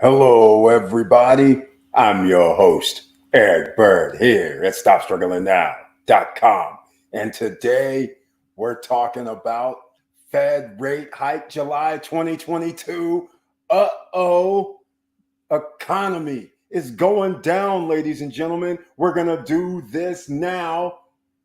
Hello, everybody. I'm your host, Eric Bird, here at StopStrugglingNow.com. And today we're talking about Fed rate hike July 2022. Uh-oh, economy is going down, ladies and gentlemen. We're going to do this now.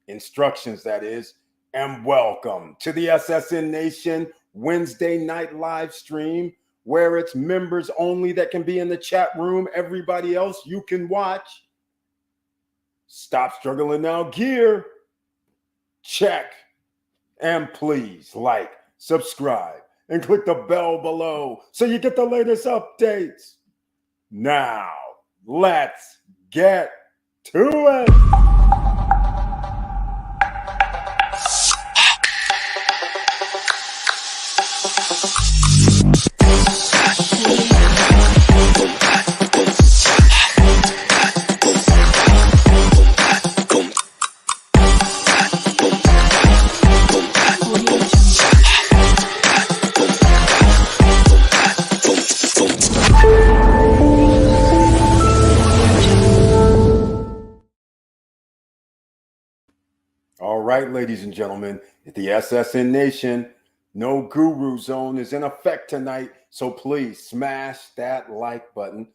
Instructions, that is. And welcome to the SSN Nation Wednesday night live stream, where it's members only that can be in the chat room. Everybody else you can watch. Stop Struggling Now gear. Check. And please like, subscribe, and click the bell below so you get the latest updates. Now, let's get to it. All right, ladies and gentlemen, the SSN Nation No Guru Zone is in effect tonight, so please smash that like button.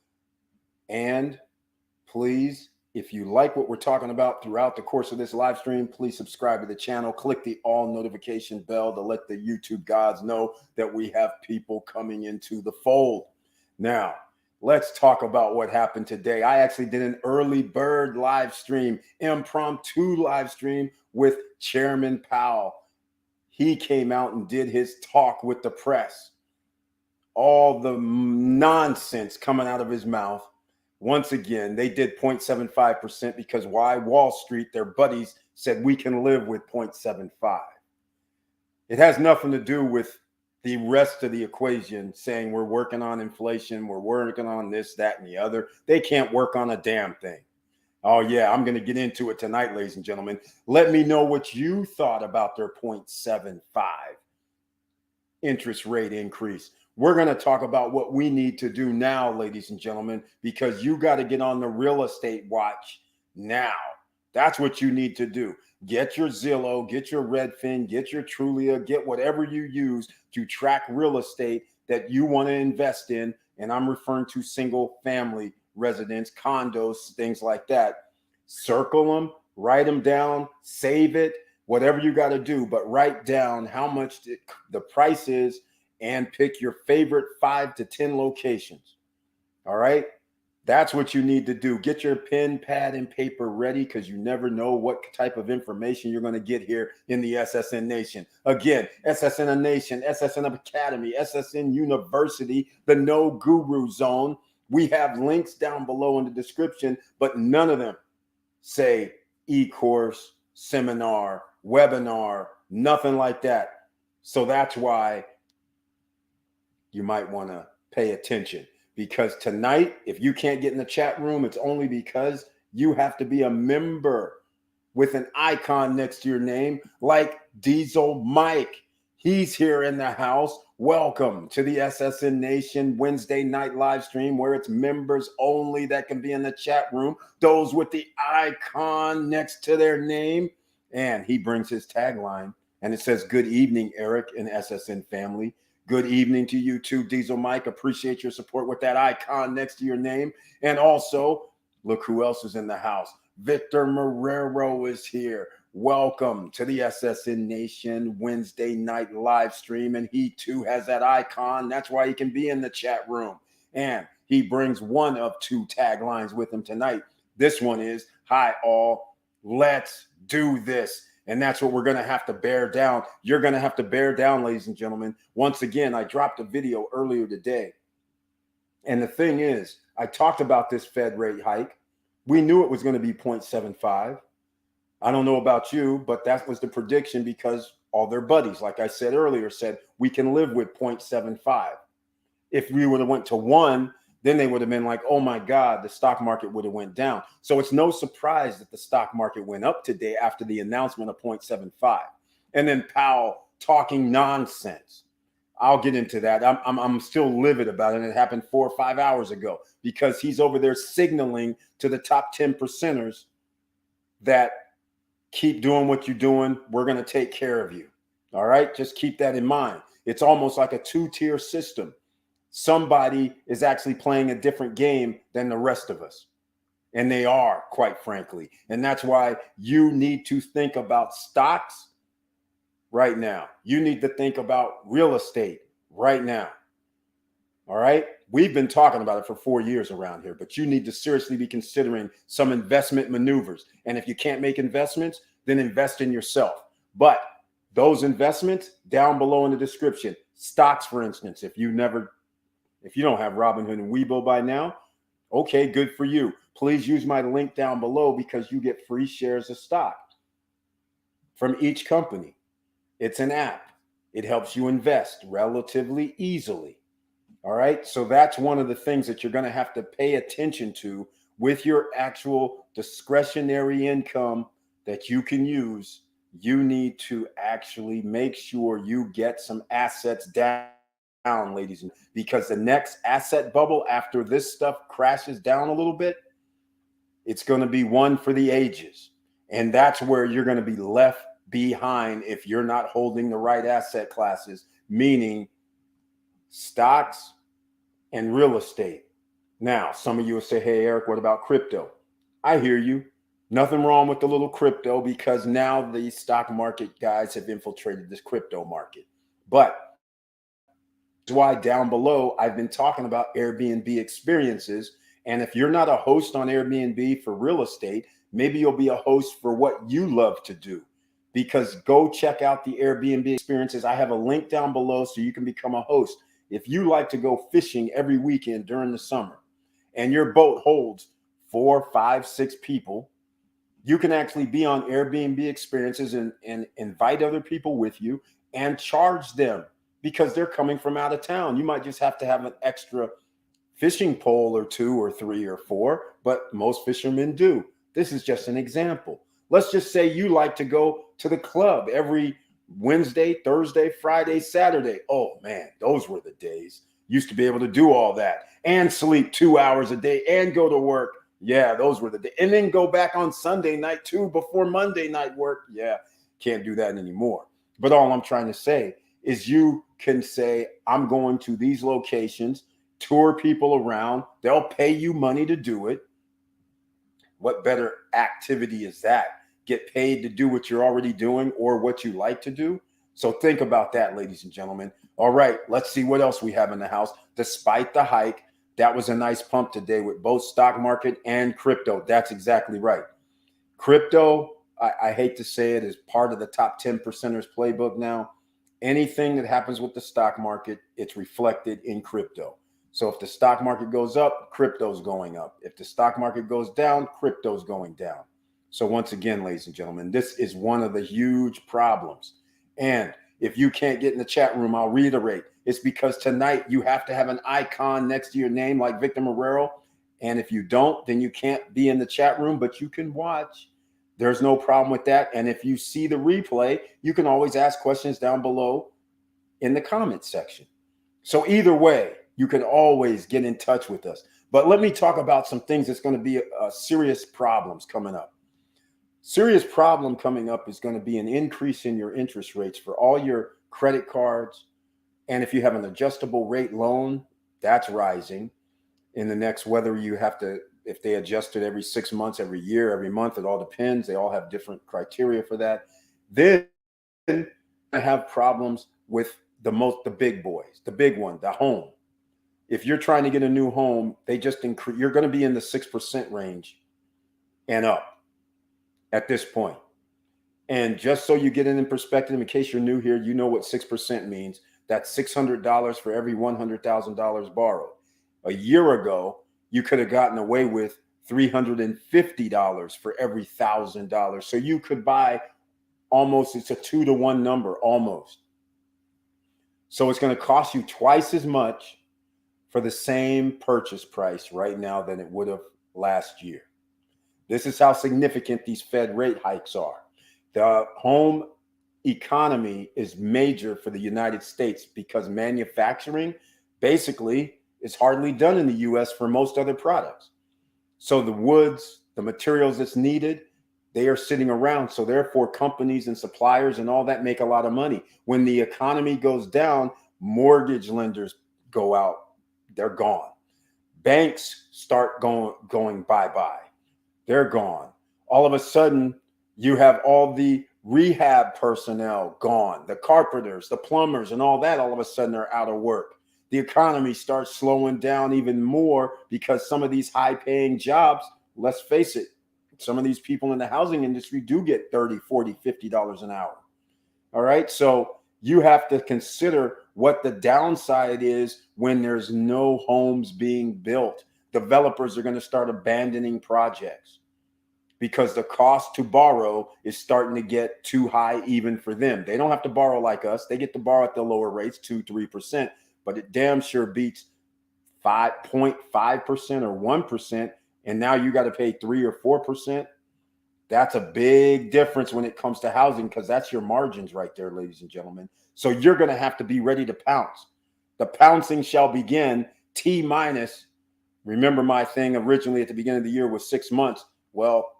And please, if you like what we're talking about throughout the course of this live stream, please subscribe to the channel. Click the all notification bell to let the YouTube gods know that we have people coming into the fold. Now, let's talk about what happened today. I actually did an early bird live stream, impromptu live stream with Chairman Powell. He came out and did his talk with the press. All the nonsense coming out of his mouth. Once again, they did 0.75% because why? Wall Street, their buddies, said we can live with 0.75. It has nothing to do with the rest of the equation saying we're working on inflation, we're working on this, that, and the other. They can't work on a damn thing. Oh, yeah, I'm going to get into it tonight, ladies and gentlemen. Let me know what you thought about their 0.75 interest rate increase. We're going to talk about what we need to do now, ladies and gentlemen, because you got to get on the real estate watch now. That's what you need to do. Get your Zillow, get your Redfin, get your Trulia, get whatever you use to track real estate that you want to invest in. And I'm referring to single family residence, condos, things like that. Circle them, write them down, save it, whatever you got to do, but write down how much the price is and pick your favorite 5 to 10 locations. All right. That's what you need to do. Get your pen, pad, and paper ready because you never know what type of information you're going to get here in the SSN Nation. Again, SSN Nation, SSN Academy, SSN University, the No Guru Zone. We have links down below in the description, but none of them say e-course, seminar, webinar, nothing like that. So that's why you might want to pay attention. Because tonight, if you can't get in the chat room, it's only because you have to be a member with an icon next to your name, like Diesel Mike. He's here in the house. Welcome to the SSN Nation Wednesday night live stream, where it's members only that can be in the chat room, those with the icon next to their name. And he brings his tagline, and it says, "Good evening, Eric and SSN family." Good evening to you too, Diesel Mike. Appreciate your support with that icon next to your name. And also, look who else is in the house. Victor Marrero is here. Welcome to the SSN Nation Wednesday night live stream. And he too has that icon. That's why he can be in the chat room. And he brings one of two taglines with him tonight. This one is, "Hi all, let's do this." And that's what we're going to have to bear down. You're going to have to bear down, ladies and gentlemen. Once again, I dropped a video earlier today. And the thing is, I talked about this Fed rate hike. We knew it was going to be 0.75. I don't know about you, but that was the prediction because all their buddies, like I said earlier, said we can live with 0.75. If we would have went to 1, then they would have been like, oh my God, the stock market would have went down. So it's no surprise that the stock market went up today after the announcement of 0.75. And then Powell talking nonsense. I'll get into that. I'm still livid about it. And it happened 4 or 5 hours ago because he's over there signaling to the top 10 percenters that keep doing what you're doing. We're going to take care of you. All right. Just keep that in mind. It's almost like a 2-tier system. Somebody is actually playing a different game than the rest of us. And they are, quite frankly. And that's why you need to think about stocks right now. You need to think about real estate right now. All right. We've been talking about it for 4 years around here, but you need to seriously be considering some investment maneuvers. And if you can't make investments, then invest in yourself. But those investments down below in the description, stocks, for instance, if you don't have Robinhood and Weibo by now, okay, good for you. Please use my link down below because you get free shares of stock from each company. It's an app. It helps you invest relatively easily. All right. So that's one of the things that you're going to have to pay attention to with your actual discretionary income that you can use. You need to actually make sure you get some assets down, ladies, because the next asset bubble after this stuff crashes down a little bit, it's going to be one for the ages. And that's where you're going to be left behind if you're not holding the right asset classes, meaning stocks and real estate. Now, some of you will say, hey, Eric, what about crypto? I hear you. Nothing wrong with the little crypto because now the stock market guys have infiltrated this crypto market. But that's why down below, I've been talking about Airbnb experiences. And if you're not a host on Airbnb for real estate, maybe you'll be a host for what you love to do. Because go check out the Airbnb experiences. I have a link down below so you can become a host. If you like to go fishing every weekend during the summer and your boat holds 4, 5, 6 people, you can actually be on Airbnb experiences and invite other people with you and charge them because they're coming from out of town. You might just have to have an extra fishing pole or 2 or 3 or 4, but most fishermen do. This is just an example. Let's just say you like to go to the club every Wednesday, Thursday, Friday, Saturday. Oh man, those were the days. Used to be able to do all that and sleep 2 hours a day and go to work. Yeah, those were the days. And then go back on Sunday night too before Monday night work. Yeah, can't do that anymore. But all I'm trying to say is you can say, I'm going to these locations, tour people around. They'll pay you money to do it. What better activity is that? Get paid to do what you're already doing or what you like to do. So think about that, ladies and gentlemen. All right, let's see what else we have in the house. Despite the hike, that was a nice pump today with both stock market and crypto. That's exactly right. Crypto, I hate to say it, is part of the top 10 percenters playbook now. Anything that happens with the stock market, it's reflected in crypto. So if the stock market goes up, crypto's going up. If the stock market goes down, crypto's going down. So once again, ladies and gentlemen, this is one of the huge problems. And if you can't get in the chat room, I'll reiterate. It's because tonight you have to have an icon next to your name like Victor Marrero. And if you don't, then you can't be in the chat room, but you can watch. There's no problem with that. And if you see the replay, you can always ask questions down below in the comments section. So either way, you can always get in touch with us. But let me talk about some things that's going to be serious problems coming up. Serious problem coming up is going to be an increase in your interest rates for all your credit cards. And if you have an adjustable rate loan, that's rising in the next, whether you have to, if they adjust it every 6 months, every year, every month, it all depends. They all have different criteria for that. Then I have problems with the big boys, the big one, the home. If you're trying to get a new home, they just increase, you're going to be in the 6% range and up at this point. And just so you get it in perspective, in case you're new here, you know what 6% means. That's $600 for every $100,000 borrowed. A year ago, you could have gotten away with $350 for every $1,000. So you could buy almost, it's a 2-to-1 number, almost. So it's going to cost you twice as much for the same purchase price right now than it would have last year. This is how significant these Fed rate hikes are. The home economy is major for the United States because manufacturing basically is hardly done in the US for most other products. So the woods, the materials that's needed, they are sitting around. So therefore, companies and suppliers and all that make a lot of money. When the economy goes down, mortgage lenders go out, they're gone. Banks start going bye-bye. They're gone. All of a sudden, you have all the rehab personnel gone, the carpenters, the plumbers, and all that all of a sudden are out of work. The economy starts slowing down even more because some of these high-paying jobs, let's face it, some of these people in the housing industry do get 30, 40, $50 an hour. All right. So you have to consider what the downside is when there's no homes being built. Developers are going to start abandoning projects because the cost to borrow is starting to get too high even for them. They don't have to borrow like us. They get to borrow at the lower rates, 2, 3%, but it damn sure beats 5.5% or 1%. And now you got to pay 3 or 4%. That's a big difference when it comes to housing because that's your margins right there, ladies and gentlemen. So you're going to have to be ready to pounce. The pouncing shall begin. T minus. Remember my thing originally at the beginning of the year was 6 months. Well,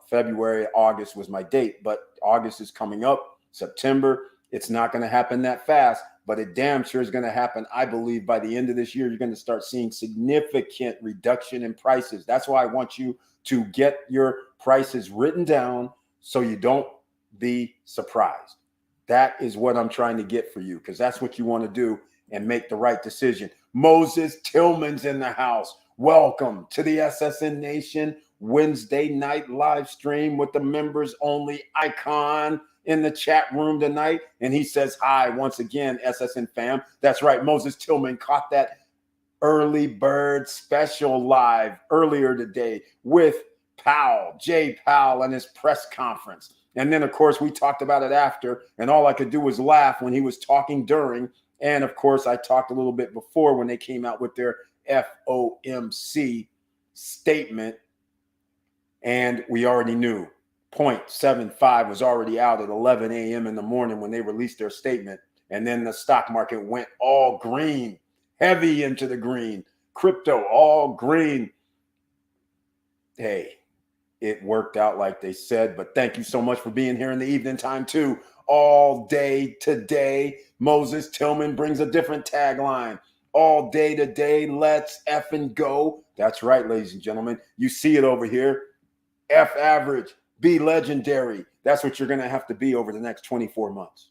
February, August was my date, but August is coming up. September, it's not going to happen that fast, but it damn sure is going to happen. I believe by the end of this year, you're going to start seeing significant reduction in prices. That's why I want you to get your prices written down so you don't be surprised. That is what I'm trying to get for you because that's what you want to do and make the right decision. Moses Tillman's in the house. Welcome to the SSN Nation Wednesday night live stream with the members only icon in the chat room tonight. And he says hi once again, SSN fam. That's right. Moses Tillman caught that early bird special live earlier today with Jay Powell and his press conference. And then, of course, we talked about it after, and all I could do was laugh when he was talking during. And, of course, I talked a little bit before when they came out with their FOMC statement. And we already knew 0.75 was already out at 11 a.m. in the morning when they released their statement. And then the stock market went all green, heavy into the green, crypto all green. Hey, it worked out like they said, but thank you so much for being here in the evening time too. All day today, Moses Tillman brings a different tagline. All day today, let's effing go. That's right, ladies and gentlemen. You see it over here. F average, be legendary. That's what you're going to have to be over the next 24 months.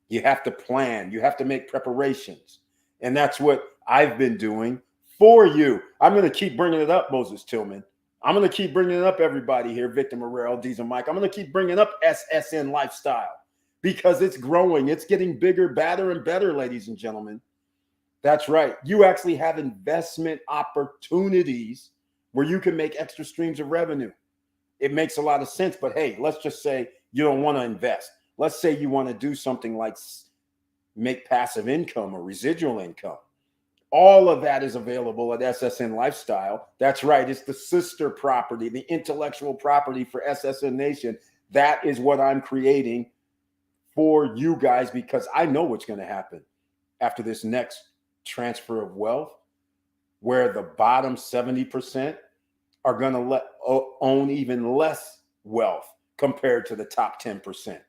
You have to plan. You have to make preparations. And that's what I've been doing for you. I'm going to keep bringing it up, Moses Tillman. I'm going to keep bringing it up, everybody here. Victor Morrell, Diesel Mike. I'm going to keep bringing up SSN Lifestyle because it's growing. It's getting bigger, badder, and better, ladies and gentlemen. That's right. You actually have investment opportunities where you can make extra streams of revenue. It makes a lot of sense. But hey, let's just say you don't want to invest. Let's say you want to do something like make passive income or residual income. All of that is available at SSN Lifestyle. That's right. It's the sister property, the intellectual property for SSN Nation. That is what I'm creating for you guys because I know what's going to happen after this next transfer of wealth, where the bottom 70% are going to own even less wealth compared to the top 10%.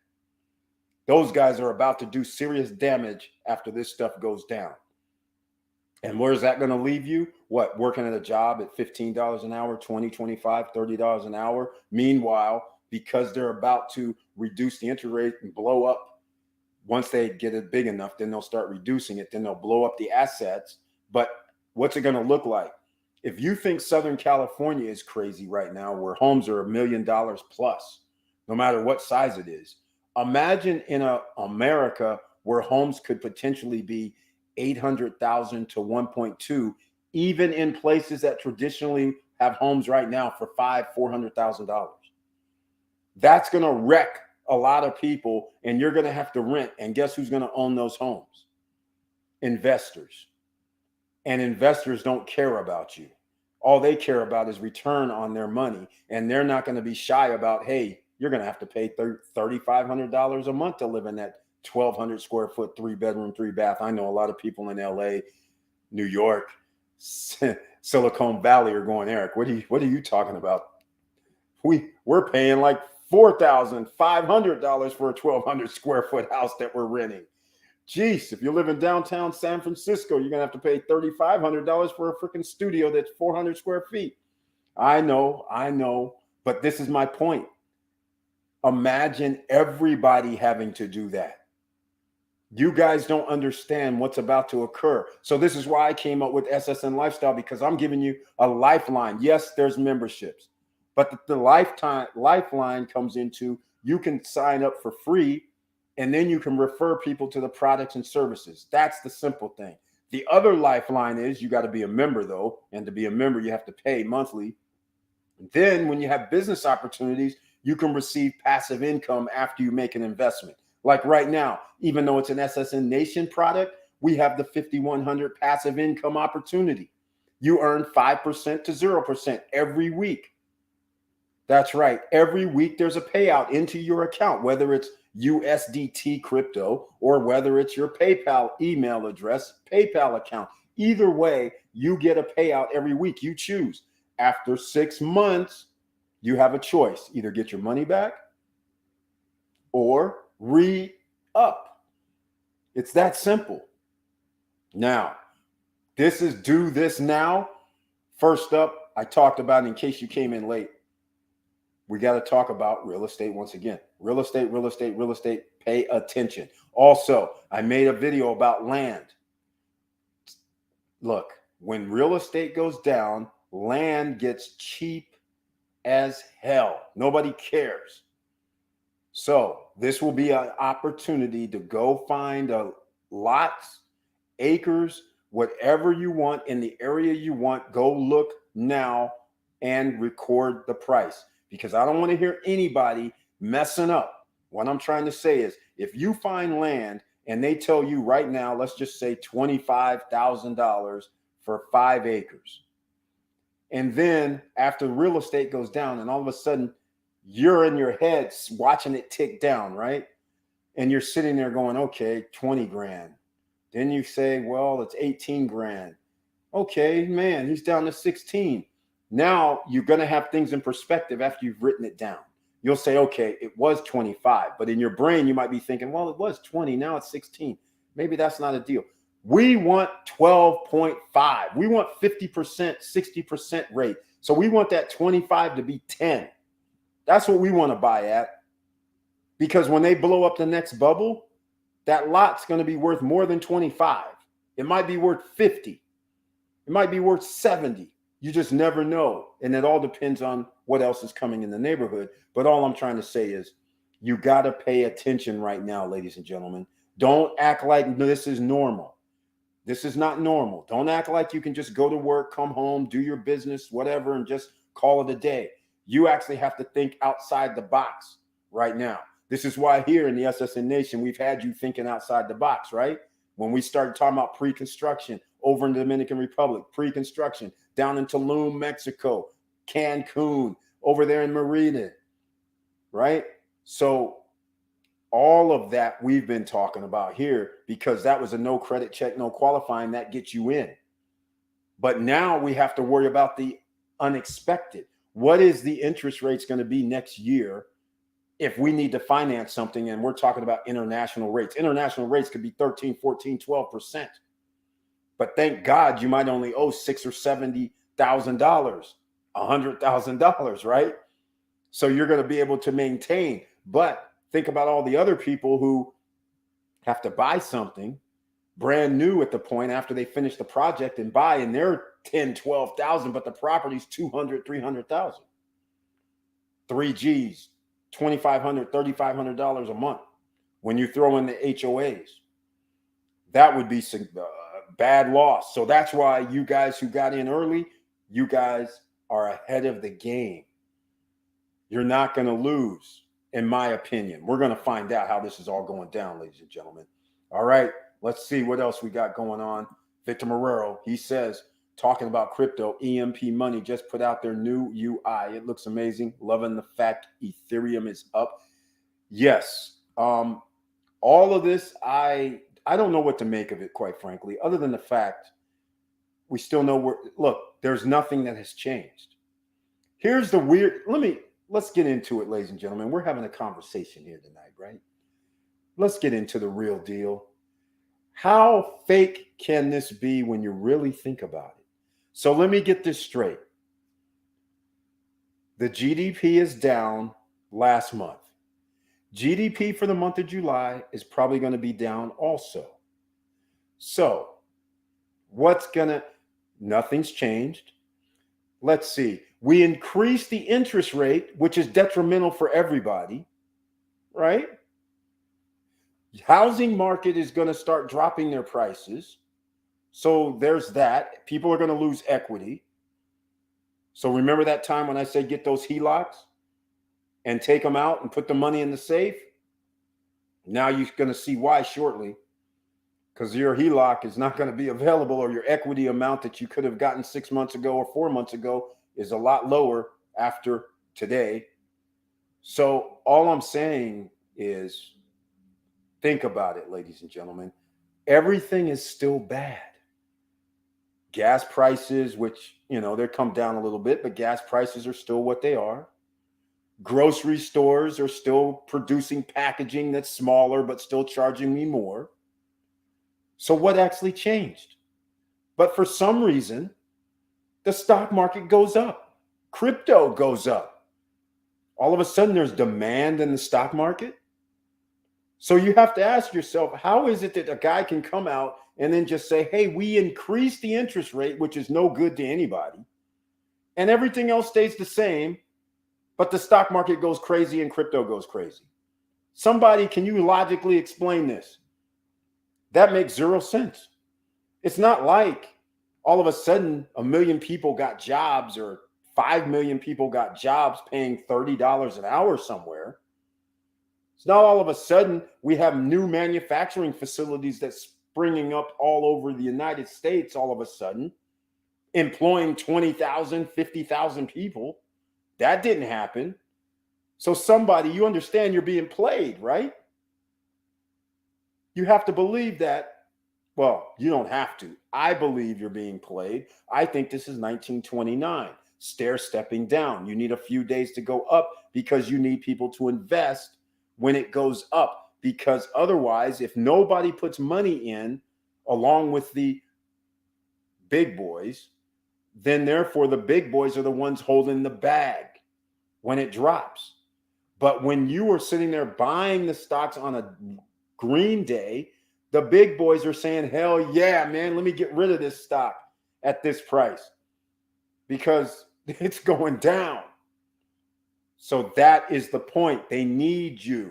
Those guys are about to do serious damage after this stuff goes down. And where is that going to leave you? What, working at a job at $15 an hour, $20, $25, $30 an hour? Meanwhile, because they're about to reduce the interest rate and blow up, once they get it big enough, then they'll start reducing it. Then they'll blow up the assets. But what's it going to look like? If you think Southern California is crazy right now, where homes are $1 million plus, no matter what size it is, imagine in America where homes could potentially be 800,000 to 1.2, even in places that traditionally have homes right now for $400,000. That's going to wreck a lot of people, and you're going to have to rent. And guess who's going to own those homes? Investors. And investors don't care about you. All they care about is return on their money. And they're not going to be shy about, hey, you're going to have to pay $3,500 a month to live in that 1,200 square foot, 3-bedroom, 3-bath. I know a lot of people in LA, New York, Silicon Valley are going, Eric, what are you talking about? We're paying like $4,500 for a 1,200 square foot house that we're renting. Jeez, if you live in downtown San Francisco, you're going to have to pay $3,500 for a freaking studio that's 400 square feet. I know, but this is my point. Imagine everybody having to do that. You guys don't understand what's about to occur. So this is why I came up with SSN Lifestyle, because I'm giving you a lifeline. Yes, there's memberships, but the lifeline comes into, you can sign up for free and then you can refer people to the products and services. That's the simple thing. The other lifeline is you got to be a member though. And to be a member, you have to pay monthly. Then when you have business opportunities, you can receive passive income after you make an investment. Like right now, even though it's an SSN Nation product, we have the 5,100 passive income opportunity. You earn 5% to 0% every week. That's right. Every week there's a payout into your account, whether it's USDT crypto or whether it's your PayPal email address, PayPal account. Either way, you get a payout every week. You choose. After 6 months, you have a choice. Either get your money back or re-up. It's that simple. Now, this is do this now. First up, I talked about, in case you came in late, we got to talk about real estate once again. Real estate, pay attention. Also, I made a video about land. Look, when real estate goes down, land gets cheap as hell. Nobody cares. So this will be an opportunity to go find lots, acres, whatever you want in the area you want. Go look now and record the price, because I don't want to hear anybody messing up. What I'm trying to say is, if you find land and they tell you right now, let's just say $25,000 for 5 acres. And then after real estate goes down and all of a sudden you're in your head watching it tick down, right? And you're sitting there going, okay, 20 grand. Then you say, well, it's 18 grand. Okay, man, he's down to 16. Now you're going to have things in perspective after you've written it down. You'll say, okay, it was 25, but in your brain, you might be thinking, well, it was 20. Now it's 16. Maybe that's not a deal. We want 12.5. We want 50%, 60% rate. So we want that 25 to be 10. That's what we want to buy at. Because when they blow up the next bubble, that lot's going to be worth more than 25. It might be worth 50. It might be worth 70. You just never know. And it all depends on what else is coming in the neighborhood. But all I'm trying to say is, you got to pay attention right now, ladies and gentlemen. Don't act like this is normal. This is not normal. Don't act like you can just go to work, come home, do your business, whatever, and just call it a day. You actually have to think outside the box right now. This is why here in the SSN Nation, we've had you thinking outside the box, right? When we started talking about pre-construction over in the Dominican Republic, pre-construction down in Tulum, Mexico, Cancun, over there in Merida, right? So all of that we've been talking about here, because that was a no credit check, no qualifying, that gets you in. But now we have to worry about the unexpected. What is the interest rates going to be next year if we need to finance something? And we're talking about international rates. International rates could be 13, 14, 12%. But thank God you might only owe $60,000 or $70,000, $100,000, right? So you're going to be able to maintain. But think about all the other people who have to buy something brand new at the point after they finish the project and buy, and they're 10, 12,000, but the property's 200, 300,000. 3 G's, $2,500, $3,500 a month. When you throw in the HOAs, that would be some bad loss. So that's why you guys who got in early, you guys are ahead of the game. You're not going to lose, in my opinion. We're going to find out how this is all going down, ladies and gentlemen. All right, let's see what else we got going on. Victor Marrero, he says, talking about crypto, EMP Money just put out their new UI. It looks amazing. Loving the fact Ethereum is up. Yes. All of this, I don't know what to make of it, quite frankly, other than the fact we still know look, there's nothing that has changed. Here's the weird, let's get into it, ladies and gentlemen. We're having a conversation here tonight, right? Let's get into the real deal. How fake can this be when you really think about it? So let me get this straight. The GDP is down last month. GDP for the month of July is probably going to be down also. So nothing's changed. Let's see. We increased the interest rate, which is detrimental for everybody, right? Housing market is going to start dropping their prices. So there's that. People are going to lose equity. So remember that time when I said get those HELOCs and take them out and put the money in the safe? Now you're going to see why shortly, because your HELOC is not going to be available, or your equity amount that you could have gotten 6 months ago or 4 months ago is a lot lower after today. So all I'm saying is, think about it, ladies and gentlemen. Everything is still bad. Gas prices, which, they've come down a little bit, but gas prices are still what they are. Grocery stores are still producing packaging that's smaller, but still charging me more. So what actually changed? But for some reason, the stock market goes up. Crypto goes up. All of a sudden, there's demand in the stock market. So you have to ask yourself, how is it that a guy can come out and then just say, hey, we increased the interest rate, which is no good to anybody, and everything else stays the same, but the stock market goes crazy and crypto goes crazy? Somebody, can you logically explain this? That makes zero sense. It's not like all of a sudden 1 million people got jobs, or 5 million people got jobs paying $30 an hour somewhere. It's not all of a sudden we have new manufacturing facilities that's springing up all over the United States all of a sudden, employing 20,000, 50,000 people. That didn't happen. So somebody, you understand you're being played, right? You have to believe that. Well, you don't have to. I believe you're being played. I think this is 1929, stair stepping down. You need a few days to go up because you need people to invest when it goes up. Because otherwise, if nobody puts money in along with the big boys, then therefore the big boys are the ones holding the bag when it drops. But when you are sitting there buying the stocks on a green day, the big boys are saying, hell yeah, man, let me get rid of this stock at this price because it's going down. So that is the point. They need you.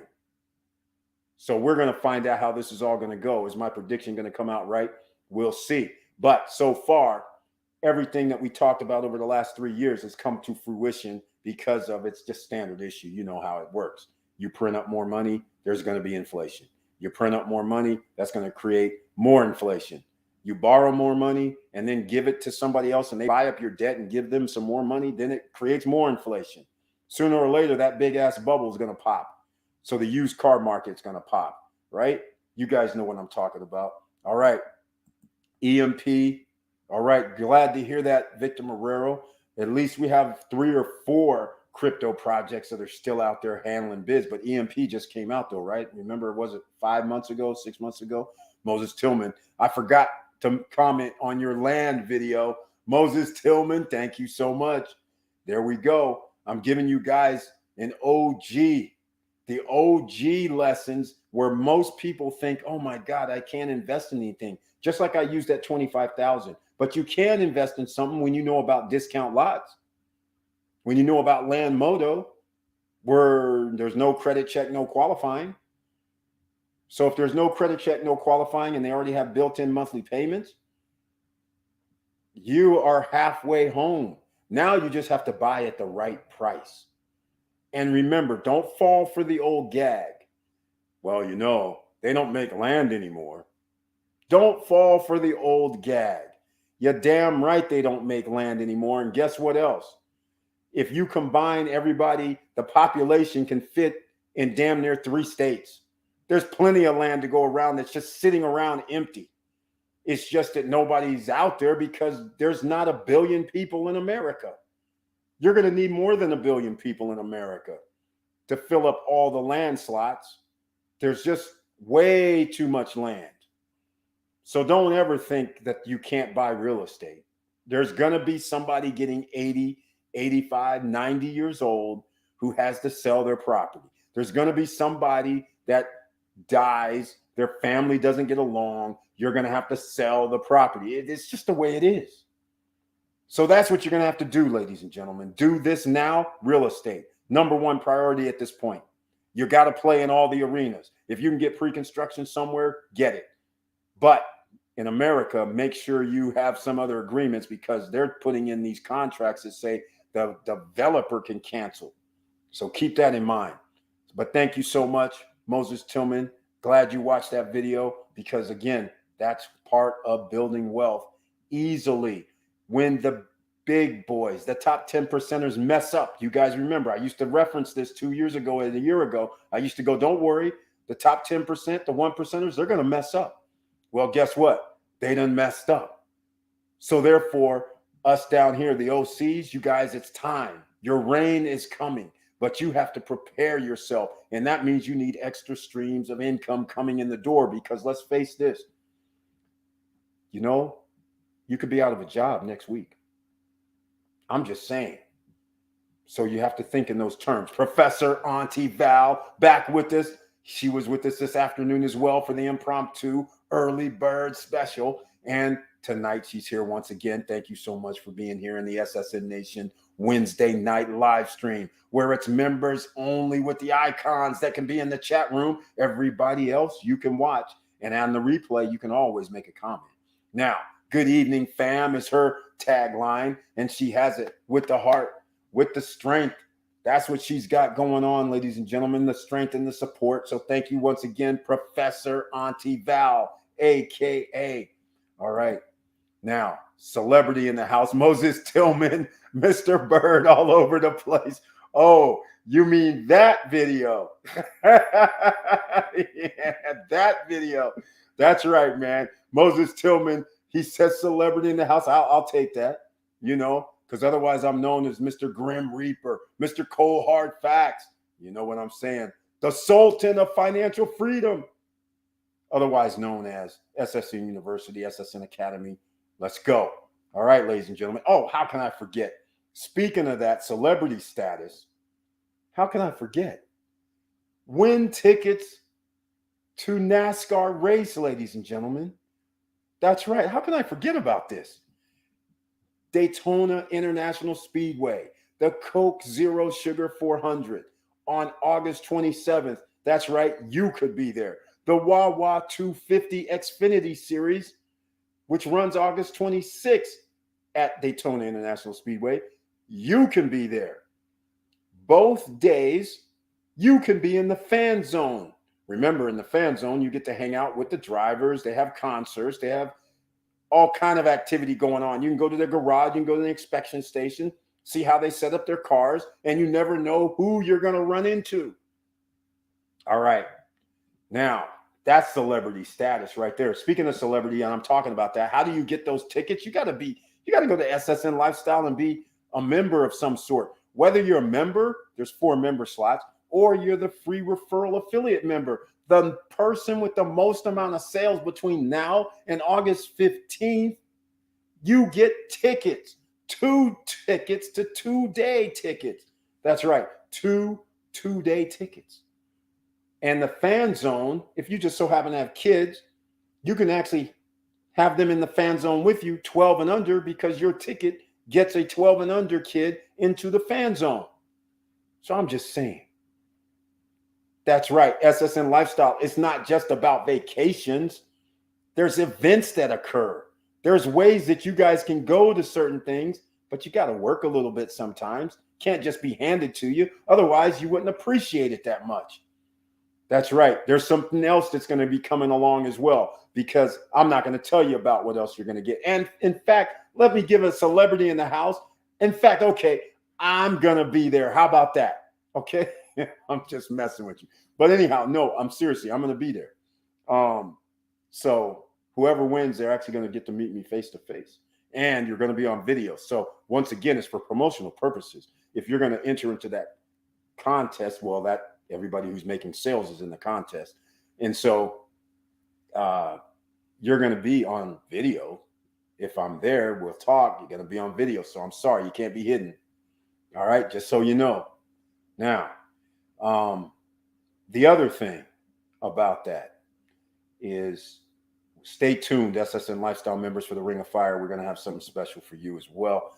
So we're going to find out how this is all going to go. Is my prediction going to come out right? We'll see. But so far, everything that we talked about over the last 3 years has come to fruition because of it's just standard issue. You know how it works. You print up more money, there's going to be inflation. You print up more money, that's going to create more inflation. You borrow more money and then give it to somebody else and they buy up your debt and give them some more money, then it creates more inflation. Sooner or later, that big ass bubble is going to pop. So the used car market's going to pop, right? You guys know what I'm talking about. All right. EMP. All right. Glad to hear that, Victor Marrero. At least we have 3 or 4 crypto projects that are still out there handling bids, but EMP just came out though, right? Remember, was it 5 months ago, 6 months ago? Moses Tillman. I forgot to comment on your land video. Moses Tillman, thank you so much. There we go. I'm giving you guys an OG, the OG lessons where most people think, oh my God, I can't invest in anything. Just like I used that 25,000, but you can invest in something when you know about discount lots. When you know about land modo, where there's no credit check, no qualifying. So if there's no credit check, no qualifying, and they already have built-in monthly payments, you are halfway home. Now you just have to buy at the right price. And remember, don't fall for the old gag. Well, they don't make land anymore. Don't fall for the old gag. You're damn right they don't make land anymore. And guess what else? If you combine everybody, the population can fit in damn near 3 states. There's plenty of land to go around that's just sitting around empty. It's just that nobody's out there because there's not a billion people in America. You're going to need more than a billion people in America to fill up all the land slots. There's just way too much land. So don't ever think that you can't buy real estate. There's going to be somebody getting 80, 85, 90 years old who has to sell their property. There's going to be somebody that dies, their family doesn't get along. You're going to have to sell the property. It's just the way it is. So that's what you're going to have to do, ladies and gentlemen. Do this now, real estate. Number one priority at this point. You got to play in all the arenas. If you can get pre-construction somewhere, get it. But in America, make sure you have some other agreements because they're putting in these contracts that say the developer can cancel. So keep that in mind. But thank you so much, Moses Tillman. Glad you watched that video because, again, that's part of building wealth easily. When the big boys, the top 10 percenters mess up, you guys remember, I used to reference this 2 years ago and a year ago. I used to go, don't worry, the top 10%, the 1%ers, they're going to mess up. Well, guess what? They done messed up. So therefore, us down here, the OCs, you guys, it's time. Your reign is coming, but you have to prepare yourself. And that means you need extra streams of income coming in the door because let's face this, you know, you could be out of a job next week. I'm just saying. So you have to think in those terms. Professor Auntie Val back with us. She was with us this afternoon as well for the impromptu early bird special. And tonight she's here once again. Thank you so much for being here in the SSN Nation Wednesday night live stream, where it's members only with the icons that can be in the chat room. Everybody else you can watch. And on the replay, you can always make a comment. Now, good evening, fam, is her tagline. And she has it with the heart, with the strength. That's what she's got going on, ladies and gentlemen, the strength and the support. So thank you once again, Professor Auntie Val, a.k.a. All right. Now, celebrity in the house, Moses Tillman, Mr. Bird all over the place. Oh, you mean that video? Yeah, that video. That's right, man. Moses Tillman, he says celebrity in the house. I'll take that, you know, because otherwise I'm known as Mr. Grim Reaper, Mr. Cold Hard Facts. You know what I'm saying? The Sultan of Financial Freedom, otherwise known as SSN University, SSN Academy. Let's go. All right, ladies and gentlemen. Oh, how can I forget? Speaking of that celebrity status, how can I forget? Win tickets to NASCAR race, ladies and gentlemen. That's right. How can I forget about this? Daytona International Speedway, the Coke Zero Sugar 400 on August 27th. That's right. You could be there. The Wawa 250 Xfinity Series, which runs August 26th at Daytona International Speedway. You can be there. Both days, you can be in the fan zone. Remember, in the fan zone, you get to hang out with the drivers. They have concerts. They have all kind of activity going on. You can go to their garage. You can go to the inspection station, see how they set up their cars, and you never know who you're going to run into. All right. Now, that's celebrity status right there. Speaking of celebrity, and I'm talking about that, how do you get those tickets? You got to go to SSN Lifestyle and be a member of some sort. Whether you're a member, there's 4 member slots, or you're the free referral affiliate member, the person with the most amount of sales between now and August 15th, you get tickets, 2 tickets to 2-day tickets. That's right, 2 2-day tickets. And the fan zone, if you just so happen to have kids, you can actually have them in the fan zone with you, 12 and under, because your ticket gets a 12 and under kid into the fan zone. So I'm just saying. That's right. SSN Lifestyle. It's not just about vacations. There's events that occur. There's ways that you guys can go to certain things, but you got to work a little bit sometimes. Can't just be handed to you. Otherwise, you wouldn't appreciate it that much. That's right. There's something else that's going to be coming along as well, because I'm not going to tell you about what else you're going to get. And in fact, let me give a celebrity in the house. In fact, okay, I'm going to be there. How about that? Okay. I'm just messing with you. But anyhow, no, I'm seriously, I'm going to be there. So whoever wins, they're actually going to get to meet me face to face. And you're going to be on video. So once again, it's for promotional purposes. If you're going to enter into that contest, well, that everybody who's making sales is in the contest. And so you're going to be on video. If I'm there, we'll talk. You're going to be on video. So I'm sorry, you can't be hidden. All right, just so you know. Now, the other thing about that is stay tuned, SSN Lifestyle members, for the Ring of Fire. We're going to have something special for you as well.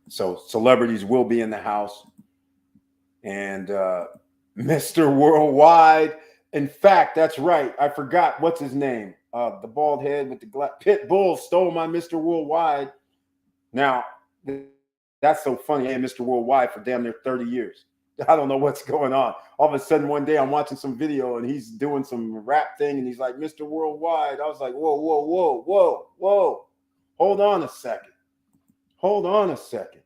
So celebrities will be in the house. And Mr. Worldwide. In fact, that's right. I forgot what's his name. The bald head with the Pit Bull stole my Mr. Worldwide. Now, that's so funny. Hey, Mr. Worldwide for damn near 30 years. I don't know what's going on. All of a sudden, one day I'm watching some video and he's doing some rap thing and he's like, Mr. Worldwide. I was like, whoa, whoa, whoa, whoa, whoa. Hold on a second. Hold on a second.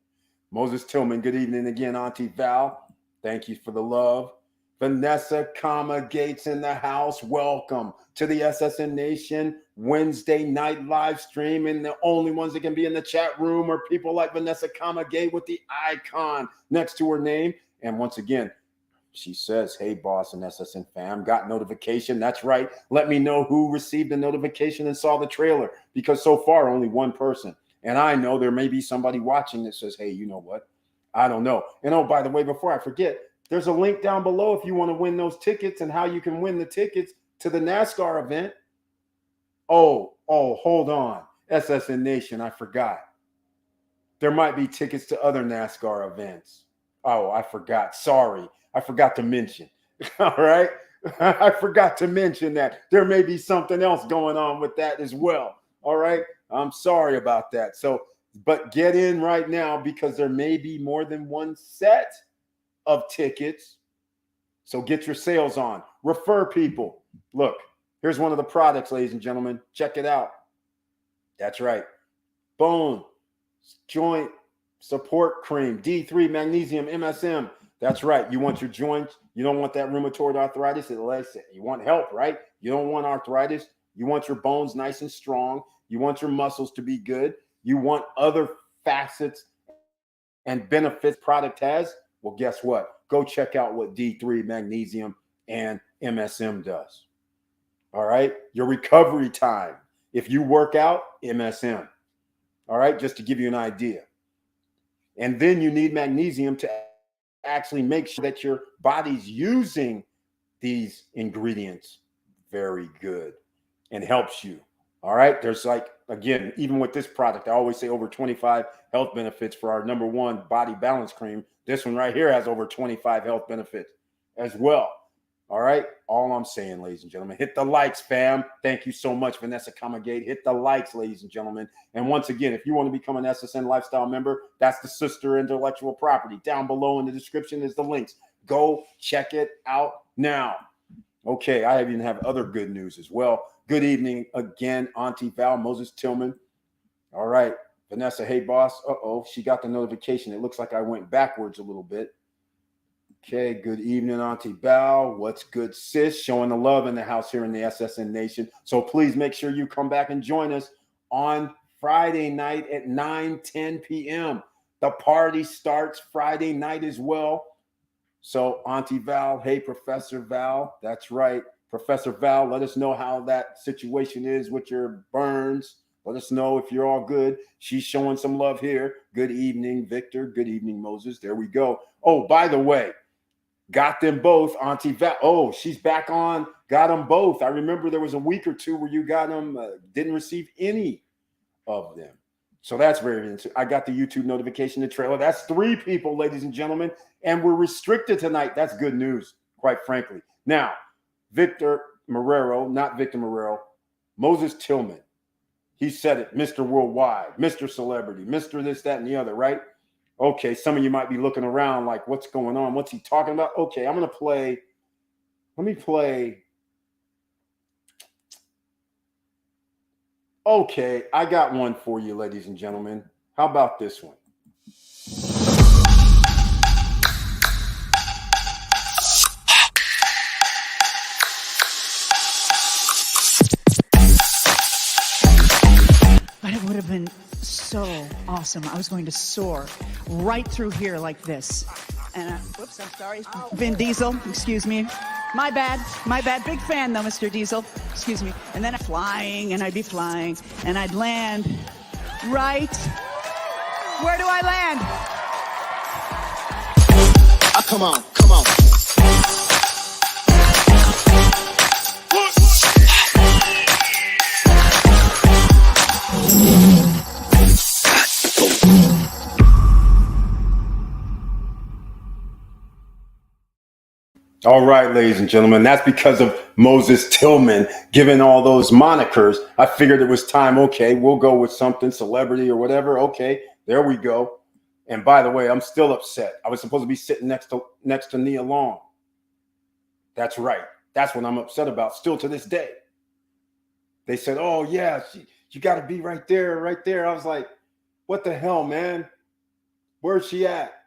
Moses Tillman, good evening again, Auntie Val. Thank you for the love. Vanessa, Gates in the house. Welcome to the SSN Nation Wednesday night live stream. And the only ones that can be in the chat room are people like Vanessa, Gate with the icon next to her name. And once again, she says, hey, boss and SSN fam, got notification. That's right. Let me know who received the notification and saw the trailer, because so far only one person. And I know there may be somebody watching that says, hey, you know what? I don't know. And oh, by the way, before I forget, there's a link down below if you want to win those tickets and how you can win the tickets to the NASCAR event. Oh, hold on. SSN Nation, I forgot. There might be tickets to other NASCAR events. Oh, I forgot. Sorry. I forgot to mention. All right. I forgot to mention that there may be something else going on with that as well. All right. I'm sorry about that. So, but get in right now, because there may be more than one set of tickets. So get your sales on. Refer people. Look, here's one of the products, ladies and gentlemen. Check it out. That's right. Bone joint support cream, D3 magnesium MSM. That's right. You want your joints. You don't want that rheumatoid arthritis. You want help, right? You don't want arthritis. You want your bones nice and strong. You want your muscles to be good. You want other facets and benefits product has. Well, guess what? Go check out what D3 magnesium and MSM does. All right. Your recovery time. If you work out, MSM. All right. Just to give you an idea. And then you need magnesium to actually make sure that your body's using these ingredients very good and helps you. All right. There's like, again, even with this product, I always say over 25 health benefits for our number one body balance cream. This one right here has over 25 health benefits as well. All right. All I'm saying, ladies and gentlemen, hit the likes, fam. Thank you so much, Vanessa Gate. Hit the likes, ladies and gentlemen. And once again, if you want to become an SSN Lifestyle member, that's the sister intellectual property. Down below in the description is the links. Go check it out now. Okay. I even have other good news as well. Good evening again, Auntie Val, Moses Tillman. All right. Vanessa, hey, boss. Uh-oh, she got the notification. It looks like I went backwards a little bit. Okay, good evening, Auntie Val. What's good, sis? Showing the love in the house here in the SSN Nation. So please make sure you come back and join us on Friday night at 9:10 p.m. The party starts Friday night as well. So Auntie Val, hey, Professor Val. That's right. Professor Val, let us know how that situation is with your burns. Let us know if you're all good. She's showing some love here. Good evening, Victor. Good evening, Moses. There we go. Oh, by the way, got them both, Auntie Val. Oh, she's back on. Got them both. I remember there was a week or two where you got them, didn't receive any of them. So that's very interesting. I got the YouTube notification, the trailer. That's 3 people, ladies and gentlemen. And we're restricted tonight. That's good news, quite frankly. Now, Victor Marrero, not Victor Marrero, Moses Tillman. He said it, Mr. Worldwide, Mr. Celebrity, Mr. this, that, and the other, right? Okay, some of you might be looking around like, what's going on? What's he talking about? Okay, I'm going to play Let me play. Okay, I got one for you, ladies and gentlemen. How about this one? But it would have been so awesome. I was going to soar right through here like this. And, whoops, I'm sorry. Vin Diesel, excuse me. My bad. Big fan, though, Mr. Diesel. Excuse me. And then I'm flying, and I'd be flying, and I'd land right. Where do I land? Oh, come on. All right, ladies and gentlemen, that's because of Moses Tillman giving all those monikers. I figured it was time. Okay, we'll go with something, celebrity or whatever. Okay, there we go. And by the way, I'm still upset. I was supposed to be sitting next to Nia Long. That's right. That's what I'm upset about still to this day. They said, oh, yeah, you got to be right there, right there. I was like, what the hell, man? Where's she at?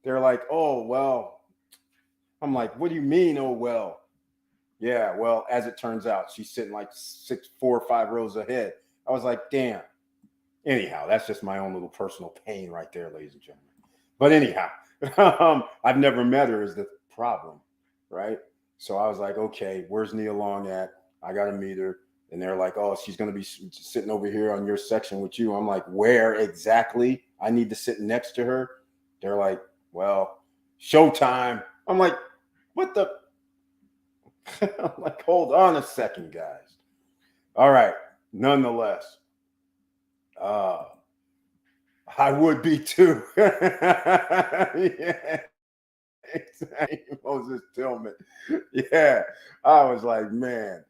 They're like, oh, well. I'm like, what do you mean, oh, well? Yeah, well, as it turns out, she's sitting like 4 or 5 rows ahead. I was like, damn. Anyhow, that's just my own little personal pain right there, ladies and gentlemen. But anyhow, I've never met her is the problem, right? So I was like, okay, where's Nia Long at? I got to meet her. And they're like, oh, she's going to be sitting over here on your section with you. I'm like, where exactly? I need to sit next to her. They're like, well, showtime. I'm like, what the? I'm like, hold on a second, guys. All right. Nonetheless, I would be too. Yeah, exactly. Moses Tillman. Yeah, I was like, man.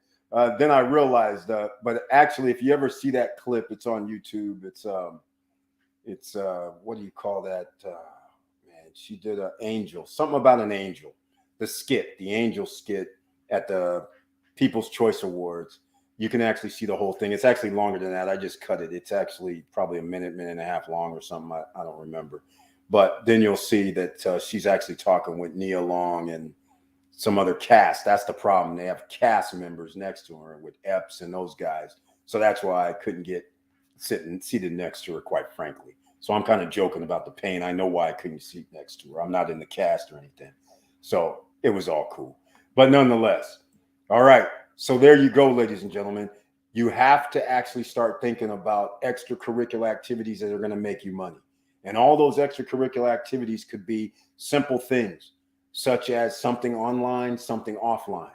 Then I realized, but actually, if you ever see that clip, it's on YouTube. It's what do you call that? Man, she did an angel, something about an angel, the angel skit at the People's Choice Awards. You can actually see the whole thing. It's actually longer than that. I just cut it. It's actually probably a minute and a half long or something. I don't remember. But then you'll see that she's actually talking with Nia Long and some other cast. That's the problem. They have cast members next to her with Epps and those guys. So that's why I couldn't get seated next to her, quite frankly. So I'm kind of joking about the pain. I know why I couldn't sit next to her. I'm not in the cast or anything. So it was all cool. But nonetheless, all right. So there you go, ladies and gentlemen. You have to actually start thinking about extracurricular activities that are going to make you money. And all those extracurricular activities could be simple things, such as something online, something offline.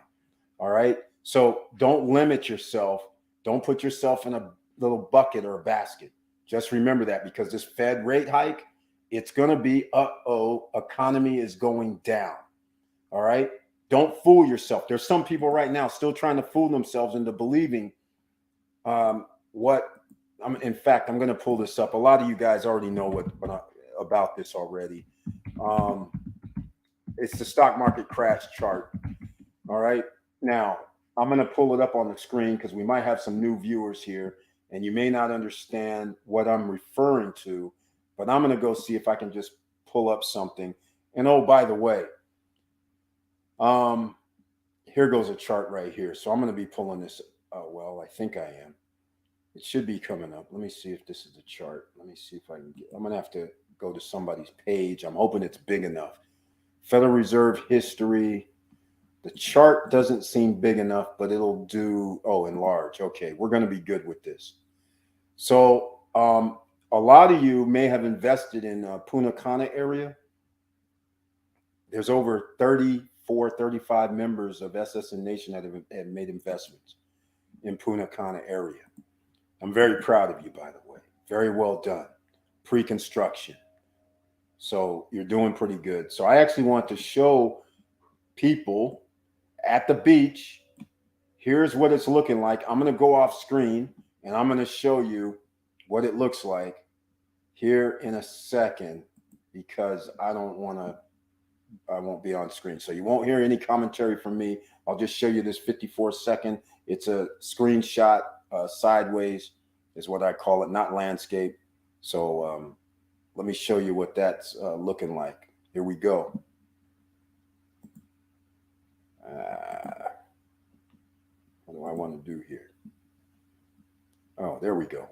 All right. So don't limit yourself. Don't put yourself in a little bucket or a basket. Just remember that, because this Fed rate hike, it's going to be, economy is going down. All right. Don't fool yourself. There's some people right now still trying to fool themselves into believing in fact, I'm going to pull this up. A lot of you guys already know about this already. It's the stock market crash chart. All right. Now, I'm going to pull it up on the screen because we might have some new viewers here and you may not understand what I'm referring to, but I'm going to go see if I can just pull up something. And oh, by the way, here goes a chart right here. So I'm going to be pulling this. Oh, well, I think I am. It should be coming up. Let me see if this is the chart. Let me see if I can I'm going to have to go to somebody's page. I'm hoping it's big enough. Federal Reserve history. The chart doesn't seem big enough, but it'll do. Oh, enlarge. Okay, we're going to be good with this. So a lot of you may have invested in Punta Cana area. There's over 34, 35 members of SS&N Nation that have made investments in Punta Cana area. I'm very proud of you, by the way. Very well done. Pre-construction. So you're doing pretty good. So I actually want to show people at the beach. Here's what it's looking like. I'm going to go off screen and I'm going to show you what it looks like here in a second, because I don't want to won't be on screen. So you won't hear any commentary from me. I'll just show you this 54-second. It's a screenshot sideways is what I call it, not landscape. So let me show you what that's looking like. Here we go. What do I want to do here? Oh, there we go.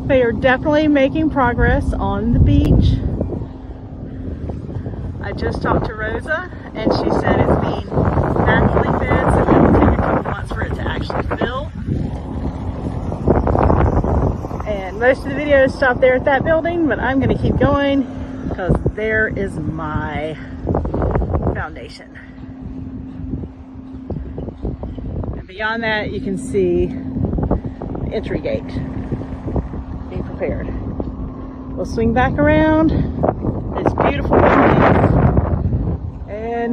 They are definitely making progress on the beach. I just talked to Rosa and she said it's being manually fed, so it'll take a couple months for it to actually fill. And most of the videos stop there at that building, but I'm going to keep going because there is my foundation. And beyond that, you can see the entry gate being prepared. We'll swing back around. It's beautiful in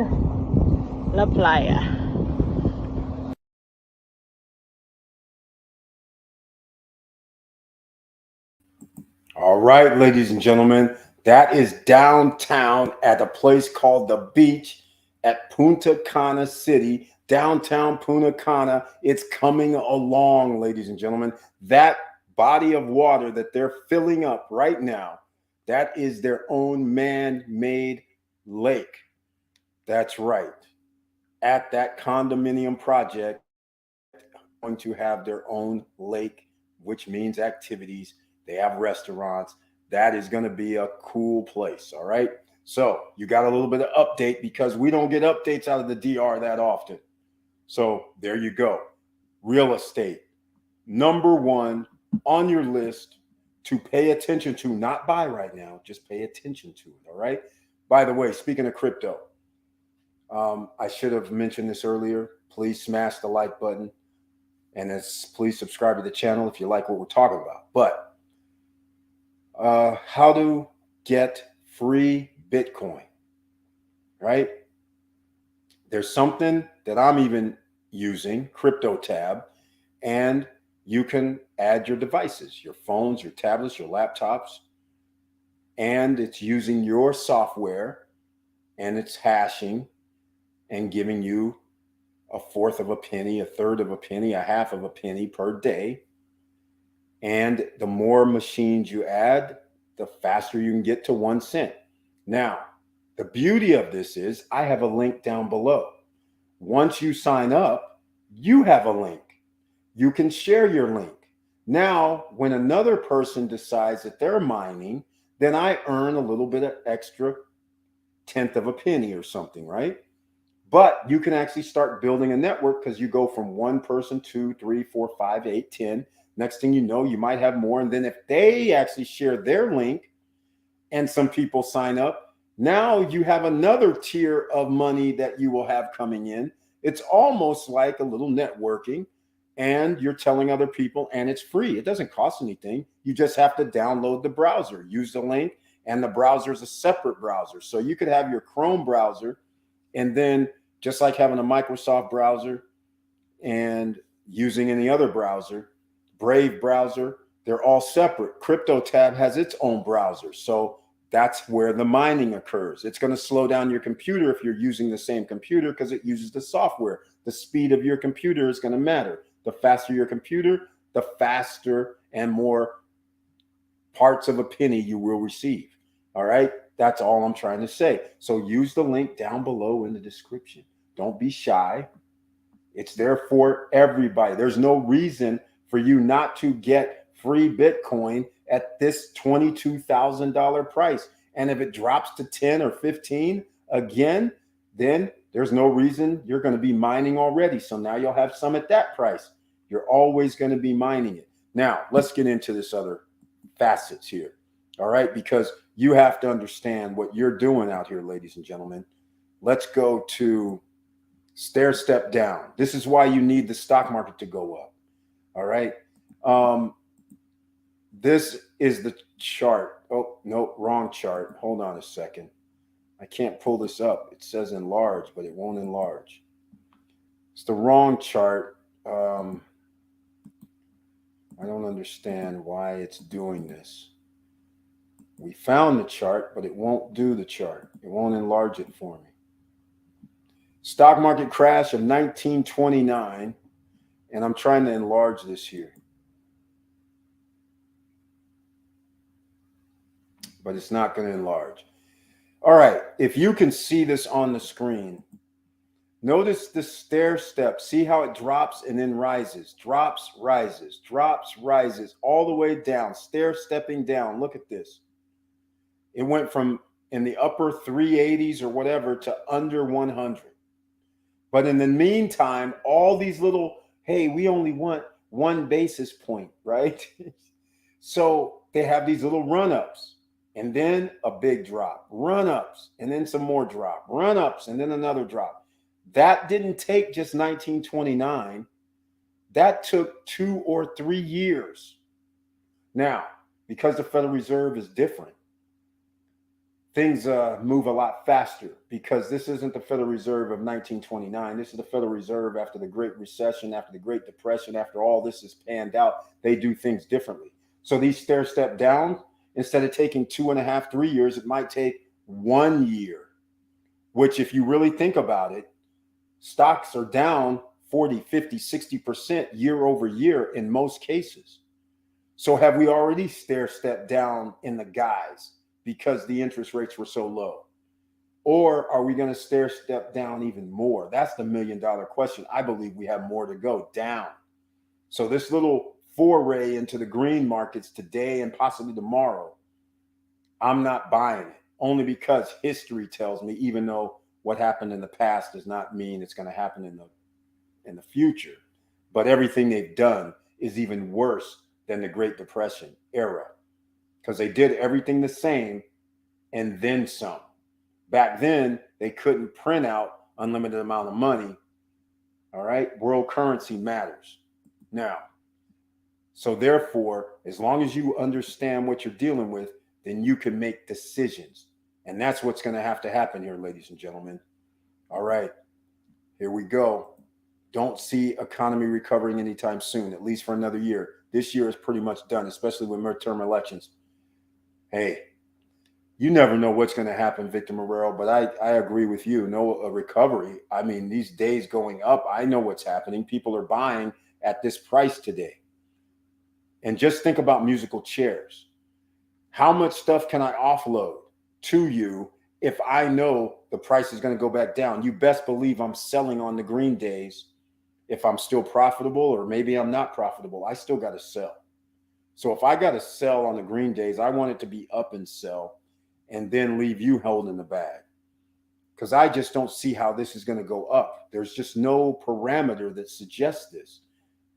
La Playa. All right, ladies and gentlemen, that is downtown at a place called The Beach at Punta Cana City, downtown Punta Cana. It's coming along, ladies and gentlemen. That body of water that they're filling up right now, that is their own man-made lake. That's right. At that condominium project, going to have their own lake, which means activities. They have restaurants. That is going to be a cool place. All right. So you got a little bit of update because we don't get updates out of the DR that often. So there you go. Real estate, number one on your list to pay attention to, not buy right now, just pay attention to it. All right. By the way, speaking of crypto, I should have mentioned this earlier. Please smash the like button. And please subscribe to the channel if you like what we're talking about. But how to get free Bitcoin, right? There's something that I'm even using, Crypto Tab, and you can add your devices, your phones, your tablets, your laptops, and it's using your software, and it's hashing and giving you a fourth of a penny, a third of a penny, a half of a penny per day. And the more machines you add, the faster you can get to 1 cent. Now, the beauty of this is I have a link down below. Once you sign up, you have a link. You can share your link. Now, when another person decides that they're mining, then I earn a little bit of extra tenth of a penny or something, right? But you can actually start building a network because you go from one person, 2, 3, 4, 5, 8, 10. Next thing you know, you might have more. And then if they actually share their link and some people sign up, now you have another tier of money that you will have coming in. It's almost like a little networking, and you're telling other people, and it's free. It doesn't cost anything. You just have to download the browser, use the link, and the browser is a separate browser. So you could have your Chrome browser, and then just like having a Microsoft browser and using any other browser, Brave browser, they're all separate. Crypto Tab has its own browser. So that's where the mining occurs. It's going to slow down your computer if you're using the same computer because it uses the software. The speed of your computer is going to matter. The faster your computer, the faster and more parts of a penny you will receive. All right. That's all I'm trying to say. So use the link down below in the description. Don't be shy. It's there for everybody. There's no reason for you not to get free Bitcoin at this $22,000 price. And if it drops to 10 or 15 again, then there's no reason. You're going to be mining already. So now you'll have some at that price. You're always going to be mining it. Now, let's get into this other facets here. All right, because you have to understand what you're doing out here, ladies and gentlemen. Let's go to stair step down. This is why you need the stock market to go up. All right. This is the chart. Oh, no, wrong chart. Hold on a second. I can't pull this up. It says enlarge, but it won't enlarge. It's the wrong chart. I don't understand why it's doing this. We found the chart, but it won't do the chart. It won't enlarge it for me. Stock market crash of 1929, and I'm trying to enlarge this here. But it's not going to enlarge. All right, if you can see this on the screen, notice the stair step. See how it drops and then rises, drops, rises, drops, rises, all the way down, stair stepping down. Look at this. It went from in the upper 380s or whatever to under 100. But in the meantime, all these little, hey, we only want 1 basis point, right? So they have these little run-ups. And then a big drop, run-ups, and then some more drop, run-ups, and then another drop. That didn't take just 1929. That took 2 or 3 years. Now, because the Federal Reserve is different, things move a lot faster because this isn't the Federal Reserve of 1929. This is the Federal Reserve after the Great Recession, after the Great Depression, after all this is panned out. They do things differently. So these stair step down, instead of taking 2.5, 3 years, it might take 1 year, which if you really think about it, stocks are down 40, 50, 60% year over year in most cases. So have we already stair stepped down in the guys because the interest rates were so low? Or are we going to stair step down even more? That's the $1 million question. I believe we have more to go down. So this little foray into the green markets today and possibly tomorrow, I'm not buying it, only because history tells me, even though what happened in the past does not mean it's going to happen in the future, but everything they've done is even worse than the Great Depression era, because they did everything the same and then some. Back then, they couldn't print out unlimited amount of money. All right, world currency matters now. So therefore, as long as you understand what you're dealing with, then you can make decisions. And that's what's going to happen here, ladies and gentlemen. All right, here we go. Don't see economy recovering anytime soon, at least for another year. This year is pretty much done, especially with midterm elections. Hey, you never know what's going to happen, Victor Morero, but I agree with you. No recovery. I mean, these days going up, I know what's happening. People are buying at this price today. And just think about musical chairs. How much stuff can I offload to you if I know the price is going to go back down? You best believe I'm selling on the green days. If I'm still profitable, or maybe I'm not profitable, I still got to sell. So if I got to sell on the green days, I want it to be up and sell and then leave you holding the bag, because I just don't see how this is going to go up. There's just no parameter that suggests this.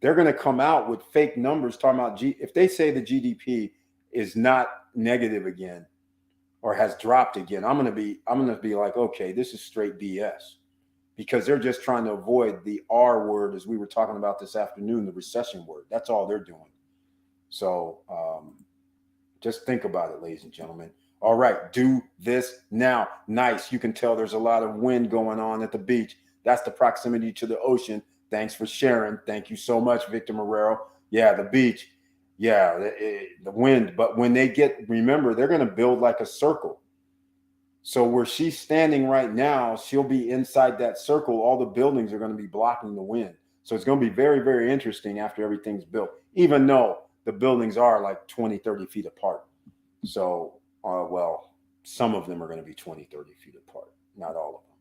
They're going to come out with fake numbers talking about if they say the GDP is not negative again or has dropped again, I'm going to be like, okay, this is straight BS, because they're just trying to avoid the R word, as we were talking about this afternoon, the recession word. That's all they're doing. So just think about it, ladies and gentlemen. All right, do this now. Nice. You can tell there's a lot of wind going on at the beach. That's the proximity to the ocean. Thanks for sharing. Thank you so much, Victor Morero. Yeah, the beach. Yeah, the wind. But when they remember, they're going to build like a circle. So where she's standing right now, she'll be inside that circle. All the buildings are going to be blocking the wind. So it's going to be very, very interesting after everything's built, even though the buildings are like 20, 30 feet apart. So, well, some of them are going to be 20, 30 feet apart, not all of them.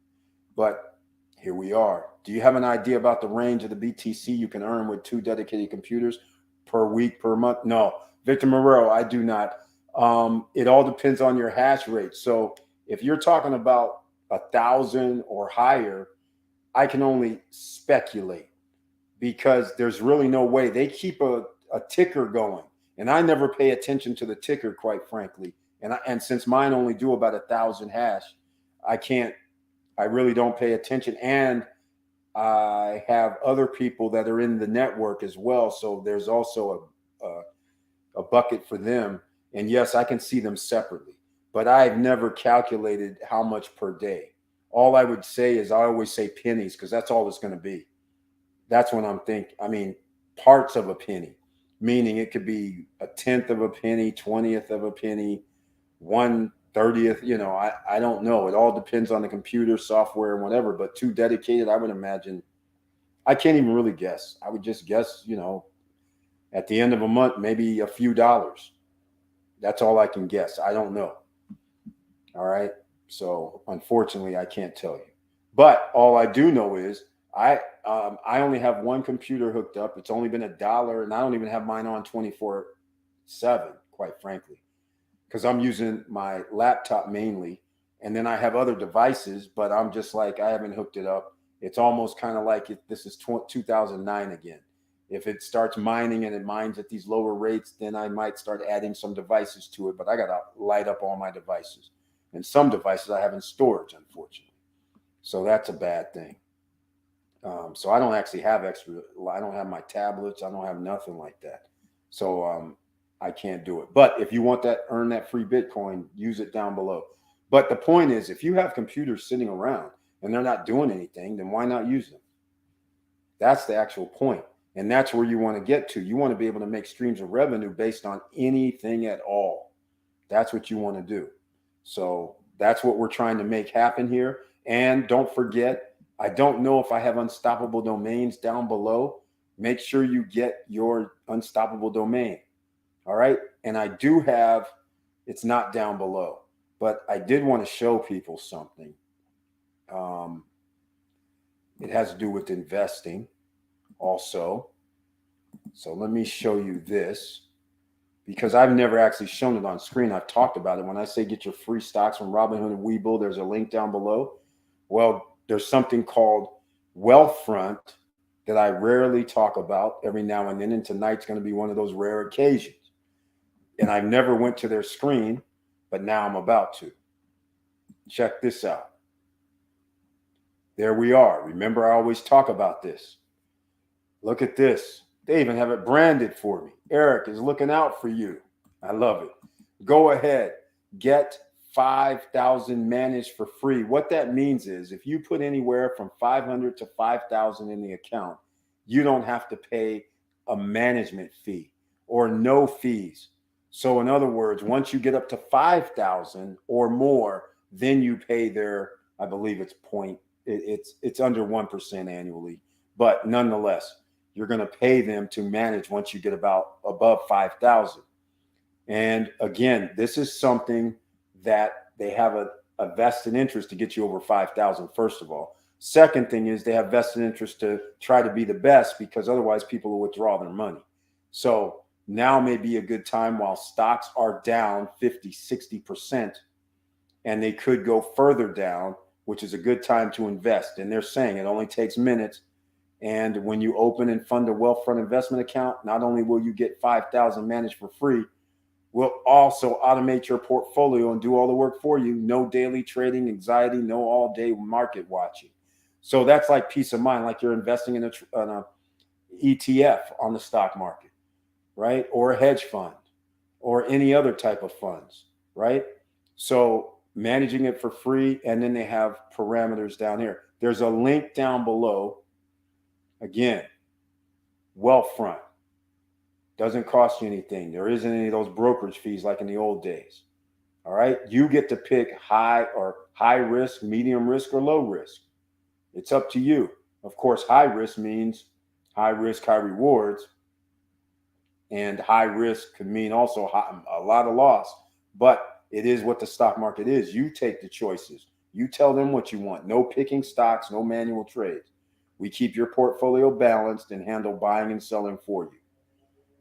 But here we are. Do you have an idea about the range of the BTC you can earn with 2 dedicated computers per week, per month? No, Victor Morero, I do not. It all depends on your hash rate. So if you're talking about 1,000 or higher, I can only speculate, because there's really no way. They keep a ticker going, and I never pay attention to the ticker, quite frankly. And since mine only do about 1,000 hash, I really don't pay attention. And I have other people that are in the network as well. So there's also a bucket for them. And yes, I can see them separately, but I've never calculated how much per day. All I would say is I always say pennies, because that's all it's going to be. That's when I'm thinking, I mean, parts of a penny, meaning it could be 1/10 of a penny, 20th of a penny, 1/30th, you know, I don't know. It all depends on the computer, software, and whatever. But 2 dedicated, I would imagine. I can't even really guess. I would just guess, you know, at the end of a month, maybe a few dollars. That's all I can guess. I don't know. All right. So unfortunately, I can't tell you. But all I do know is I only have one computer hooked up. It's only been $1, and I don't even have mine on 24/7, quite frankly, because I'm using my laptop mainly, and then I have other devices. But I'm just like, I haven't hooked it up. It's almost kind of like this is 2009 again. If it starts mining and it mines at these lower rates, then I might start adding some devices to it. But I got to light up all my devices. And some devices I have in storage, unfortunately. So that's a bad thing. So I don't actually have extra. I don't have my tablets. I don't have nothing like that. So I can't do it. But if you want that, earn that free Bitcoin, use it down below. But the point is, if you have computers sitting around and they're not doing anything, then why not use them? That's the actual point. And that's where you want to get to. You want to be able to make streams of revenue based on anything at all. That's what you want to do. So that's what we're trying to make happen here. And don't forget, I don't know if I have unstoppable domains down below. Make sure you get your unstoppable domain. All right. And I do have, it's not down below, but I did want to show people something. It has to do with investing also. So let me show you this, because I've never actually shown it on screen. I've talked about it. When I say get your free stocks from Robinhood and Webull, there's a link down below. Well, there's something called Wealthfront that I rarely talk about every now and then. And tonight's going to be one of those rare occasions. And I never went to their screen, but now I'm about to. Check this out. There we are. Remember, I always talk about this. Look at this. They even have it branded for me. Eric is looking out for you. I love it. Go ahead. Get 5,000 managed for free. What that means is if you put anywhere from 500 to 5,000 in the account, you don't have to pay a management fee or no fees. So in other words, once you get up to 5,000 or more, then you pay their, I believe it's under 1% annually, but nonetheless, you're going to pay them to manage once you get about above 5,000. And again, this is something that they have a vested interest to get you over 5,000, first of all. Second thing is they have vested interest to try to be the best, because otherwise people will withdraw their money. So now may be a good time while stocks are down 50, 60%, and they could go further down, which is a good time to invest. And they're saying it only takes minutes. And when you open and fund a Wealthfront investment account, not only will you get 5,000 managed for free, we'll also automate your portfolio and do all the work for you. No daily trading anxiety, no all day market watching. So that's like peace of mind, like you're investing in an ETF on the stock market, right? Or a hedge fund or any other type of funds, right? So managing it for free. And then they have parameters down here. There's a link down below. Again, Wealthfront. Doesn't cost you anything. There isn't any of those brokerage fees like in the old days. All right. You get to pick high risk, medium risk, or low risk. It's up to you. Of course, high risk means high risk, high rewards. And high risk could mean also a lot of loss. But it is what the stock market is. You take the choices. You tell them what you want. No picking stocks, no manual trades. We keep your portfolio balanced and handle buying and selling for you.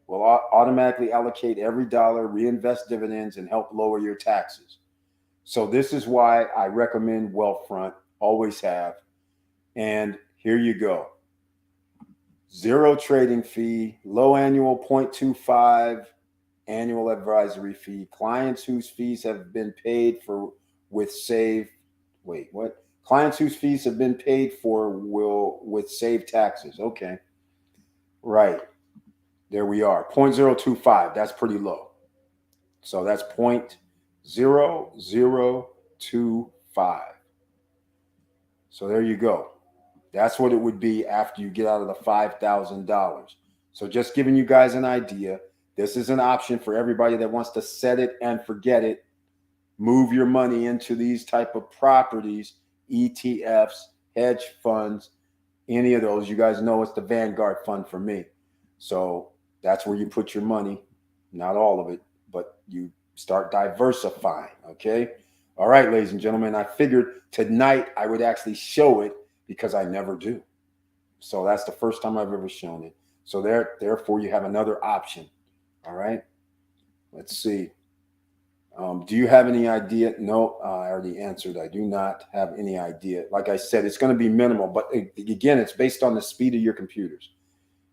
We'll automatically allocate every dollar, reinvest dividends, and help lower your taxes. So this is why I recommend Wealthfront, always have. And here you go. Zero trading fee, low annual 0.25 annual advisory fee. Clients whose fees have been paid for with save. Wait, what? Clients whose fees have been paid for will with save taxes. Okay. Right. There we are, 0.025. That's pretty low. So that's 0.0025. So there you go. That's what it would be after you get out of the $5,000. So just giving you guys an idea. This is an option for everybody that wants to set it and forget it. move your money into these type of properties, ETFs, hedge funds, any of those. You guys know it's the Vanguard fund for me. So that's where you put your money, not all of it, but you start diversifying, okay? All right, ladies and gentlemen, I figured tonight I would actually show it because I never do. So that's the first time I've ever shown it. So therefore, you have another option. All right. Let's see. Do you have any idea? No, I already answered. I do not have any idea. Like I said, it's going to be minimal. But again, it's based on the speed of your computers.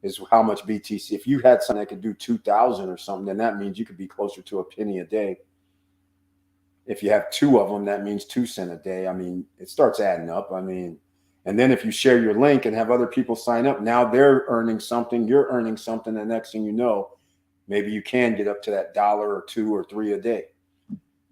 Is how much BTC. If you had something that could do 2,000 or something, then that means you could be closer to a penny a day. If you have 2 of them, that means 2 cents a day. I mean, it starts adding up. I mean, and then if you share your link and have other people sign up, now they're earning something, you're earning something. The next thing you know, maybe you can get up to that $1 or 2 or 3 a day.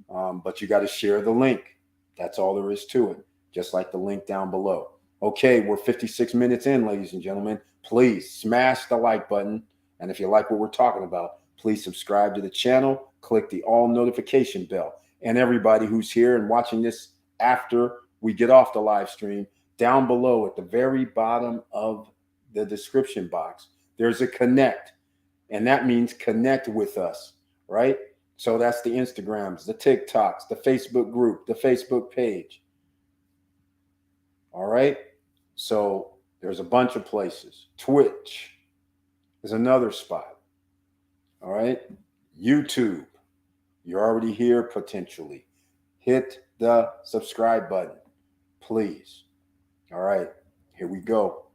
But you got to share the link. That's all there is to it. Just like the link down below. Okay, we're 56 minutes in, ladies and gentlemen. Please smash the like button. And if you like what we're talking about, please subscribe to the channel. Click the all notification bell. And everybody who's here and watching this after we get off the live stream, down below at the very bottom of the description box, there's a connect. And that means connect with us, right? So that's the Instagrams, the TikToks, the Facebook group, the Facebook page. All right. So there's a bunch of places. Twitch is another spot. All right. YouTube. You're already here potentially. Hit the subscribe button, please. All right. Here we go.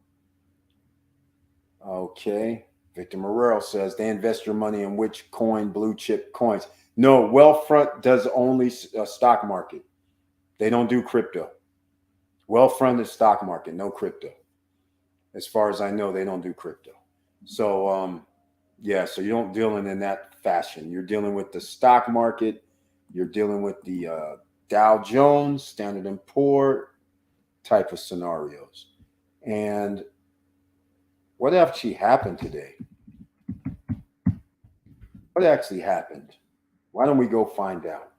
Okay. Victor Morrell says they invest your money in which coin, blue chip coins. No, Wealthfront does only stock market. They don't do crypto. Wealthfront is stock market, no crypto. As far as I know, they don't do crypto. So, yeah, so you don't deal in that fashion. You're dealing with the stock market. You're dealing with the Dow Jones, Standard & Poor type of scenarios. And what actually happened today? What actually happened? Why don't we go find out?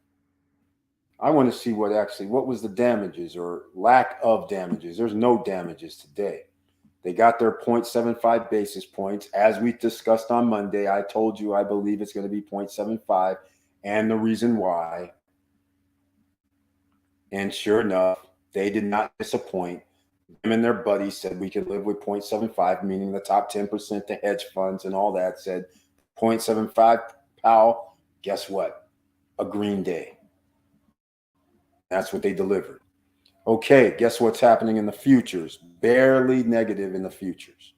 I want to see what was the damages or lack of damages. There's no damages today. They got their 0.75 basis points. As we discussed on Monday, I told you I believe it's going to be 0.75 and the reason why. And sure enough, they did not disappoint. Them and their buddies said we could live with 0.75, meaning the top 10%, the hedge funds and all that said 0.75, Powell, guess what? A green day. That's what they delivered. Okay, guess what's happening in the futures? Barely negative in the futures.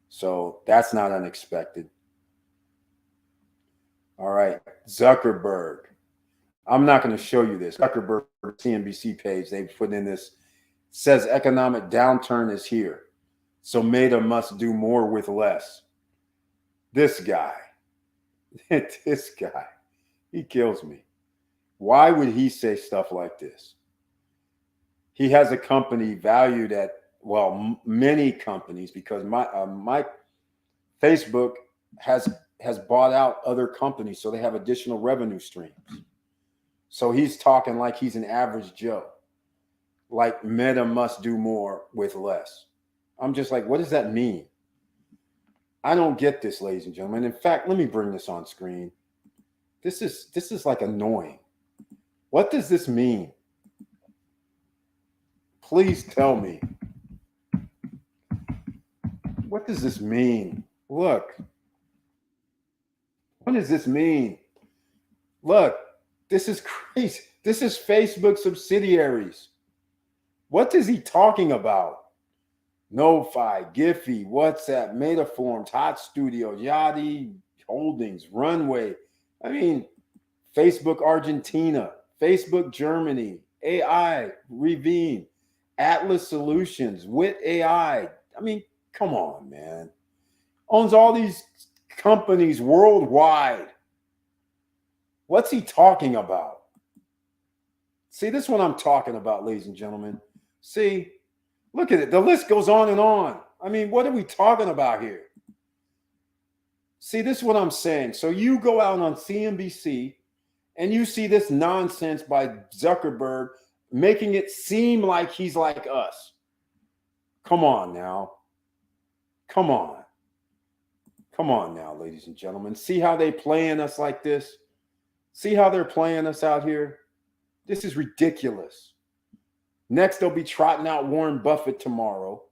So that's not unexpected. All right, Zuckerberg. I'm not going to show you this. Zuckerberg CNBC page, they put in this, says economic downturn is here. So Meta must do more with less. This guy, he kills me. Why would he say stuff like this? He has a company valued at, well, many companies, because my Facebook has bought out other companies, so they have additional revenue streams. So he's talking like he's an average Joe, like Meta must do more with less. I'm just like, what does that mean? I don't get this, ladies and gentlemen. In fact, let me bring this on screen. This is like annoying. What does this mean? Please tell me. What does this mean? Look. What does this mean? Look, this is crazy. This is Facebook subsidiaries. What is he talking about? NoFi, Giphy, WhatsApp, Metaforms, Hot Studio, Yachty Holdings, Runway. I mean, Facebook Argentina, Facebook Germany, AI, Revine, Atlas Solutions, Wit AI. I mean, come on, man. Owns all these companies worldwide. What's he talking about? See, this is what I'm talking about, ladies and gentlemen. See, look at it. The list goes on and on. I mean, what are we talking about here? See, this is what I'm saying. So you go out on CNBC And you see this nonsense by Zuckerberg making it seem like he's like us. Come on now. Come on. Come on now, ladies and gentlemen. See how they playing us like this? See how they're playing us out here? This is ridiculous. Next, they'll be trotting out Warren Buffett tomorrow.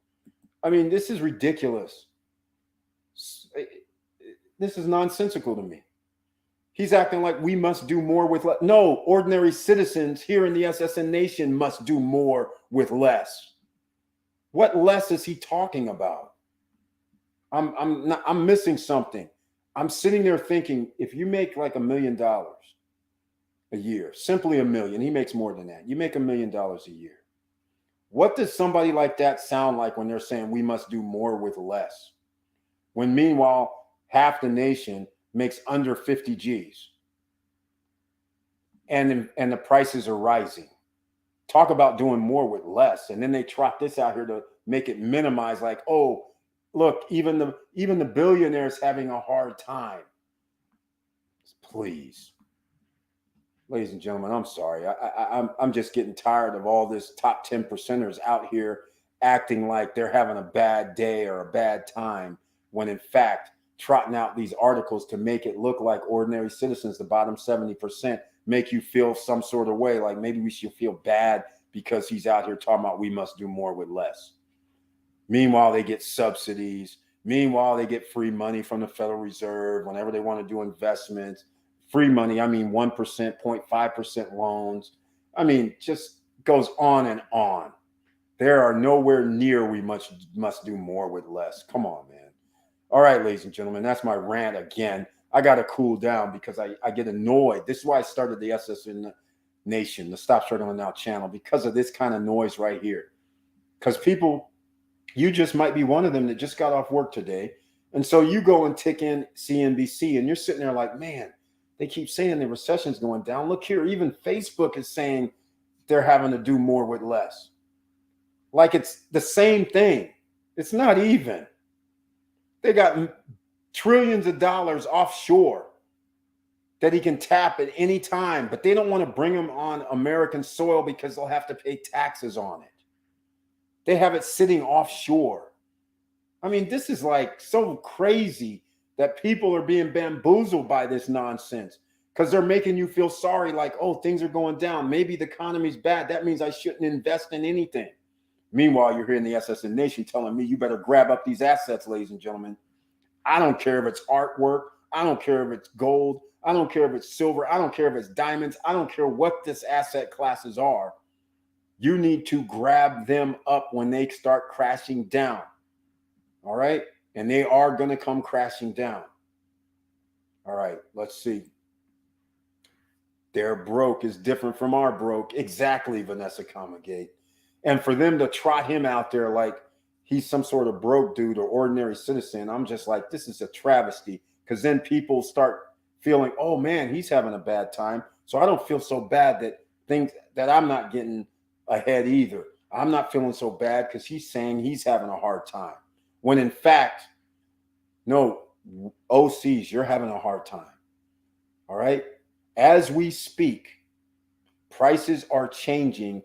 I mean, this is ridiculous. This is nonsensical to me. He's acting like we must do more with less. No, ordinary citizens here in the SSN Nation must do more with less. What less is he talking about? I'm missing something. I'm sitting there thinking, if you make like $1 million a year, simply $1 million, he makes more than that. You make $1 million a year. What does somebody like that sound like when they're saying we must do more with less? When meanwhile, half the nation makes under 50 G's. And the prices are rising. Talk about doing more with less. And then they trot this out here to make it minimize, like, oh, look, even the billionaires having a hard time. Please. Ladies and gentlemen, I'm sorry. I'm just getting tired of all this top 10 percenters out here acting like they're having a bad day or a bad time, when in fact, trotting out these articles to make it look like ordinary citizens, the bottom 70%, make you feel some sort of way, like maybe we should feel bad because he's out here talking about we must do more with less. Meanwhile, they get subsidies. Meanwhile, they get free money from the Federal Reserve whenever they want to do investments. Free money, I mean 1%, 0.5% loans. I mean, just goes on and on. There are nowhere near we must do more with less. Come on, man. All right, ladies and gentlemen, that's my rant again. I got to cool down because I get annoyed. This is why I started the SSN Nation, the Stop Struggling Now channel, because of this kind of noise right here. Because people, you just might be one of them that just got off work today. And so you go and tick in CNBC and you're sitting there like, man, they keep saying the recession's going down. Look here, even Facebook is saying they're having to do more with less. Like it's the same thing. It's not even. They got trillions of dollars offshore that he can tap at any time, but they don't want to bring them on American soil because they'll have to pay taxes on it. They have it sitting offshore. I mean, this is like so crazy that people are being bamboozled by this nonsense because they're making you feel sorry, like, oh, things are going down. Maybe the economy's bad. That means I shouldn't invest in anything. Meanwhile, you're here in the SSN Nation telling me you better grab up these assets, ladies and gentlemen. I don't care if it's artwork. I don't care if it's gold. I don't care if it's silver. I don't care if it's diamonds. I don't care what this asset classes are. You need to grab them up when they start crashing down. All right? And they are going to come crashing down. All right, let's see. Their broke is different from our broke. Exactly, Vanessa Comagate. And for them to trot him out there like he's some sort of broke dude or ordinary citizen, I'm just like, this is a travesty. Because then people start feeling, oh man, he's having a bad time. So I don't feel so bad that I'm not getting ahead either. I'm not feeling so bad because he's saying he's having a hard time. When in fact, no, OCs, you're having a hard time. All right? As we speak, prices are changing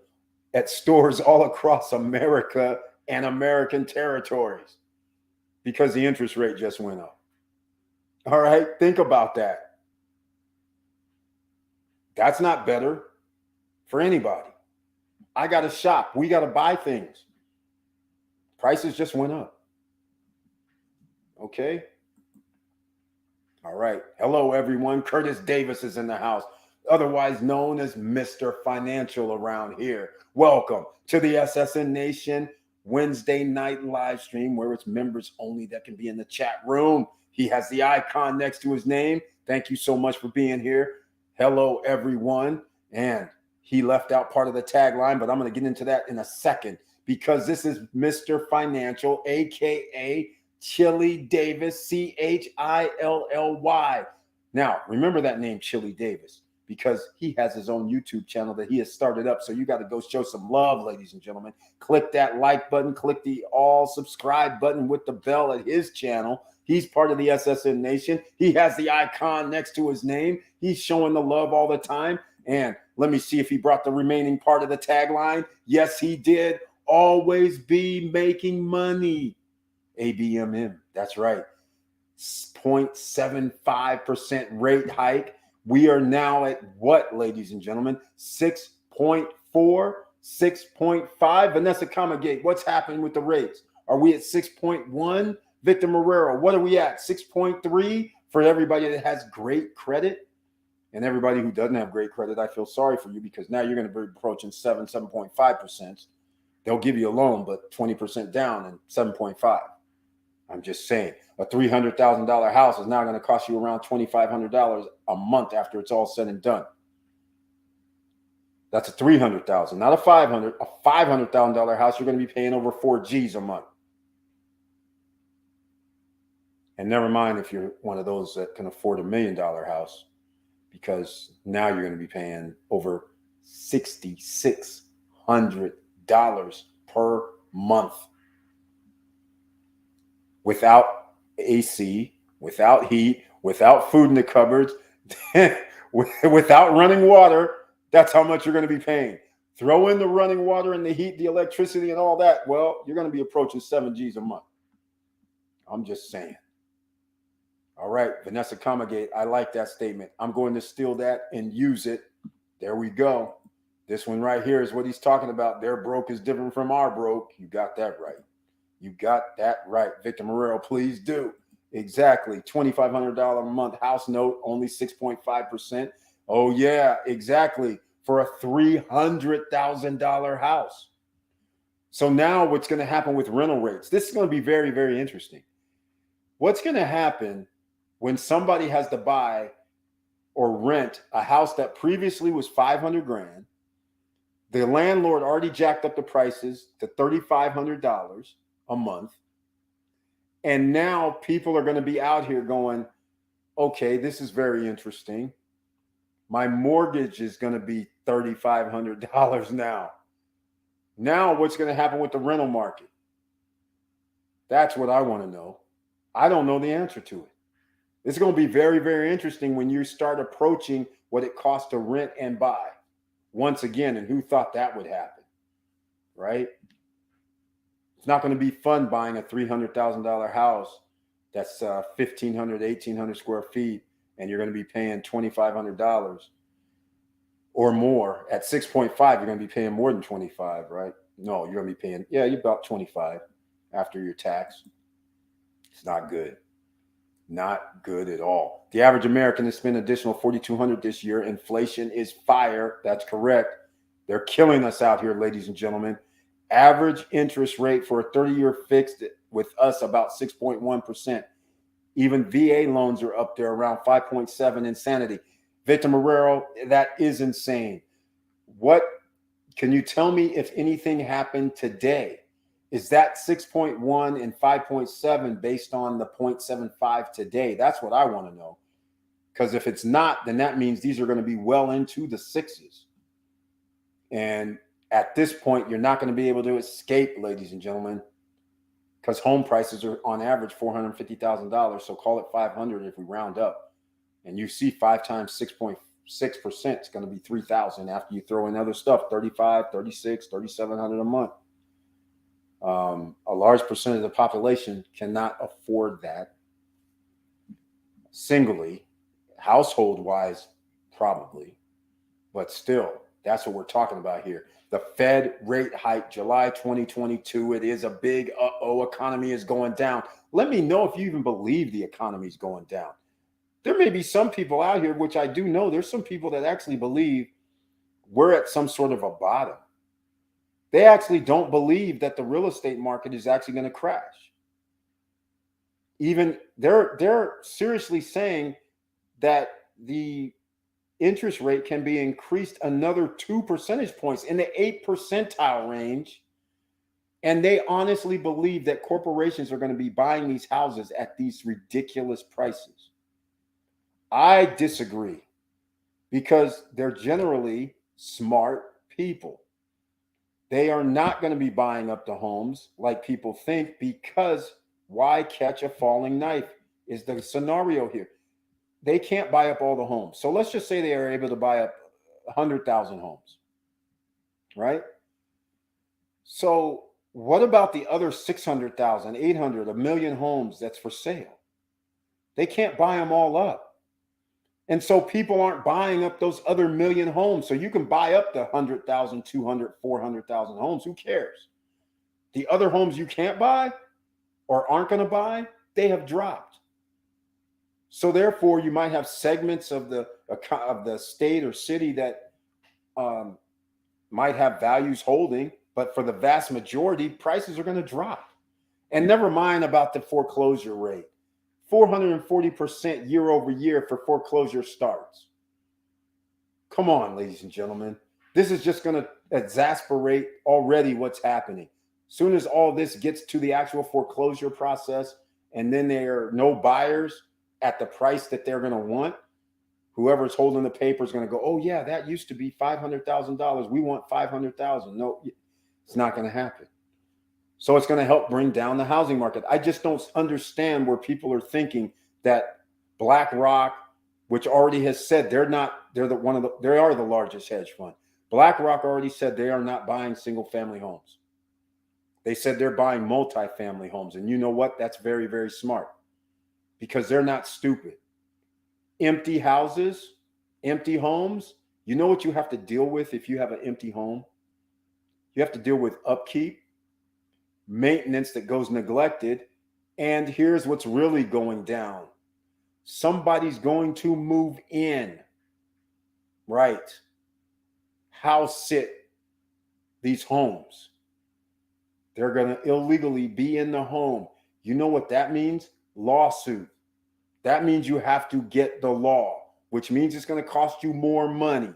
at stores all across America and American territories because the interest rate just went up. All right? Think about that. That's not better for anybody. I got to shop. We got to buy things. Prices just went up. Okay. All right. Hello, everyone. Curtis Davis is in the house, otherwise known as Mr. Financial around here. Welcome to the SSN Nation Wednesday night live stream where it's members only that can be in the chat room. He has the icon next to his name. Thank you so much for being here. Hello, everyone. And he left out part of the tagline, but I'm going to get into that in a second because this is Mr. Financial, a.k.a. Chili Davis, Chilly. Now, remember that name, Chili Davis, because he has his own YouTube channel that he has started up. So you got to go show some love, ladies and gentlemen. Click that like button, click the all subscribe button with the bell at his channel He's part of the SSN Nation. He has the icon next to his name. He's showing the love all the time. And let me see if he brought the remaining part of the tagline. Yes, he did. Always be making money. ABMM. That's right. 0.75% rate hike. We are now at what, ladies and gentlemen? 6.4, 6.5. Vanessa Comagate, what's happening with the rates? Are we at 6.1? Victor Marrero, what are we at? 6.3 for everybody that has great credit? And everybody who doesn't have great credit, I feel sorry for you, because now you're going to be approaching 7.5%. They'll give you a loan, but 20% down and 7.5. I'm just saying, a $300,000 house is now going to cost you around $2,500 a month after it's all said and done. That's a $300,000, not a $500,000. A $500,000 house, you're going to be paying over 4 G's a month. And never mind if you're one of those that can afford $1 million house, because now you're going to be paying over $6,600 per month. Without AC, without heat, without food in the cupboards, without running water, that's how much you're going to be paying. Throw in the running water and the heat, the electricity and all that. Well, you're going to be approaching 7 G's a month. I'm just saying. All right, Vanessa Comagate, I like that statement. I'm going to steal that and use it. There we go. This one right here is what he's talking about. Their broke is different from our broke. You got that right. You got that right. Victor Marrero, please do. Exactly. $2,500 a month house note, only 6.5%. Oh, yeah, exactly. For a $300,000 house. So now what's going to happen with rental rates? This is going to be very, very interesting. What's going to happen when somebody has to buy or rent a house that previously was $500,000? The landlord already jacked up the prices to $3,500 a month. And now people are going to be out here going, okay, this is very interesting. My mortgage is going to be $3,500 now. Now what's going to happen with the rental market? That's what I want to know. I don't know the answer to it. It's going to be very, very interesting when you start approaching what it costs to rent and buy. Once again, and who thought that would happen, right? It's not going to be fun buying a $300,000 house that's 1,500, 1,800 square feet, and you're going to be paying $2,500 or more. At 6.5, you're going to be paying more than 25, right? No, you're going to be paying, you're about 25 after your tax. It's not good. Not good at all. The average American has spent additional $4,200 this year. Inflation is fire. That's correct. They're killing us out here, ladies and gentlemen. Average interest rate for a 30-year fixed with us about 6.1%. Even VA loans are up there around 5.7. Insanity. Victor Marrero, that is insane. What can you tell me if anything happened today? Is that 6.1 and 5.7 based on the 0.75 today? That's what I want to know. Because if it's not, then that means these are going to be well into the sixes. And at this point, you're not going to be able to escape, ladies and gentlemen, because home prices are on average $450,000. So call it 500 if we round up. And you see 5 times 6.6%, it's going to be 3,000 after you throw in other stuff, 35, 36, 3,700 a month. A large percentage of the population cannot afford that singly, household-wise, probably, but still, that's what we're talking about here. The Fed rate hike, July 2022. It is a big economy is going down. Let me know if you even believe the economy is going down. There may be some people out here, which I do know, there's some people that actually believe we're at some sort of a bottom. They actually don't believe that the real estate market is actually going to crash. Even they're seriously saying that the interest rate can be increased another 2 percentage points in the 8th percentile range. And they honestly believe that corporations are going to be buying these houses at these ridiculous prices. I disagree, because they're generally smart people. They are not going to be buying up the homes like people think, because why catch a falling knife? is the scenario here. They can't buy up all the homes. So let's just say they are able to buy up 100,000 homes, right? So what about the other 600,000, 800, a million homes that's for sale? They can't buy them all up. And so people aren't buying up those other million homes. So you can buy up the 100,000, 200, 400,000 homes. Who cares? The other homes you can't buy or aren't going to buy, they have dropped. So therefore, you might have segments of the state or city that might have values holding, but for the vast majority, prices are going to drop. And never mind about the foreclosure rate. 440% year over year for foreclosure starts. Come on, ladies and gentlemen. This is just going to exasperate already what's happening. As soon as all this gets to the actual foreclosure process, and then there are no buyers at the price that they're going to want, whoever's holding the paper is going to go, oh yeah, that used to be $500,000. We want $500,000. No, it's not going to happen. So it's going to help bring down the housing market. I just don't understand where people are thinking that BlackRock, which already has said they are the largest hedge fund. BlackRock already said they are not buying single family homes. They said they're buying multifamily homes. And you know what? That's very, very smart because they're not stupid. Empty houses, empty homes. You know what you have to deal with if you have an empty home? You have to deal with upkeep, maintenance that goes neglected. And here's what's really going down. Somebody's going to move in, right? House sit these homes. They're going to illegally be in the home. You know what that means? Lawsuit. That means you have to get the law, which means it's going to cost you more money.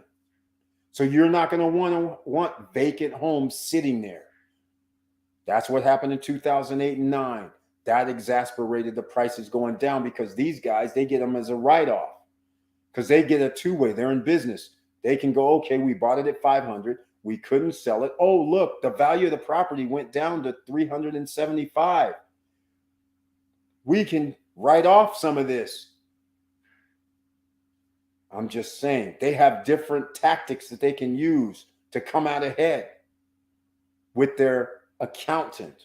So you're not going to want vacant homes sitting there. That's what happened in 2008 and 2009. That exasperated the prices going down because these guys, they get them as a write-off because they get a two-way. They're in business. They can go, okay, we bought it at 500. We couldn't sell it. Oh, look, the value of the property went down to 375. We can write off some of this. I'm just saying they have different tactics that they can use to come out ahead with their accountant.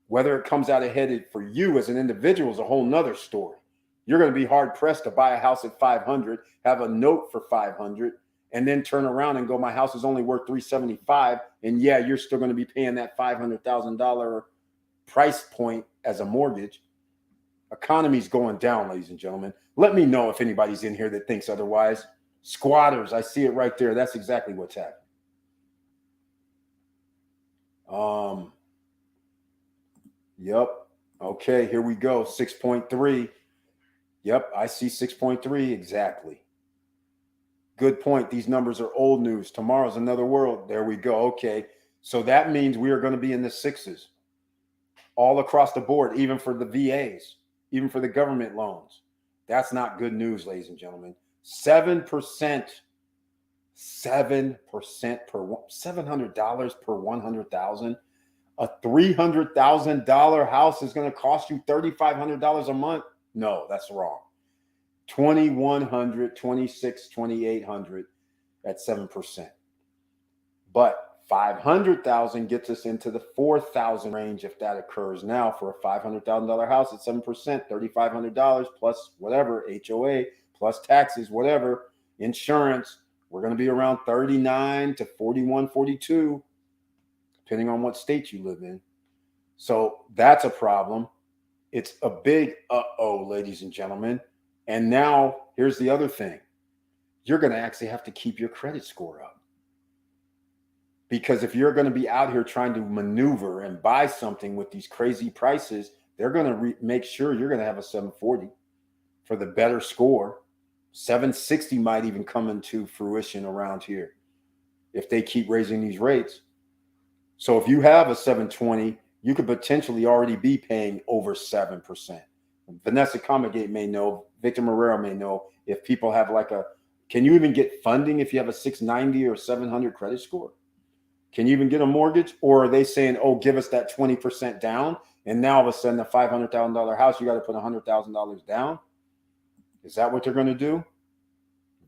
Whether it comes out ahead for you as an individual is a whole nother story. You're going to be hard pressed to buy a house at 500, have a note for 500, and then turn around and go, my house is only worth 375. And yeah, you're still going to be paying that $500,000 price point as a mortgage. Economy's going down, ladies and gentlemen. Let me know if anybody's in here that thinks otherwise. Squatters, I see it right there. That's exactly what's happening. Yep. Okay, here we go. 6.3. Yep, I see 6.3 exactly. Good point. These numbers are old news. Tomorrow's another world. There we go. Okay. So that means we are going to be in the sixes all across the board, even for the VAs, even for the government loans. That's not good news, ladies and gentlemen. 7%, $700 per 100,000. A $300,000 house is going to cost you $3,500 a month. No, that's wrong. $2,100, $2,600, $2,800 at 7%. But 500,000 gets us into the 4,000 range if that occurs now for a $500,000 house at 7%, $3,500 plus whatever, HOA, plus taxes, whatever, insurance. We're going to be around 39 to 41, 42, depending on what state you live in. So that's a problem. It's a big uh-oh, ladies and gentlemen. And now here's the other thing. You're going to actually have to keep your credit score up. Because if you're going to be out here trying to maneuver and buy something with these crazy prices, they're going to make sure you're going to have a 740 for the better score. 760 might even come into fruition around here if they keep raising these rates. So if you have a 720, you could potentially already be paying over 7%. Vanessa Comagate may know, Victor Marrero may know, if people have can you even get funding if you have a 690 or 700 credit score? Can you even get a mortgage? Or are they saying, oh, give us that 20% down? And now all of a sudden, a $500,000 house, you got to put $100,000 down? Is that what they're going to do?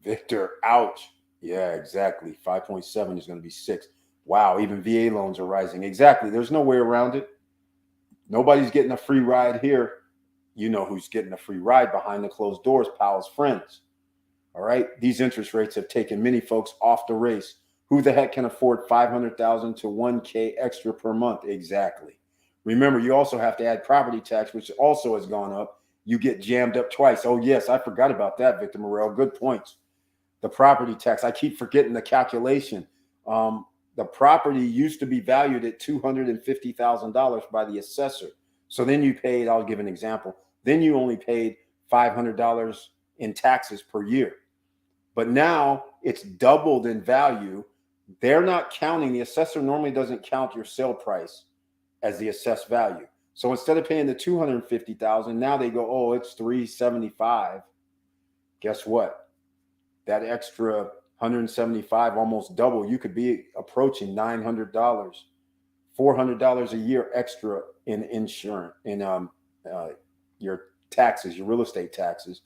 Victor, ouch. Yeah, exactly. 5.7 is going to be 6. Wow, even VA loans are rising. Exactly. There's no way around it. Nobody's getting a free ride here. You know who's getting a free ride behind the closed doors, Powell's friends. All right. These interest rates have taken many folks off the race. Who the heck can afford $500,000 to $1,000 extra per month? Exactly. Remember, you also have to add property tax, which also has gone up. You get jammed up twice. Oh, yes, I forgot about that, Victor Morel. Good points. The property tax. I keep forgetting the calculation. The property used to be valued at $250,000 by the assessor. So then you paid, I'll give an example, then you only paid $500 in taxes per year. But now it's doubled in value. They're not counting, the assessor normally doesn't count your sale price as the assessed value. So instead of paying the $250,000, now they go, oh, it's $375,000. Guess what? That extra $175, almost double, you could be approaching $900, $400 a year extra in insurance, in your taxes, your real estate taxes,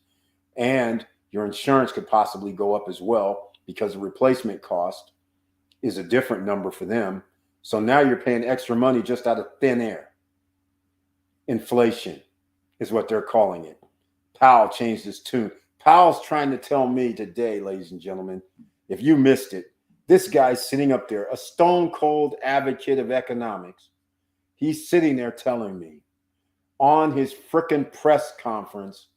and your insurance could possibly go up as well because the replacement cost is a different number for them. So now you're paying extra money just out of thin air. Inflation is what they're calling it. Powell changed his tune. Powell's trying to tell me today, ladies and gentlemen, if you missed it, this guy's sitting up there, a stone cold advocate of economics. He's sitting there telling me on his frickin' press conference,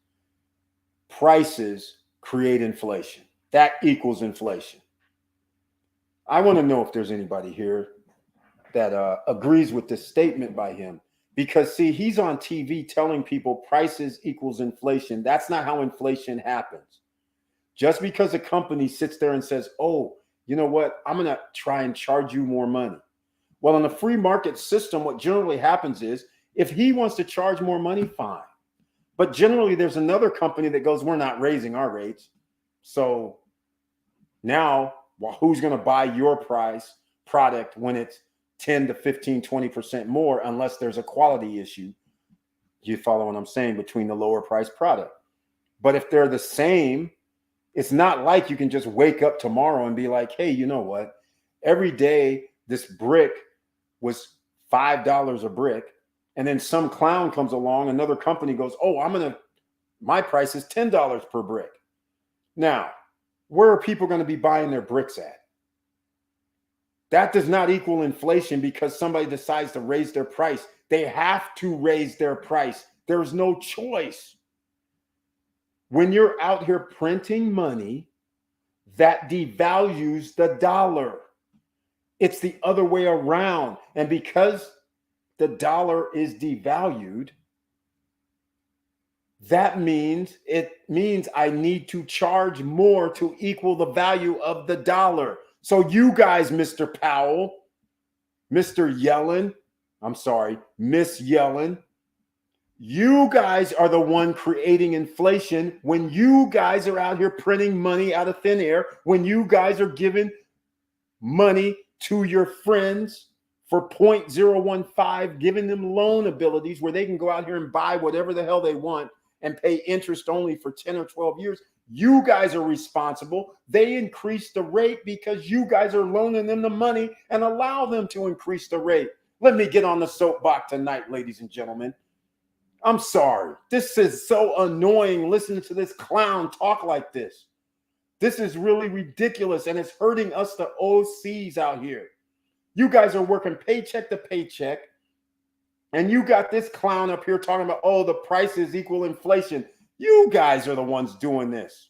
prices create inflation. That equals inflation. I want to know if there's anybody here that agrees with this statement by him. Because, see, he's on TV telling people prices equals inflation. That's not how inflation happens. Just because a company sits there and says, oh, you know what, I'm going to try and charge you more money. Well, in a free market system, what generally happens is if he wants to charge more money, fine. But generally, there's another company that goes, we're not raising our rates. So now, well, who's going to buy your product when it's 10 to 15, 20% more, unless there's a quality issue? You follow what I'm saying, between the lower price product. But if they're the same, it's not like you can just wake up tomorrow and be like, hey, you know what? Every day this brick was $5 a brick. And then some clown comes along, another company goes, oh, my price is $10 per brick. Now, where are people going to be buying their bricks at? That does not equal inflation because somebody decides to raise their price. They have to raise their price. There's no choice. When you're out here printing money, that devalues the dollar. It's the other way around. And because the dollar is devalued, that means I need to charge more to equal the value of the dollar. So you guys, Mr. Powell, Mr. Yellen, I'm sorry, Miss Yellen, you guys are the one creating inflation when you guys are out here printing money out of thin air, when you guys are giving money to your friends for 0.015, giving them loan abilities where they can go out here and buy whatever the hell they want and pay interest only for 10 or 12 years. You guys are responsible. They increase the rate because you guys are loaning them the money and allow them to increase the rate. Let me get on the soapbox tonight, ladies and gentlemen. I'm sorry. This is so annoying listening to this clown talk like this. This is really ridiculous, and it's hurting us, the OCs out here. You guys are working paycheck to paycheck, and you got this clown up here talking about, oh, the prices equal inflation. You guys are the ones doing this.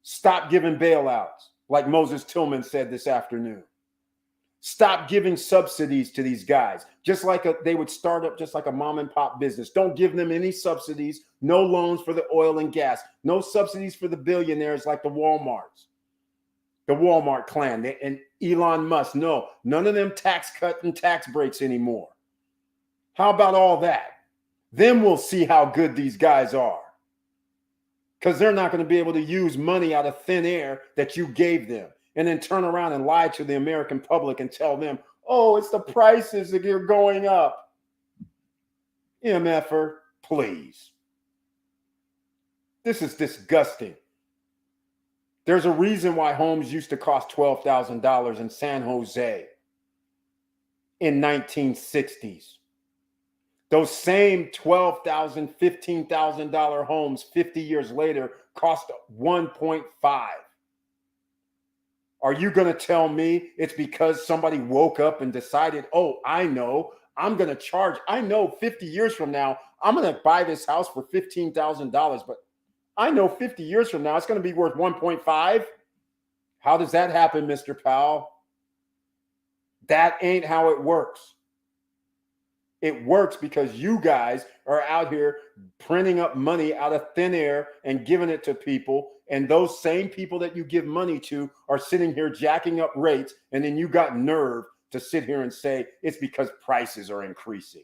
Stop giving bailouts, like Moses Tillman said this afternoon. Stop giving subsidies to these guys, just like they would start up just like a mom and pop business. Don't give them any subsidies, no loans for the oil and gas, no subsidies for the billionaires like the Walmarts, the Walmart clan, and Elon Musk. No, none of them tax cut and tax breaks anymore. How about all that? Then we'll see how good these guys are. Because they're not going to be able to use money out of thin air that you gave them and then turn around and lie to the American public and tell them, Oh, it's the prices that are going up. MFer, please. This is disgusting. There's a reason why homes used to cost $12,000 in San Jose in 1960s. Those same $12,000, $15,000 homes 50 years later cost 1.5. Are you going to tell me it's because somebody woke up and decided, oh, I know, I'm going to charge. I know 50 years from now, I'm going to buy this house for $15,000, but I know 50 years from now, it's going to be worth 1.5. How does that happen, Mr. Powell? That ain't how it works. It works because you guys are out here printing up money out of thin air and giving it to people. And those same people that you give money to are sitting here jacking up rates. And then you got nerve to sit here and say it's because prices are increasing.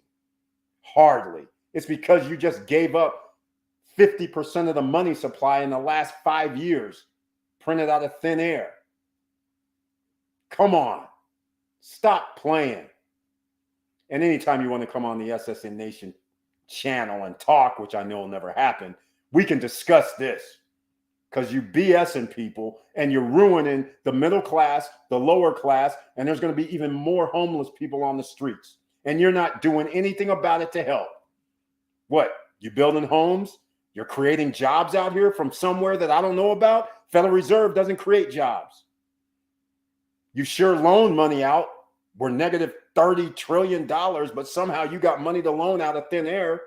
Hardly. It's because you just gave up 50% of the money supply in the last 5 years, printed out of thin air. Come on. Stop playing. And anytime you want to come on the SSN Nation channel and talk, which I know will never happen, we can discuss this, because you BSing people and you're ruining the middle class, the lower class, and there's going to be even more homeless people on the streets. And you're not doing anything about it to help. What? You building homes? You're creating jobs out here from somewhere that I don't know about? Federal Reserve doesn't create jobs. You sure loan money out. We're negative $30 trillion, but somehow you got money to loan out of thin air.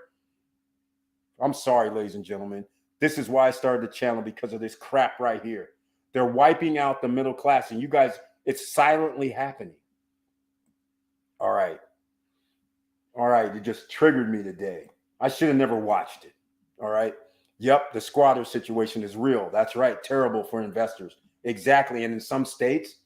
I'm sorry, ladies and gentlemen. This is why I started the channel, because of this crap right here. They're wiping out the middle class, and you guys, it's silently happening. All right. All right. You just triggered me today. I should have never watched it. All right. Yep. The squatter situation is real. That's right. Terrible for investors. Exactly. And in some states,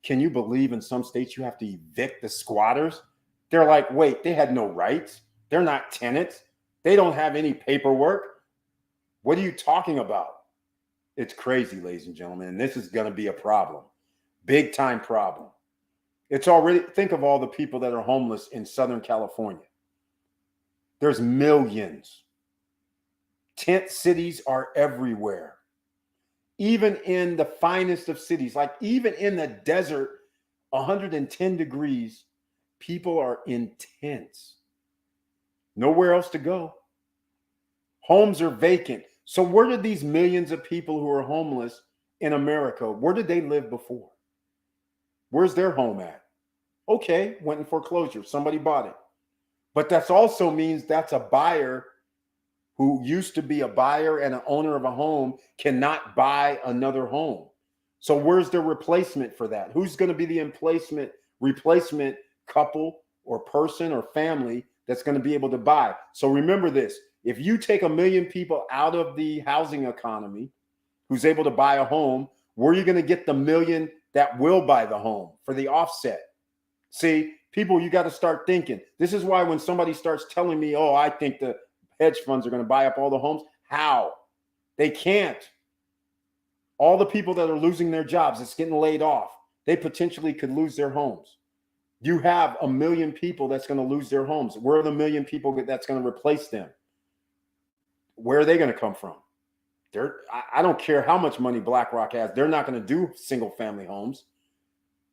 can you believe in some states you have to evict the squatters? They're like, wait, they had no rights. They're not tenants. They don't have any paperwork. What are you talking about? It's crazy, ladies and gentlemen. And this is going to be a problem. Big time problem. It's already, think of all the people that are homeless in Southern California. There's millions. Tent cities are everywhere. Even in the finest of cities, like even in the desert, 110 degrees, people are in tents. Nowhere else to go. Homes are vacant. So where did these millions of people who are homeless in America, where did they live before? Where's their home at? Okay, went in foreclosure. Somebody bought it. But that also means that's a buyer who used to be a buyer and an owner of a home cannot buy another home. So where's the replacement for that? Who's going to be the replacement couple or person or family that's going to be able to buy? So remember this, if you take 1 million people out of the housing economy who's able to buy a home, where are you going to get the million that will buy the home for the offset? See, people, you got to start thinking. This is why when somebody starts telling me, oh, I think the hedge funds are going to buy up all the homes. How? They can't. All the people that are losing their jobs, it's getting laid off, they potentially could lose their homes. You have 1 million people that's going to lose their homes. Where are the 1 million people that's going to replace them? Where are they going to come from? I don't care how much money BlackRock has. They're not going to do single family homes.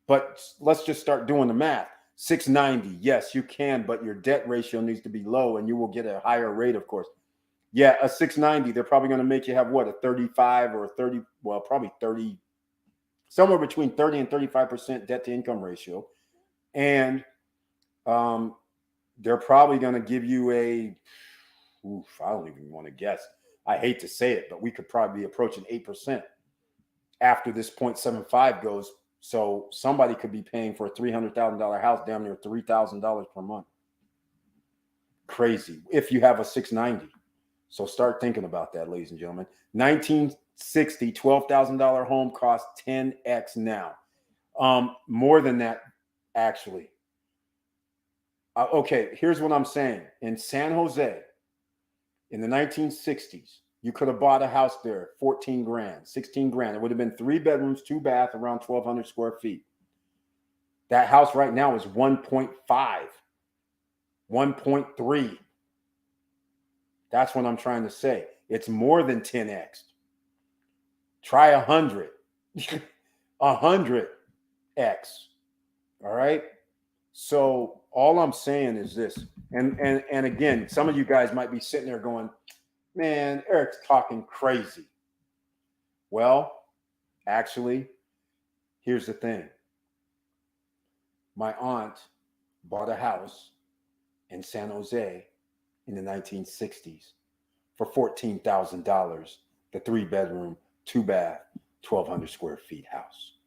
But let's just start doing the math. 690, yes, you can, but your debt ratio needs to be low and you will get a higher rate, of course. Yeah, a 690, they're probably going to make you have what, a 35 or a 30, well, probably 30, somewhere between 30 and 35% debt to income ratio. And they're probably going to give you I don't even want to guess. I hate to say it, but we could probably be approaching 8% after this 0.75 goes. So somebody could be paying for a $300,000 house damn near $3,000 per month. Crazy. If you have a 690. So start thinking about that, ladies and gentlemen. 1960, $12,000 home cost 10x now. More than that, actually. Okay, here's what I'm saying. In San Jose, in the 1960s, you could have bought a house there, 14 grand, 16 grand. It would have been 3 bedrooms, 2 baths, around 1,200 square feet. That house right now is 1.5, 1.3. That's what I'm trying to say. It's more than 10x. Try 100, 100x. All right. So all I'm saying is this, and again, some of you guys might be sitting there going, "Man, Eric's talking crazy." Well, actually, here's the thing. My aunt bought a house in San Jose in the 1960s for $14,000, the 3-bedroom, 2-bath, 1,200 square feet house.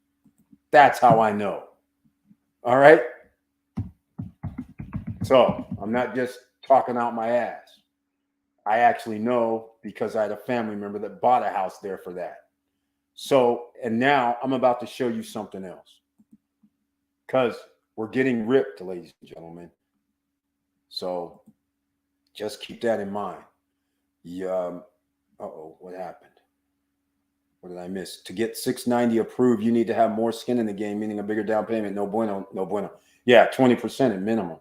That's how I know. All right. So I'm not just talking out my ass. I actually know because I had a family member that bought a house there for that. So, and now I'm about to show you something else because we're getting ripped, ladies and gentlemen. So just keep that in mind. What happened? What did I miss? To get 690 approved, you need to have more skin in the game, meaning a bigger down payment. No bueno, no bueno. Yeah, 20% at minimum.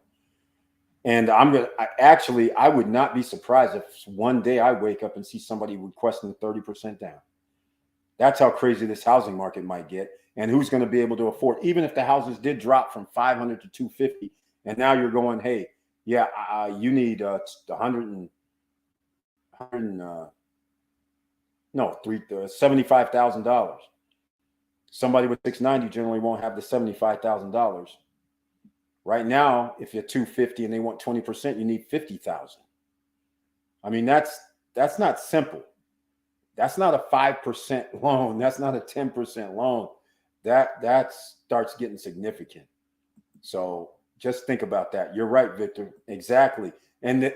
And I would not be surprised if one day I wake up and see somebody requesting 30% down. That's how crazy this housing market might get. And who's going to be able to afford, even if the houses did drop from 500 to 250, and now you're going, hey, yeah, you need $75,000. Somebody with 690 generally won't have the $75,000. Right now, if you're 250 and they want 20%, you need 50,000. I mean, that's not simple. That's not a 5% loan. That's not a 10% loan. That starts getting significant. So just think about that. You're right, Victor. Exactly. And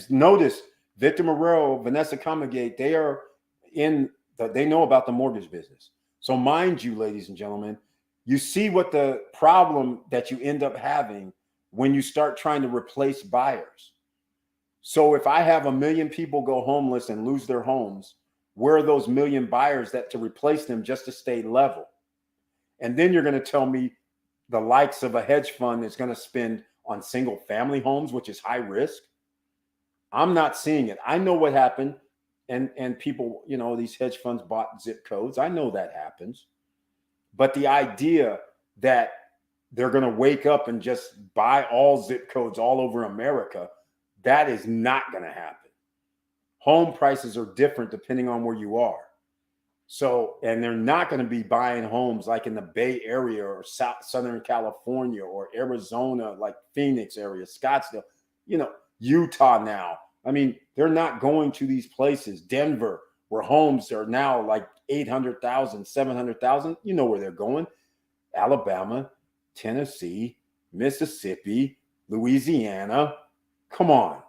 notice Victor Marrero, Vanessa Comagate, they know about the mortgage business. So mind you, ladies and gentlemen, you see what the problem that you end up having when you start trying to replace buyers. So if I have 1 million people go homeless and lose their homes, where are those 1 million buyers that to replace them just to stay level? And then you're going to tell me the likes of a hedge fund is going to spend on single family homes, which is high risk. I'm not seeing it. I know what happened. And people, these hedge funds bought zip codes. I know that happens. But the idea that they're going to wake up and just buy all zip codes all over America, that is not going to happen. Home prices are different depending on where you are. So, and they're not going to be buying homes like in the Bay Area or Southern California or Arizona, like Phoenix area, Scottsdale, Utah now. I mean, they're not going to these places. Denver, where homes are now like 800,000, 700,000. You know where they're going. Alabama, Tennessee, Mississippi, Louisiana. Come on.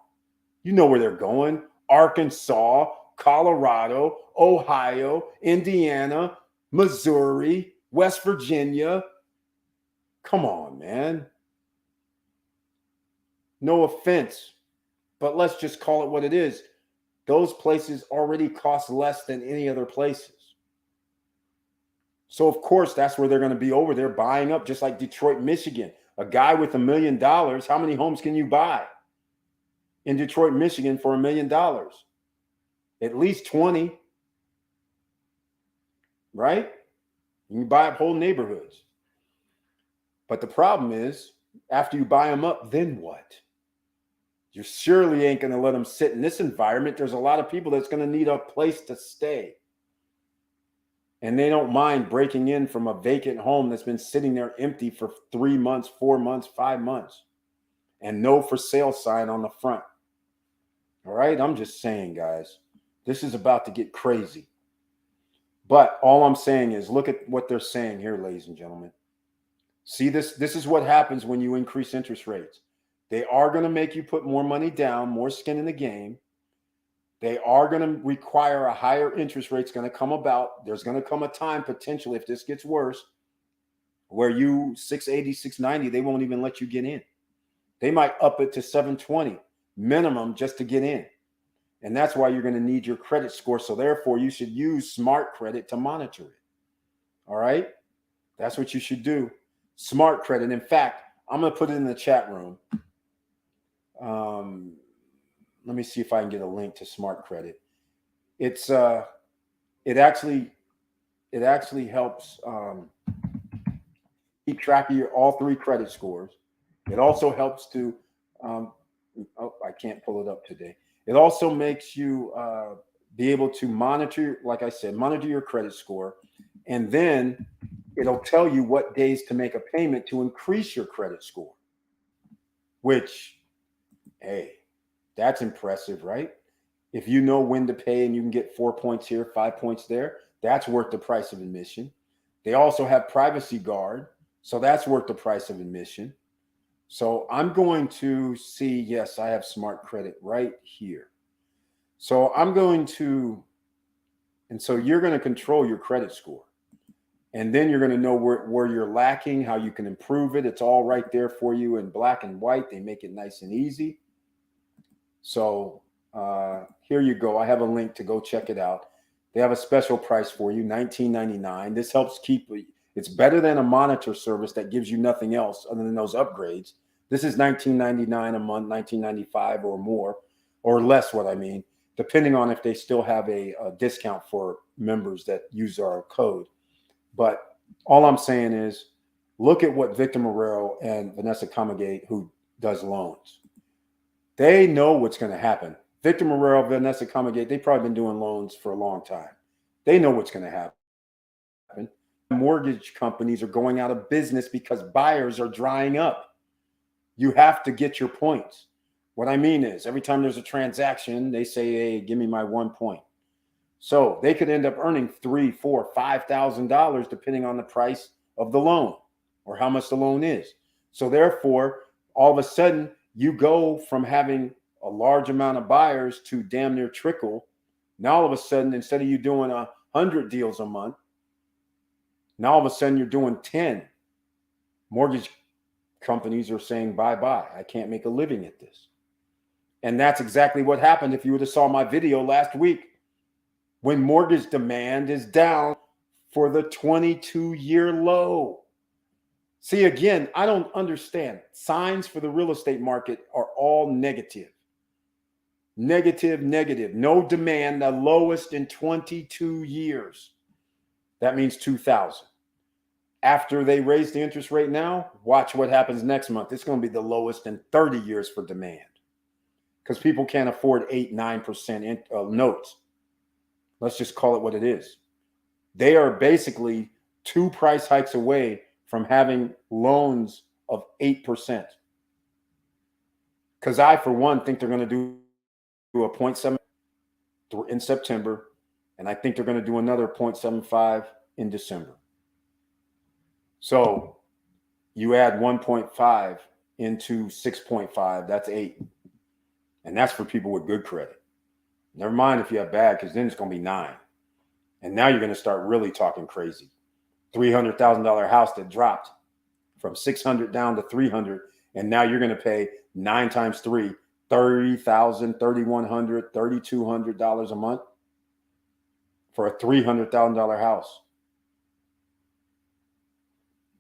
You know where they're going. Arkansas, Colorado, Ohio, Indiana, Missouri, West Virginia. Come on, man. No offense, but let's just call it what it is. Those places already cost less than any other places. So, of course, that's where they're going to be over there buying up, just like Detroit, Michigan. A guy with $1 million, how many homes can you buy in Detroit, Michigan for $1 million? At least 20, right? You can buy up whole neighborhoods. But the problem is, after you buy them up, then what? You surely ain't going to let them sit in this environment. There's a lot of people that's going to need a place to stay. And they don't mind breaking in from a vacant home that's been sitting there empty for 3 months, 4 months, 5 months, and no for sale sign on the front. All right? I'm just saying, guys, this is about to get crazy. But all I'm saying is look at what they're saying here, ladies and gentlemen. See, this is what happens when you increase interest rates. They are going to make you put more money down, more skin in the game. They are going to require a higher interest rate. It's going to come about. There's going to come a time, potentially, if this gets worse, where you 680, 690, they won't even let you get in. They might up it to 720 minimum just to get in. And that's why you're going to need your credit score. So therefore, you should use smart credit to monitor it. All right? That's what you should do. Smart Credit. In fact, I'm going to put it in the chat room. Let me see if I can get a link to Smart Credit. It actually helps keep track of your all three credit scores. It also helps to I can't pull it up today. It also makes you be able to monitor, like I said, monitor your credit score, and then it'll tell you what days to make a payment to increase your credit score. Which, hey, that's impressive, right? If you know when to pay and you can get 4 points here, 5 points there, that's worth the price of admission. They also have Privacy Guard, so that's worth the price of admission. So I'm going to see, yes, I have Smart Credit right here. So I'm going to, and so you're going to control your credit score. And then you're going to know where you're lacking, how you can improve it. It's all right there for you in black and white. They make it nice and easy. So here you go. I have a link to go check it out. They have a special price for you, $19.99. This helps keep, it's better than a monitor service that gives you nothing else other than those upgrades. This is $19.99 a month, $19.95 or more, or less, what I mean, depending on if they still have a discount for members that use our code. But all I'm saying is, look at what Victor Morero and Vanessa Comagate, who does loans, they know what's going to happen. Victor Morero, Vanessa Comagate, they've probably been doing loans for a long time. They know what's going to happen. Mortgage companies are going out of business because buyers are drying up. You have to get your points. What I mean is, every time there's a transaction, they say, hey, give me my 1 point. So they could end up earning $3,000, $4,000, $5,000 depending on the price of the loan or how much the loan is. So therefore, all of a sudden, you go from having a large amount of buyers to damn near trickle. Now, all of a sudden, instead of you doing 100 deals a month, now all of a sudden you're doing 10. Mortgage companies are saying, bye-bye. I can't make a living at this. And that's exactly what happened if you would have saw my video last week. When mortgage demand is down for the 22-year low. See, again, I don't understand. Signs for the real estate market are all negative. Negative, negative. No demand, the lowest in 22 years. That means 2000. After they raise the interest rate now, watch what happens next month. It's going to be the lowest in 30 years for demand because people can't afford 8, 9% notes. Let's just call it what it is. They are basically 2 price hikes away from having loans of 8%. Because I, for one, think they're going to do a 0.7 in September, and I think they're going to do another 0.75 in December. So you add 1.5 into 6.5, that's 8. And that's for people with good credit. Never mind if you have bad, because then it's going to be 9. And now you're going to start really talking crazy. $300,000 house that dropped from 600 down to 300, and now you're going to pay 9 times 3, $30,000, $3,100, $3,200 a month for a $300,000 house.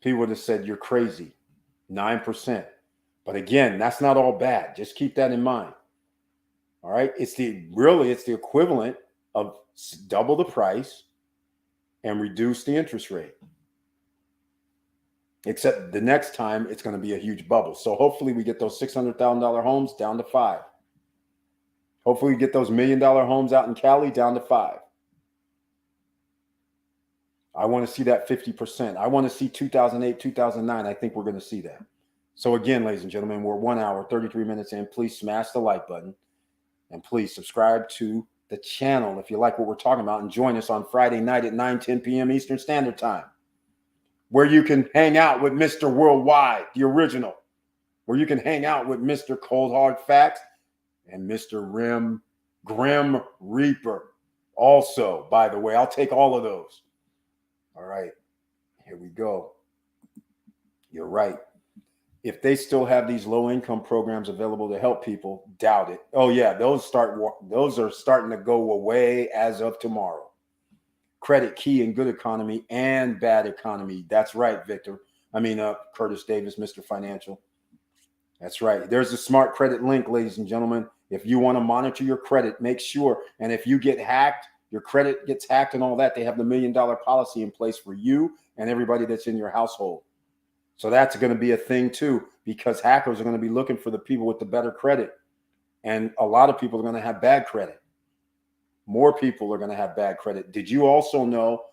People would have said you're crazy. 9%. But again, that's not all bad. Just keep that in mind. All right. It's the equivalent of double the price and reduce the interest rate. Except the next time it's going to be a huge bubble. So hopefully we get those $600,000 homes down to 5. Hopefully we get those $1 million homes out in Cali down to 5. I want to see that 50%. I want to see 2008, 2009. I think we're going to see that. So again, ladies and gentlemen, we're 1 hour, 33 minutes in. Please smash the like button. And please subscribe to the channel if you like what we're talking about. And join us on Friday night at 9:10 p.m. Eastern Standard Time, where you can hang out with Mr. Worldwide, the original, where you can hang out with Mr. Cold Hard Facts and Mr. Grim Reaper. Also, by the way, I'll take all of those. All right, here we go. You're right. If they still have these low-income programs available to help people, doubt it. Oh yeah, those are starting to go away as of tomorrow. Credit key in good economy and bad economy. That's right, Victor. Curtis Davis, Mr. Financial. That's right. There's a smart credit link, ladies and gentlemen. If you want to monitor your credit, make sure. And if you get hacked, your credit gets hacked and all that, they have the $1 million policy in place for you and everybody that's in your household. So that's going to be a thing too, because hackers are going to be looking for the people with the better credit. And a lot of people are going to have bad credit. More people are going to have bad credit. Did you also know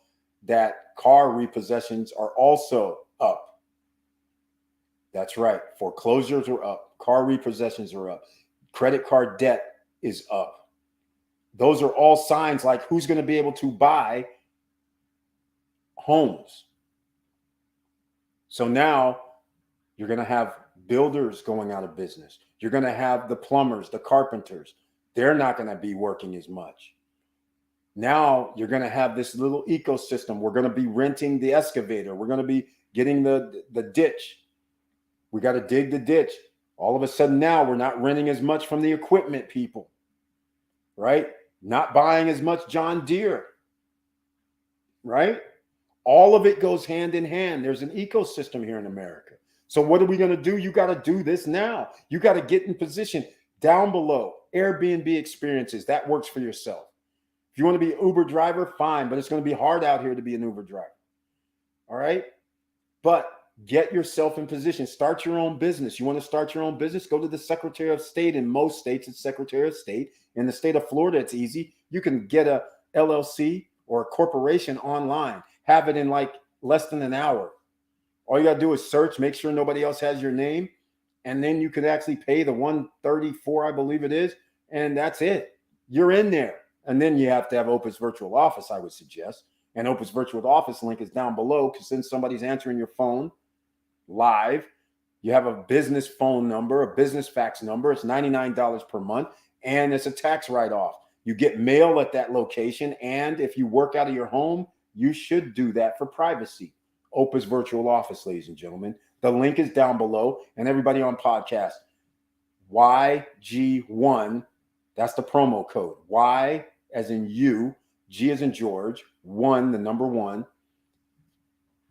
that car repossessions are also up? That's right. Foreclosures are up. Car repossessions are up. Credit card debt is up. Those are all signs like who's going to be able to buy homes. So now you're going to have builders going out of business. You're going to have the plumbers, the carpenters. They're not going to be working as much. Now you're going to have this little ecosystem. We're going to be renting the excavator. We're going to be getting the ditch. We got to dig the ditch. All of a sudden now we're not renting as much from the equipment people, right? Not buying as much John Deere, right? All of it goes hand in hand. There's an ecosystem here in America. So what are we going to do? You got to do this now. You got to get in position. Down below, Airbnb experiences. That works for yourself. If you want to be an Uber driver, fine, but it's going to be hard out here to be an Uber driver. All right? But get yourself in position. Start your own business. You want to start your own business? Go to the Secretary of State. In most states, it's Secretary of State. In the state of Florida, it's easy. You can get a LLC or a corporation online. Have it in like less than an hour. All you got to do is search, make sure nobody else has your name, and then you can actually pay the $134, I believe it is, and that's it. You're in there. And then you have to have Opus Virtual Office, I would suggest. And Opus Virtual Office link is down below because then somebody's answering your phone live. You have a business phone number, a business fax number. It's $99 per month, and it's a tax write-off. You get mail at that location, and if you work out of your home, you should do that for privacy. Opus Virtual Office, ladies and gentlemen. The link is down below, and everybody on podcast, YG1, that's the promo code. Y as in you, G as in George, 1, the number 1.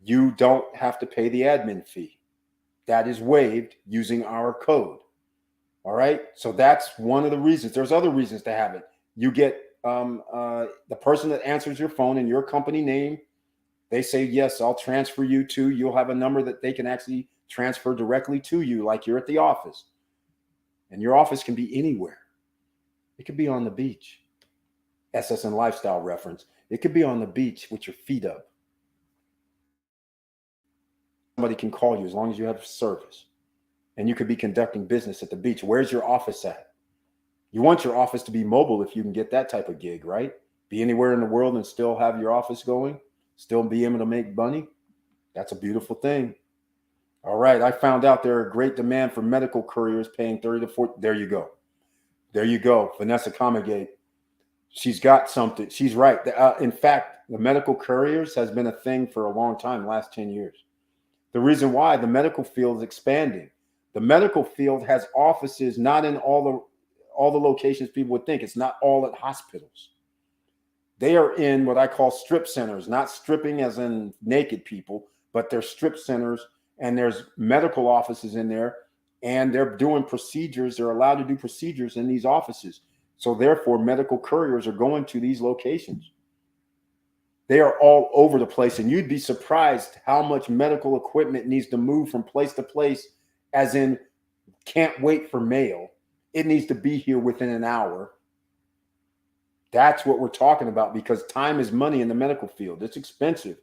You don't have to pay the admin fee. That is waived using our code. All right? So that's one of the reasons. There's other reasons to have it. You get the person that answers your phone in your company name. They say, yes, I'll transfer you to. You'll have a number that they can actually transfer directly to you like you're at the office. And your office can be anywhere. It could be on the beach. SSN lifestyle reference. It could be on the beach with your feet up. Somebody can call you as long as you have service. And you could be conducting business at the beach. Where's your office at? You want your office to be mobile if you can get that type of gig, right? Be anywhere in the world and still have your office going. Still be able to make money. That's a beautiful thing. All right. I found out there are great demand for medical couriers paying 30 to 40. There you go. There you go. Vanessa Comagate. She's got something. She's right. In fact, the medical couriers has been a thing for a long time, last 10 years. The reason why the medical field is expanding. The medical field has offices not in all the locations people would think. It's not all at hospitals. They are in what I call strip centers, not stripping as in naked people, but they're strip centers, and there's medical offices in there, and they're doing procedures. They're allowed to do procedures in these offices. So therefore, medical couriers are going to these locations. They are all over the place, and you'd be surprised how much medical equipment needs to move from place to place, as in can't wait for mail. It needs to be here within an hour. That's what we're talking about, because time is money in the medical field. It's expensive.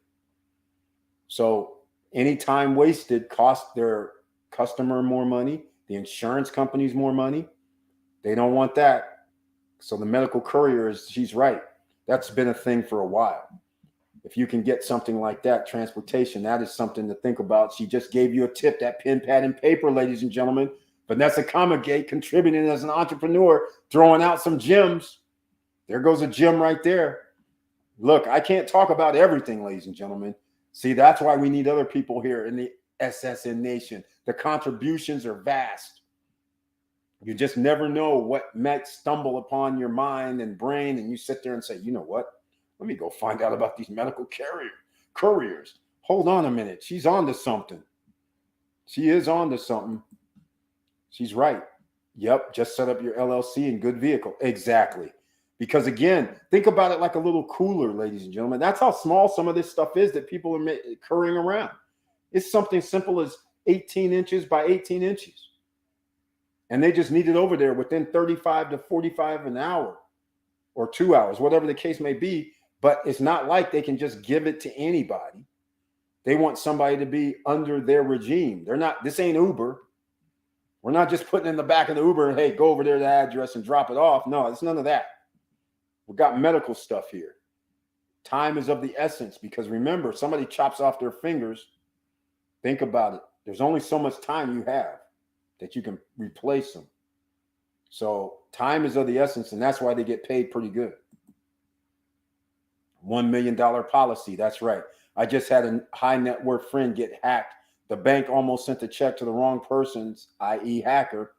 So any time wasted costs their customer more money, the insurance companies more money. They don't want that. So the medical courier she's right. That's been a thing for a while. If you can get something like that, transportation, that is something to think about. She just gave you a tip, that pen, pad, and paper, ladies and gentlemen. Vanessa Comagate contributing as an entrepreneur, throwing out some gems. There goes a gem right there. Look, I can't talk about everything, ladies and gentlemen. See, that's why we need other people here in the SSN Nation. The contributions are vast. You just never know what might stumble upon your mind and brain, and you sit there and say, you know what? Let me go find out about these medical couriers. Hold on a minute. She's on to something. She is on to something. She's right. Yep, just set up your LLC in good vehicle. Exactly. Because again, think about it like a little cooler, ladies and gentlemen. That's how small some of this stuff is that people are currying around. It's something simple as 18 inches by 18 inches. And they just need it over there within 35 to 45 an hour or 2 hours, whatever the case may be. But it's not like they can just give it to anybody. They want somebody to be under their regime. They're not, this ain't Uber. We're not just putting in the back of the Uber and, hey, go over there to the address and drop it off. No, it's none of that. We've got medical stuff here. Time is of the essence because remember, somebody chops off their fingers. Think about it. There's only so much time you have that you can replace them. So time is of the essence, and that's why they get paid pretty good. $1 million policy. That's right. I just had a high net worth friend get hacked. The bank almost sent a check to the wrong persons, i.e. hacker.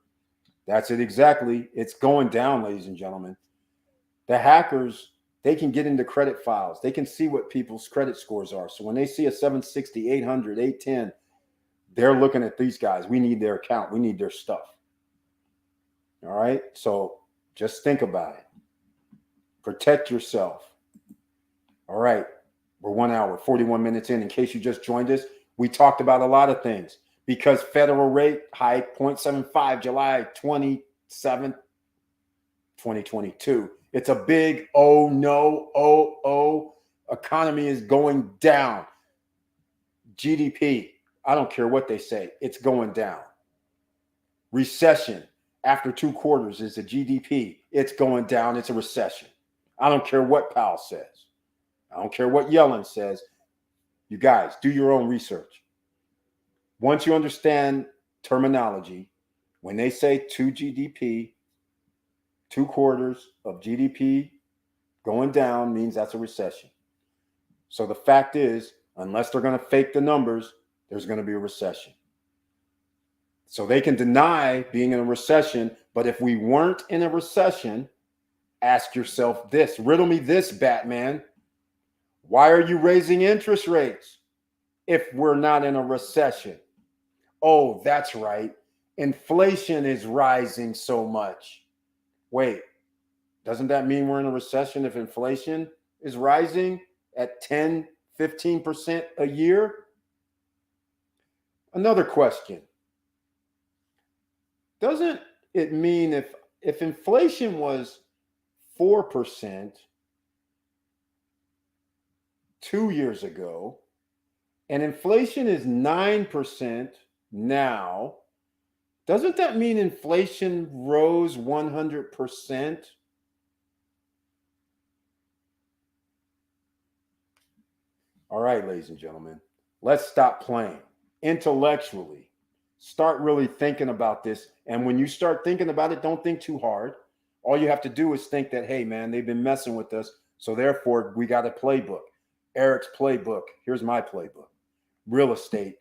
That's it exactly. It's going down, ladies and gentlemen. The hackers, they can get into credit files. They can see what people's credit scores are. So when they see a 760, 800, 810, they're looking at these guys. We need their account. We need their stuff. All right? So just think about it. Protect yourself. All right. We're 1 hour, 41 minutes in. In case you just joined us, we talked about a lot of things because federal rate hike 0.75 July 27th, 2022. It's a big oh no, economy is going down. GDP, I don't care what they say, it's going down. Recession after 2 quarters is a GDP. It's going down. It's a recession. I don't care what Powell says. I don't care what Yellen says. You guys, do your own research. Once you understand terminology, when they say 2 GDP, 2 quarters of GDP going down means that's a recession. So the fact is, unless they're going to fake the numbers, there's going to be a recession. So they can deny being in a recession, but if we weren't in a recession, ask yourself this, riddle me this, Batman. Why are you raising interest rates if we're not in a recession? Oh, that's right. Inflation is rising so much. Wait, doesn't that mean we're in a recession if inflation is rising at 10, 15% a year? Another question. Doesn't it mean if inflation was 4% 2 years ago, and inflation is 9% now, doesn't that mean inflation rose 100%? All right, ladies and gentlemen, let's stop playing. Intellectually, start really thinking about this. And when you start thinking about it, don't think too hard. All you have to do is think that, hey, man, they've been messing with us. So therefore, we got a playbook. Eric's playbook. Here's my playbook. Real estate.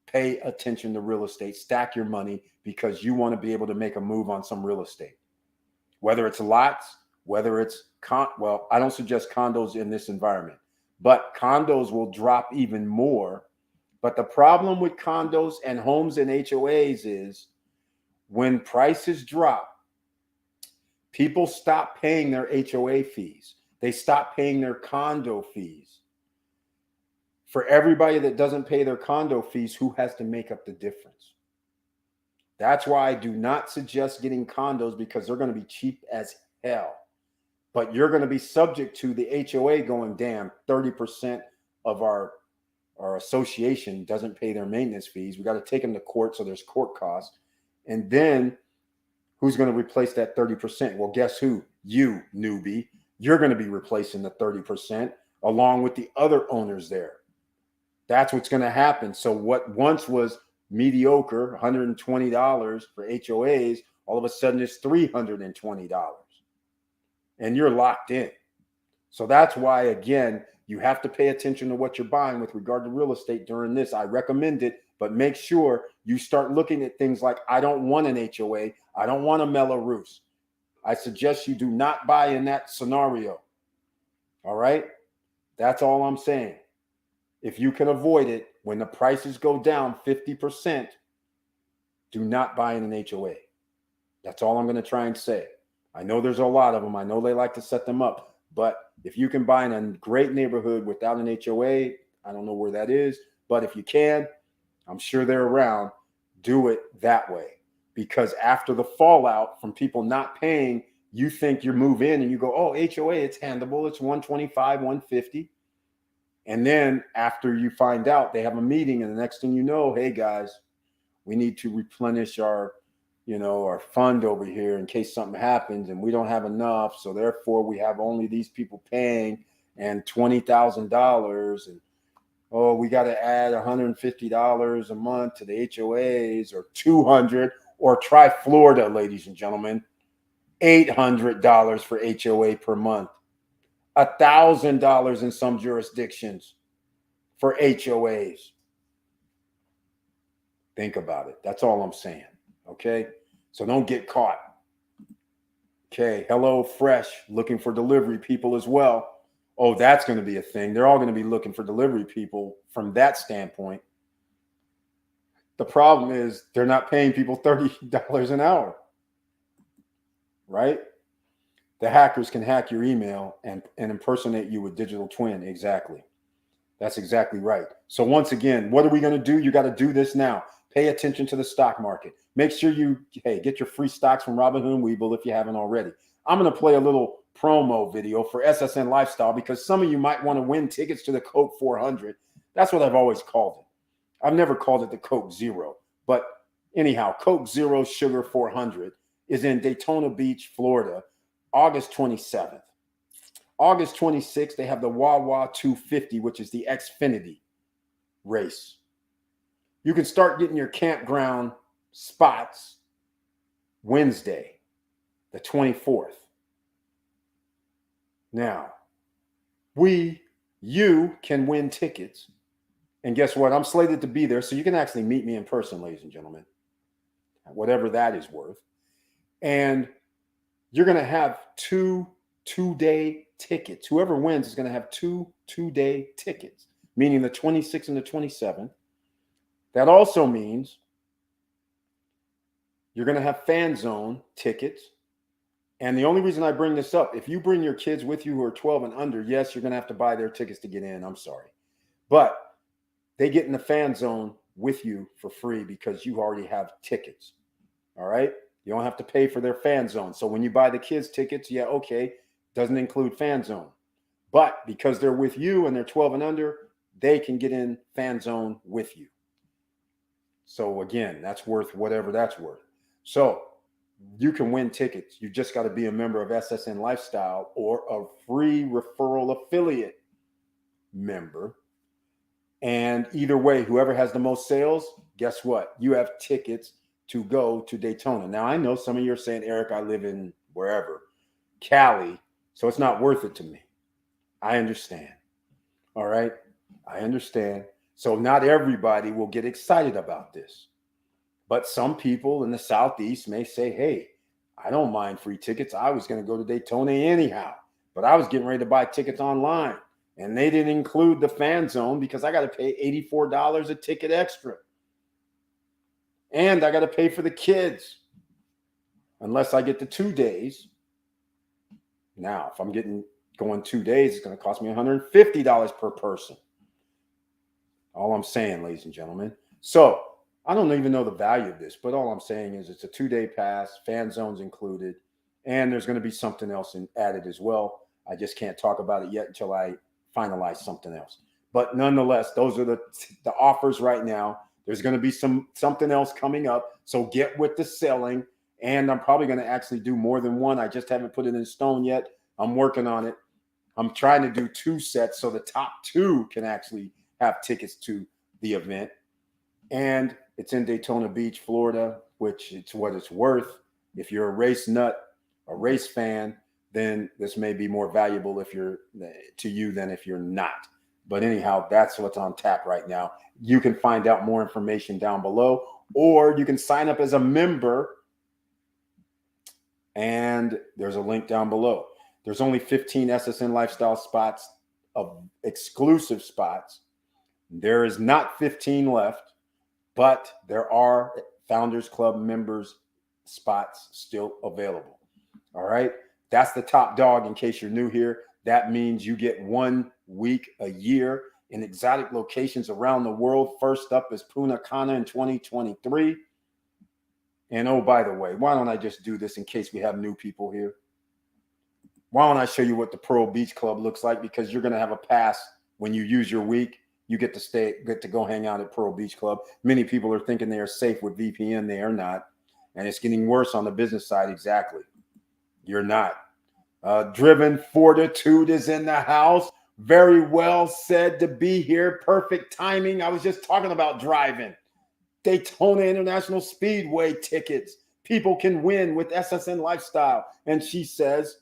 Pay attention to real estate. Stack your money because you want to be able to make a move on some real estate. Whether it's lots, whether it's, well, I don't suggest condos in this environment, but condos will drop even more. But the problem with condos and homes and HOAs is when prices drop, people stop paying their HOA fees. They stop paying their condo fees. For everybody that doesn't pay their condo fees, who has to make up the difference? That's why I do not suggest getting condos because they're going to be cheap as hell. But you're going to be subject to the HOA going, damn, 30% of our association doesn't pay their maintenance fees. We got to take them to court, so there's court costs. And then who's going to replace that 30%? Well, guess who? You, newbie. You're going to be replacing the 30% along with the other owners there. That's what's going to happen. So what once was mediocre, $120 for HOAs, all of a sudden it's $320. And you're locked in. So that's why, again, you have to pay attention to what you're buying with regard to real estate during this. I recommend it, but make sure you start looking at things like, I don't want an HOA. I don't want a Mello-Roos. I suggest you do not buy in that scenario. All right? That's all I'm saying. If you can avoid it, when the prices go down 50%, do not buy in an HOA. That's all I'm going to try and say. I know there's a lot of them. I know they like to set them up. But if you can buy in a great neighborhood without an HOA, I don't know where that is. But if you can, I'm sure they're around. Do it that way. Because after the fallout from people not paying, you think you move in and you go, oh, HOA, it's handleable. It's 125, 150. And then after you find out, they have a meeting, and the next thing you know, hey guys, we need to replenish our fund over here in case something happens and we don't have enough. So therefore we have only these people paying and $20,000. And, oh, we got to add $150 a month to the HOAs, or $200, or try Florida, ladies and gentlemen, $800 for HOA per month, $1,000 in some jurisdictions for HOAs. Think about it. That's all I'm saying. Okay. So don't get caught. Okay. Hello Fresh, looking for delivery people as well. Oh, that's going to be a thing. They're all going to be looking for delivery people from that standpoint. The problem is they're not paying people $30 an hour, right? The hackers can hack your email and impersonate you with digital twin. Exactly. That's exactly right. So once again, what are we going to do? You got to do this now. Pay attention to the stock market. Make sure you, get your free stocks from Robinhood and Webull if you haven't already. I'm going to play a little promo video for SSN Lifestyle because some of you might want to win tickets to the Coke 400. That's what I've always called it. I've never called it the Coke Zero. But anyhow, Coke Zero Sugar 400 is in Daytona Beach, Florida, August 27th. August 26th, they have the Wawa 250, which is the Xfinity race. You can start getting your campground spots Wednesday, the 24th. Now, you can win tickets. And guess what? I'm slated to be there, so you can actually meet me in person, ladies and gentlemen, whatever that is worth. And you're going to have two-day tickets. Whoever wins is going to have two-day tickets, meaning the 26th and the 27th. That also means you're going to have fan zone tickets. And the only reason I bring this up, if you bring your kids with you who are 12 and under, yes, you're going to have to buy their tickets to get in. I'm sorry. But they get in the fan zone with you for free because you already have tickets. All right? You don't have to pay for their fan zone. So when you buy the kids' tickets, yeah, okay, doesn't include fan zone. But because they're with you and they're 12 and under, they can get in fan zone with you. So again, that's worth whatever that's worth. So you can win tickets. You just got to be a member of SSN Lifestyle or a free referral affiliate member. And either way, whoever has the most sales, guess what? You have tickets to go to Daytona. Now, I know some of you are saying, Eric, I live in wherever, Cali, so it's not worth it to me. I understand. All right? I understand. So not everybody will get excited about this. But some people in the Southeast may say, hey, I don't mind free tickets. I was going to go to Daytona anyhow, but I was getting ready to buy tickets online. And they didn't include the fan zone because I got to pay $84 a ticket extra. And I got to pay for the kids unless I get the 2 days. Now, if I'm going 2 days, it's going to cost me $150 per person. All I'm saying, ladies and gentlemen. So I don't even know the value of this, but all I'm saying is it's a 2-day pass, fan zones included, and there's going to be something else added as well. I just can't talk about it yet until I finalize something else. But nonetheless, those are the offers right now. There's going to be something else coming up. So get with the selling. And I'm probably going to actually do more than one. I just haven't put it in stone yet. I'm working on it. I'm trying to do 2 sets so the top 2 can actually have tickets to the event. And it's in Daytona Beach, Florida, which it's what it's worth. If you're a race nut, a race fan, then this may be more valuable to you than if you're not. But anyhow, that's what's on tap right now. You can find out more information down below, or you can sign up as a member. And there's a link down below. There's only 15 SSN Lifestyle spots of exclusive spots. There is not 15 left, but there are Founders Club members spots still available. All right. That's the top dog in case you're new here. That means you get 1 week a year in exotic locations around the world. First up is Punta Cana in 2023. And oh, by the way, why don't I just do this in case we have new people here? Why don't I show you what the Pearl Beach Club looks like? Because you're going to have a pass when you use your week. You get to go hang out at Pearl Beach Club. Many people are thinking they are safe with VPN. They are not. And it's getting worse on the business side. Exactly. You're not. Driven Fortitude is in the house. Very well said to be here. Perfect timing. I was just talking about driving. Daytona International Speedway tickets. People can win with SSN Lifestyle. And she says,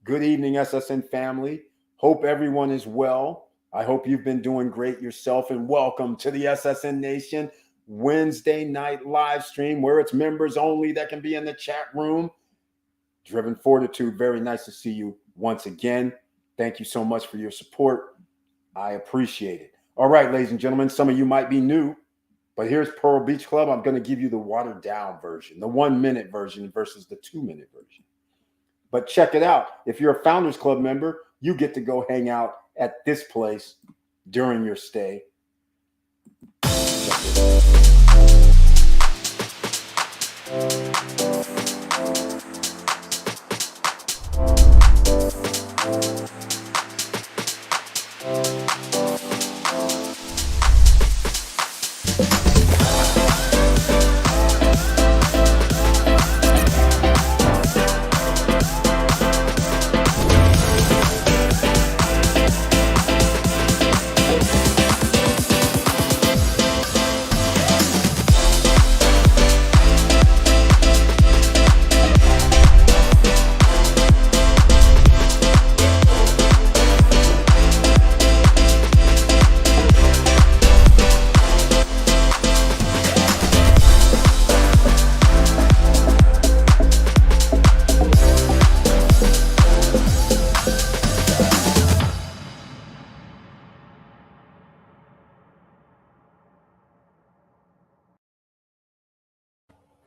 good evening, SSN family. Hope everyone is well. I hope you've been doing great yourself, and welcome to the SSN Nation Wednesday night live stream where it's members only that can be in the chat room. Driven Fortitude, very nice to see you once again. Thank you so much for your support. I appreciate it. All right, ladies and gentlemen, some of you might be new, but here's Pearl Beach Club. I'm going to give you the watered down version, the 1 minute version versus the 2 minute version. But check it out. If you're a Founders Club member, you get to go hang out at this place during your stay.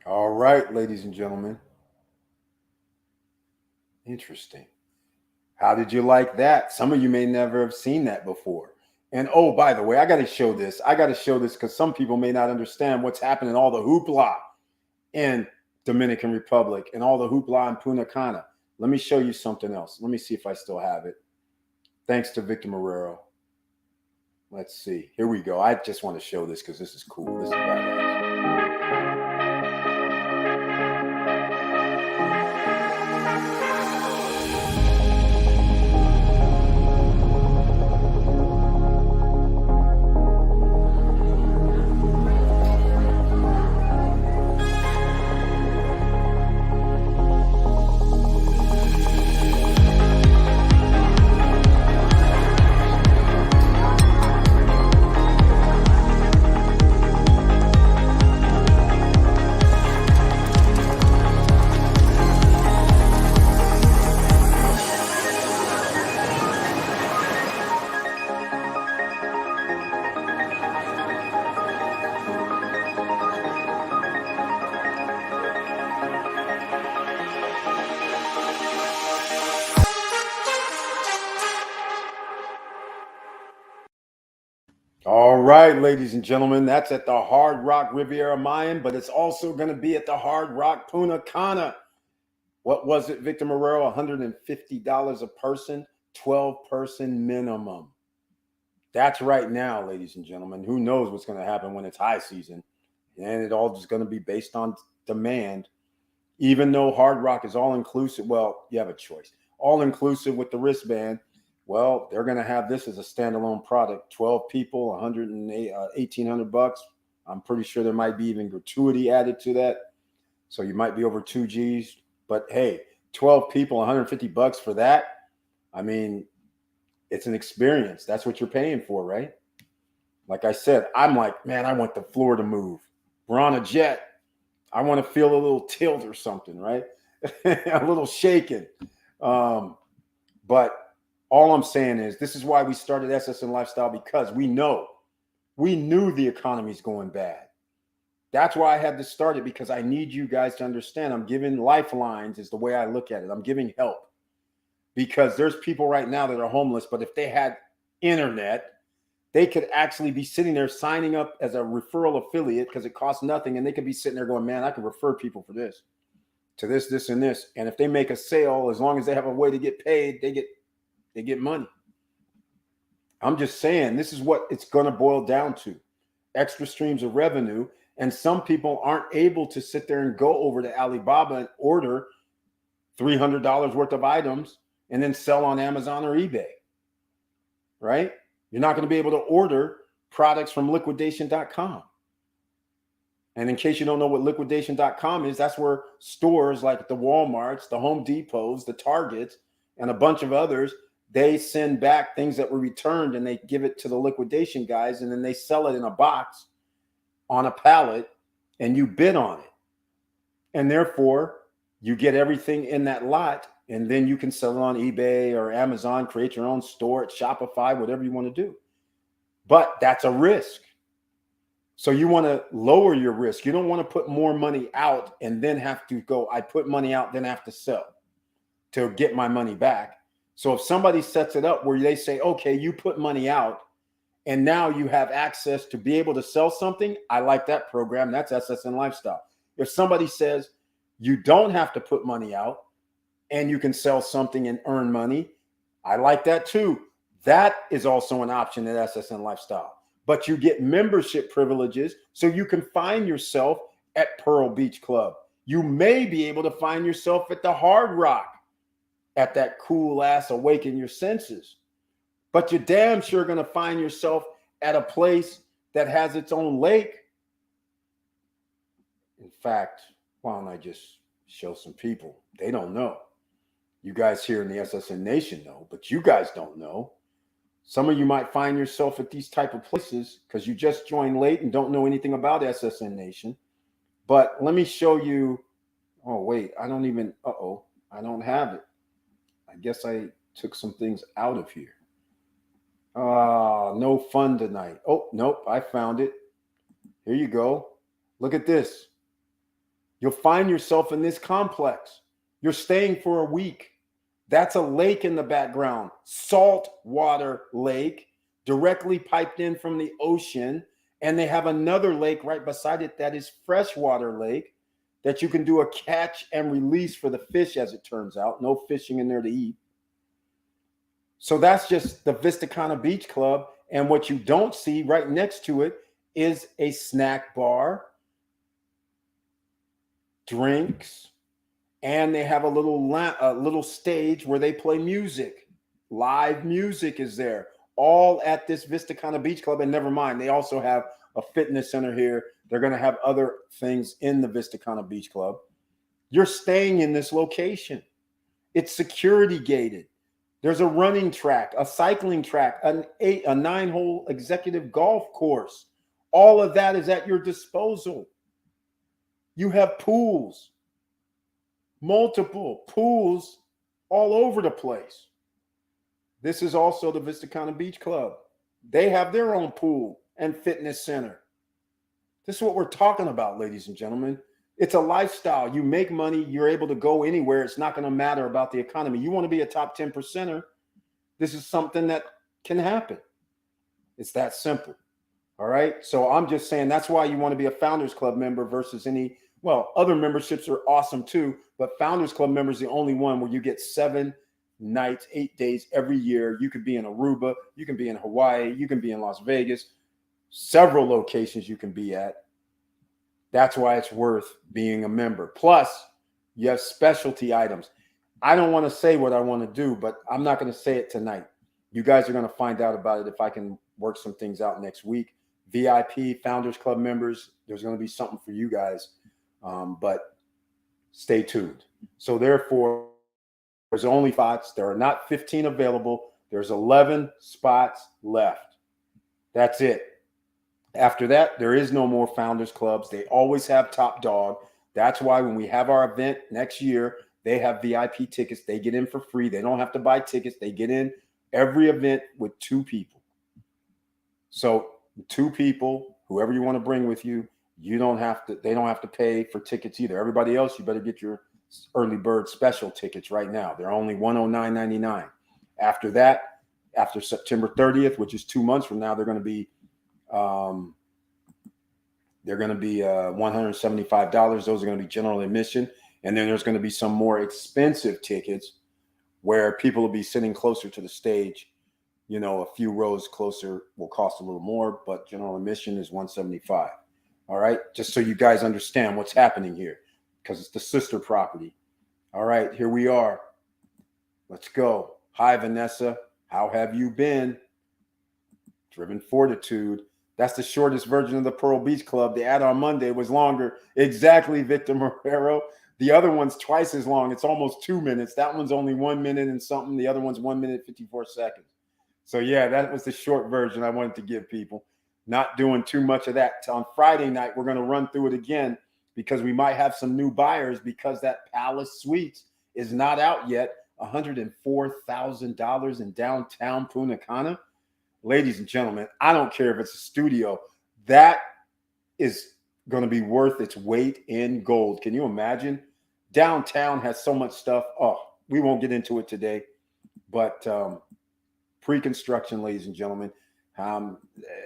All right, ladies and gentlemen. Interesting. How did you like that? Some of you may never have seen that before. And oh, by the way, I got to show this. I got to show this because some people may not understand what's happening, all the hoopla in Dominican Republic and all the hoopla in Punta Cana. Let me show you something else. Let me see if I still have it. Thanks to Victor Marrero. Let's see. Here we go. I just want to show this because this is cool. This is badass. All right, ladies and gentlemen, that's at the Hard Rock Riviera Mayan, but it's also going to be at the Hard Rock Punta Cana. What was it, Victor Marrero? $150 a person, 12-person minimum. That's right now, ladies and gentlemen. Who knows what's going to happen when it's high season? And it all just going to be based on demand. Even though Hard Rock is all-inclusive, well, you have a choice. All-inclusive with the wristband. Well, they're going to have this as a standalone product. 12 people, $1,800. I'm pretty sure there might be even gratuity added to that. So you might be over 2 G's. But hey, 12 people, $150 for that. I mean, it's an experience. That's what you're paying for, right? Like I said, I'm like, man, I want the floor to move. We're on a jet. I want to feel a little tilt or something, right? A little shaken. But all I'm saying is this is why we started SSN Lifestyle, because we knew the economy's going bad. That's why I had to start it, because I need you guys to understand. I'm giving lifelines is the way I look at it. I'm giving help, because there's people right now that are homeless, but if they had internet, they could actually be sitting there signing up as a referral affiliate because it costs nothing. And they could be sitting there going, man, I can refer people for this, to this, this, and this. And if they make a sale, as long as they have a way to get paid, they get money. I'm just saying, this is what it's going to boil down to. Extra streams of revenue. And some people aren't able to sit there and go over to Alibaba and order $300 worth of items and then sell on Amazon or eBay, right? You're not going to be able to order products from liquidation.com. And in case you don't know what liquidation.com is, that's where stores like the Walmarts, the Home Depots, the Targets, and a bunch of others, they send back things that were returned and they give it to the liquidation guys, and then they sell it in a box on a pallet and you bid on it. And therefore, you get everything in that lot, and then you can sell it on eBay or Amazon, create your own store at Shopify, whatever you want to do. But that's a risk. So you want to lower your risk. You don't want to put more money out and then have to go, I put money out, then have to sell to get my money back. So if somebody sets it up where they say, okay, you put money out and now you have access to be able to sell something, I like that program. That's SSN Lifestyle. If somebody says you don't have to put money out and you can sell something and earn money, I like that too. That is also an option at SSN Lifestyle. But you get membership privileges so you can find yourself at Pearl Beach Club. You may be able to find yourself at the Hard Rock at that cool ass Awaken Your Senses. But you're damn sure going to find yourself at a place that has its own lake. In fact, why don't I just show some people? They don't know. You guys here in the SSN Nation know, but you guys don't know. Some of you might find yourself at these type of places because you just joined late and don't know anything about SSN Nation. But let me show you. Oh, wait, I don't even. I don't have it. I guess I took some things out of here. No fun tonight. Oh, nope, I found it. Here you go. Look at this. You'll find yourself in this complex. You're staying for a week. That's a lake in the background, saltwater lake, directly piped in from the ocean. And they have another lake right beside it that is freshwater lake that you can do a catch and release for the fish, as it turns out. No fishing in there to eat. So that's just the Vista Cana Beach Club. And what you don't see right next to it is a snack bar, drinks, and they have a little stage where they play music. Live music is there, all at this Vista Cana Beach Club. And never mind, they also have a fitness center here. They're going to have other things in the Vista Cana Beach Club. You're staying in this location. It's security gated. There's a running track, a cycling track, a 9-hole executive golf course. All of that is at your disposal. You have pools. Multiple pools all over the place. This is also the Vista Cana Beach Club. They have their own pool and fitness center. This is what we're talking about, ladies and gentlemen. It's a lifestyle. You make money. You're able to go anywhere. It's not going to matter about the economy. You want to be a top 10%er. This is something that can happen. It's that simple. All right. So I'm just saying that's why you want to be a Founders Club member versus other memberships are awesome too, but Founders Club member is the only one where you get 7 nights, 8 days every year. You could be in Aruba, you can be in Hawaii, you can be in Las Vegas, several locations you can be at. That's why it's worth being a member. Plus, you have specialty items. I don't want to say what I want to do, but I'm not going to say it tonight. You guys are going to find out about it if I can work some things out next week. VIP, Founders Club members, there's going to be something for you guys. But stay tuned. So therefore, there's only spots. There are not 15 available. There's 11 spots left. That's it. After that, there is no more Founders Clubs. They always have top dog. That's why when we have our event next year, they have VIP tickets. They get in for free. They don't have to buy tickets. They get in every event with 2 people. So 2 people, whoever you want to bring with you, You don't have to. They don't have to pay for tickets either. Everybody else, you better get your early bird special tickets right now. They're only $109.99. After that, after September 30th, which is 2 months from now, they're going to be $175. Those are going to be general admission, and then there's going to be some more expensive tickets where people will be sitting closer to the stage. You know, a few rows closer will cost a little more, but general admission is $175. All right, just so you guys understand what's happening here, because it's the sister property. All right, here we are. Let's go. Hi, Vanessa. How have you been? Driven Fortitude. That's the shortest version of the Pearl Beach Club. The ad on Monday was longer. Exactly, Victor Marrero. The other one's twice as long. It's almost 2 minutes. That one's only 1 minute and something. The other one's 1 minute, 54 seconds. So, yeah, that was the short version I wanted to give people. Not doing too much of that. On Friday night, we're going to run through it again because we might have some new buyers because that Palace Suites is not out yet. $104,000 in downtown Punta Cana. Ladies and gentlemen, I don't care if it's a studio. That is going to be worth its weight in gold. Can you imagine? Downtown has so much stuff. Oh, we won't get into it today. But pre-construction, ladies and gentlemen,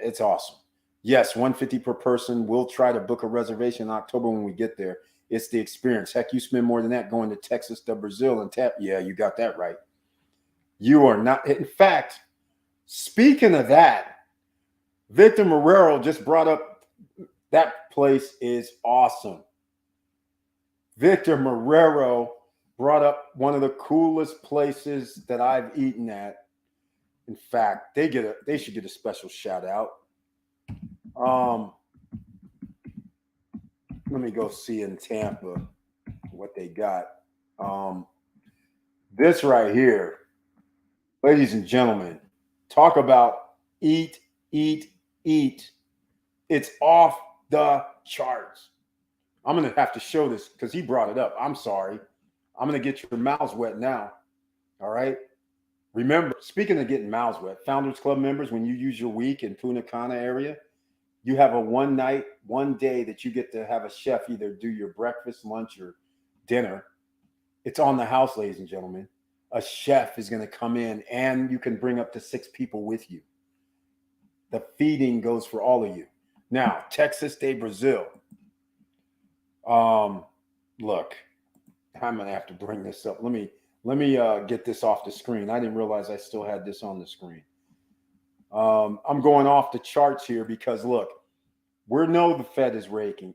it's awesome. Yes, $150 per person. We'll try to book a reservation in October when we get there. It's the experience. Heck, you spend more than that going to Texas, to Brazil, and tap. Yeah, you got that right. You are not. In fact, speaking of that, Victor Marrero just brought up that place is awesome. Victor Marrero brought up one of the coolest places that I've eaten at. In fact, they should get a special shout out. Let me go see in Tampa what they got. This right here, ladies and gentlemen, talk about eat. It's off the charts. I'm going to have to show this because he brought it up. I'm sorry. I'm going to get your mouths wet now. All right. Remember, speaking of getting mouths wet, Founders Club members, when you use your week in Punta Cana area, you have a one day that you get to have a chef either do your breakfast, lunch, or dinner. It's on the house, ladies and gentlemen. A chef is going to come in and you can bring up to 6 people with you. The feeding goes for all of you. Now, Texas de Brazil. Look, I'm going to have to bring this up. Let me get this off the screen. I didn't realize I still had this on the screen. I'm going off the charts here because look, we know the Fed is going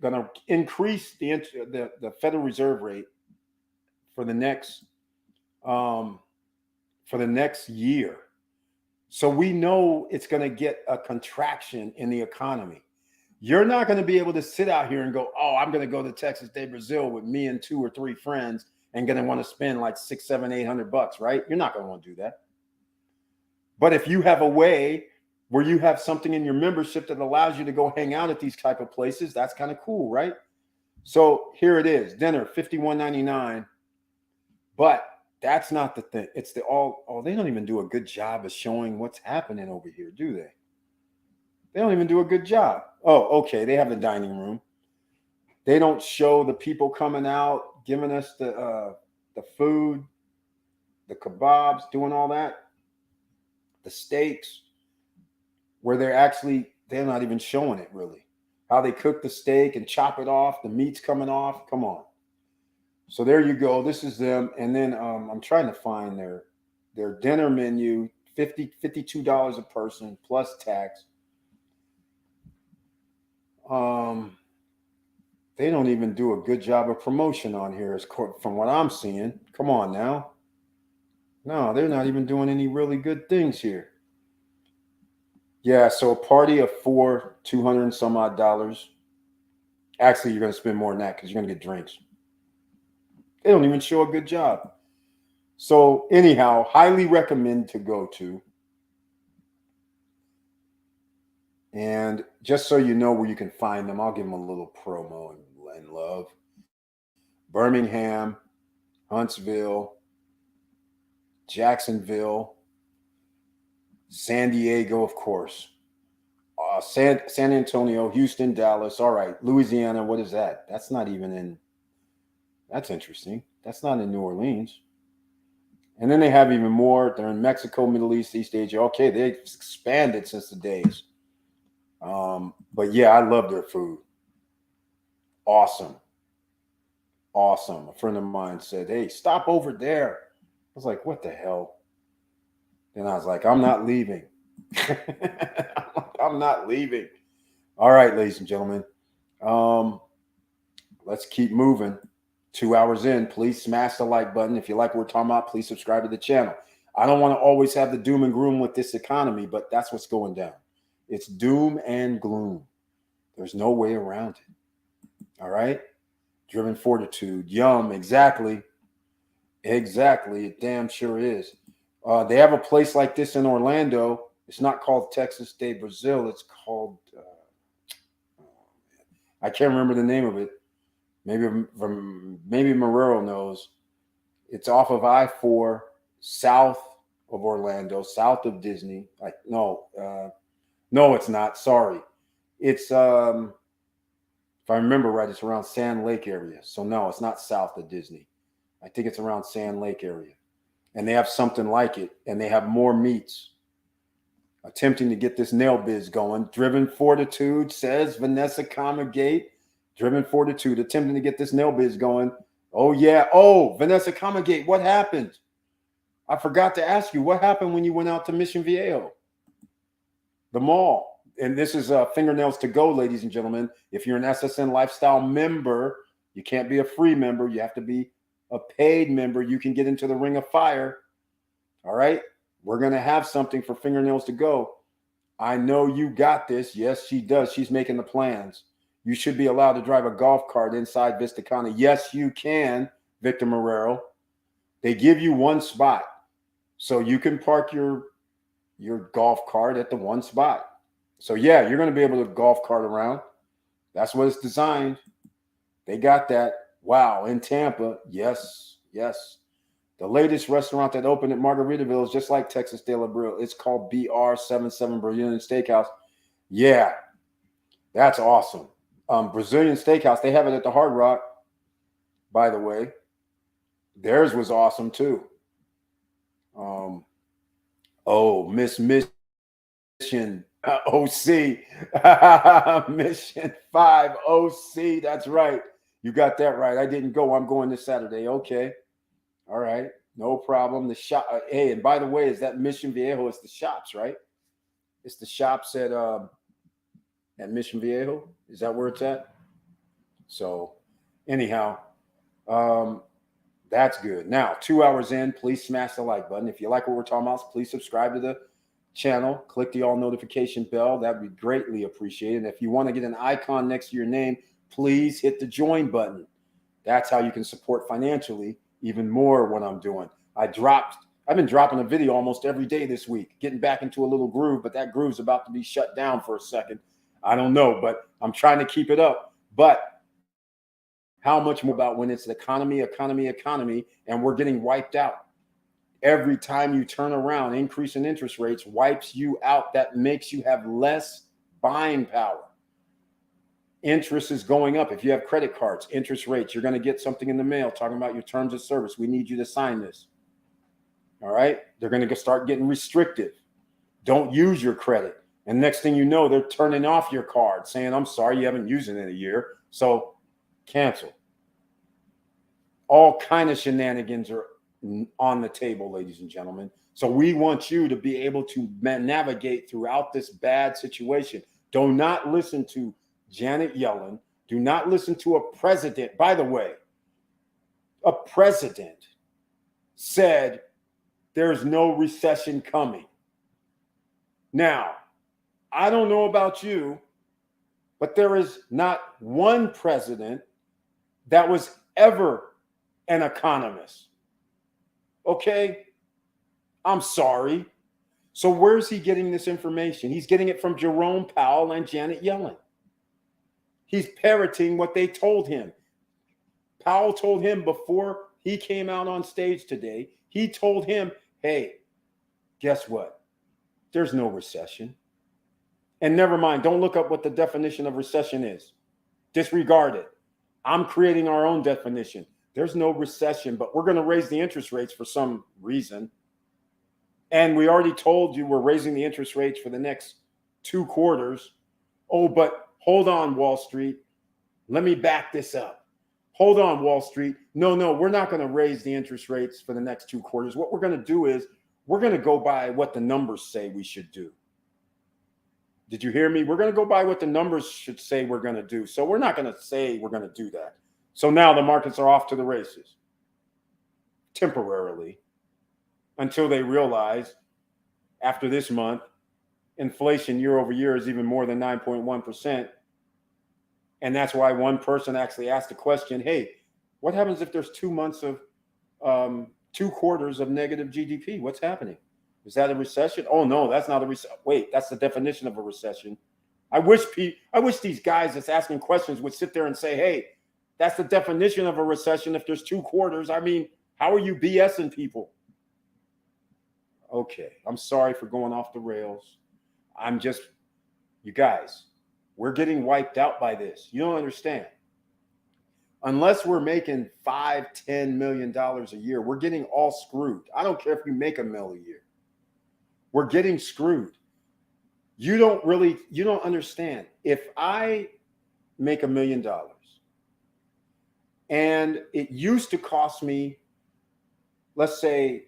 to increase the Federal Reserve rate for the next year. So we know it's going to get a contraction in the economy. You're not going to be able to sit out here and go, oh, I'm going to go to Texas de Brazil with me and 2 or 3 friends and going to want to spend like $600, $700, $800, right? You're not going to want to do that. But if you have a way where you have something in your membership that allows you to go hang out at these type of places, that's kind of cool, right? So here it is, dinner, $51.99. But that's not the thing. It's they don't even do a good job of showing what's happening over here, do they? They don't even do a good job. Oh, okay. They have the dining room. They don't show the people coming out, giving us the food, the kebabs, doing all that, the steaks, where they're not even showing it really. How they cook the steak and chop it off, the meat's coming off. Come on. So there you go. This is them. And then I'm trying to find their dinner menu, $52 a person plus tax. They don't even do a good job of promotion on here from what I'm seeing. Come on now. No, they're not even doing any really good things here. Yeah, so a party of 4, $200 and some odd dollars. Actually, you're going to spend more than that because you're going to get drinks. They don't even show a good job. So anyhow, highly recommend to go to. And just so you know where you can find them, I'll give them a little promo and love. Birmingham, Huntsville, Jacksonville, San Diego, of course. San Antonio, Houston, Dallas. All right, Louisiana. What is that? That's not even in. That's interesting. That's not in New Orleans. And then they have even more. They're in Mexico, Middle East, East Asia. Okay, they've expanded since the days. But yeah, I love their food. Awesome. Awesome. A friend of mine said, "Hey, stop over there." I was like, "What the hell?" Then I was like, "I'm not leaving." I'm not leaving. All right, ladies and gentlemen. Let's keep moving. 2 hours in, please smash the like button. If you like what we're talking about, please subscribe to the channel. I don't want to always have the doom and gloom with this economy, but that's what's going down. It's doom and gloom. There's no way around it. All right? Driven fortitude. Yum. Exactly. Exactly. It damn sure is. They have a place like this in Orlando. It's not called Texas de Brazil. It's called, I can't remember the name of it. Maybe Marrero knows. It's off of I-4, south of Orlando, south of Disney. No, it's not. Sorry, it's if I remember right, it's around Sand Lake area. So no, it's not south of Disney. I think it's around Sand Lake area, and they have something like it, and they have more meats. Attempting to get this nail biz going. Driven fortitude, says Vanessa Comagate. Driven fortitude, attempting to get this nail biz going. Oh, yeah. Oh, Vanessa Comagate, what happened? I forgot to ask you, what happened when you went out to Mission Viejo? The mall. And this is Fingernails to Go, ladies and gentlemen. If you're an SSN Lifestyle member, you can't be a free member. You have to be a paid member. You can get into the ring of fire. All right? We're going to have something for Fingernails to Go. I know you got this. Yes, she does. She's making the plans. You should be allowed to drive a golf cart inside Vistacana. Yes, you can, Victor Marrero. They give you one spot. So you can park your golf cart at the one spot. So yeah, you're going to be able to golf cart around. That's what it's designed. They got that. Wow, in Tampa. Yes, yes. The latest restaurant that opened at Margaritaville is just like Texas de la Brea. It's called BR77 Brazilian Steakhouse. Yeah, that's awesome. Brazilian Steakhouse, they have it at the Hard Rock, by the way. Theirs was awesome too. Miss Mission OC. Mission 5 OC. That's right. You got that right. I didn't go. I'm going this Saturday. Okay. All right. No problem. The shop. Hey, and by the way, is that Mission Viejo? It's the shops, right? It's the shops at Mission Viejo. Is that where it's at? So anyhow, that's good. Now, 2 hours in, please smash the like button. If you like what we're talking about, please subscribe to the channel. Click the all notification bell. That would be greatly appreciated. And if you want to get an icon next to your name, please hit the join button. That's how you can support financially even more what I'm doing. I've been dropping a video almost every day this week, getting back into a little groove, but that groove's about to be shut down for a second. I don't know, but I'm trying to keep it up. But how much more about when it's the economy, and we're getting wiped out. Every time you turn around, increase in interest rates wipes you out. That makes you have less buying power. Interest is going up. If you have credit cards, interest rates, you're going to get something in the mail talking about your terms of service. We need you to sign this. All right. They're going to start getting restrictive. Don't use your credit. And next thing you know, they're turning off your card saying, I'm sorry, you haven't used it in a year. So cancel. All kind of shenanigans are on the table, ladies and gentlemen. So we want you to be able to navigate throughout this bad situation. Do not listen to Janet Yellen. Do not listen to a president. By the way, a president said there's no recession coming. Now, I don't know about you, but there is not one president that was ever an economist. Okay? I'm sorry. So where's he getting this information? He's getting it from Jerome Powell and Janet Yellen. He's parroting what they told him. Powell told him before he came out on stage today, he told him, hey, guess what? There's no recession. And never mind, don't look up what the definition of recession is. Disregard it. I'm creating our own definition. There's no recession, but we're going to raise the interest rates for some reason. And we already told you we're raising the interest rates for the next 2 quarters. Oh, but hold on, Wall Street. Let me back this up. Hold on, Wall Street. No, we're not going to raise the interest rates for the next 2 quarters. What we're going to do is we're going to go by what the numbers say we should do. Did you hear me? We're going to go by what the numbers should say we're going to do. So we're not going to say we're going to do that. So now the markets are off to the races temporarily until they realize after this month, inflation year over year is even more than 9.1%. And that's why one person actually asked the question, hey, what happens if there's 2 months of 2 quarters of negative GDP? What's happening? Is that a recession? Oh, no, that's not a recession. Wait, that's the definition of a recession. I wish these guys that's asking questions would sit there and say, hey, that's the definition of a recession if there's 2 quarters. I mean, how are you BSing people? Okay, I'm sorry for going off the rails. You guys, we're getting wiped out by this. You don't understand. Unless we're making $5-10 million a year, we're getting all screwed. I don't care if we make $1 million a year. We're getting screwed. You don't understand. If I make $1 million and it used to cost me, let's say,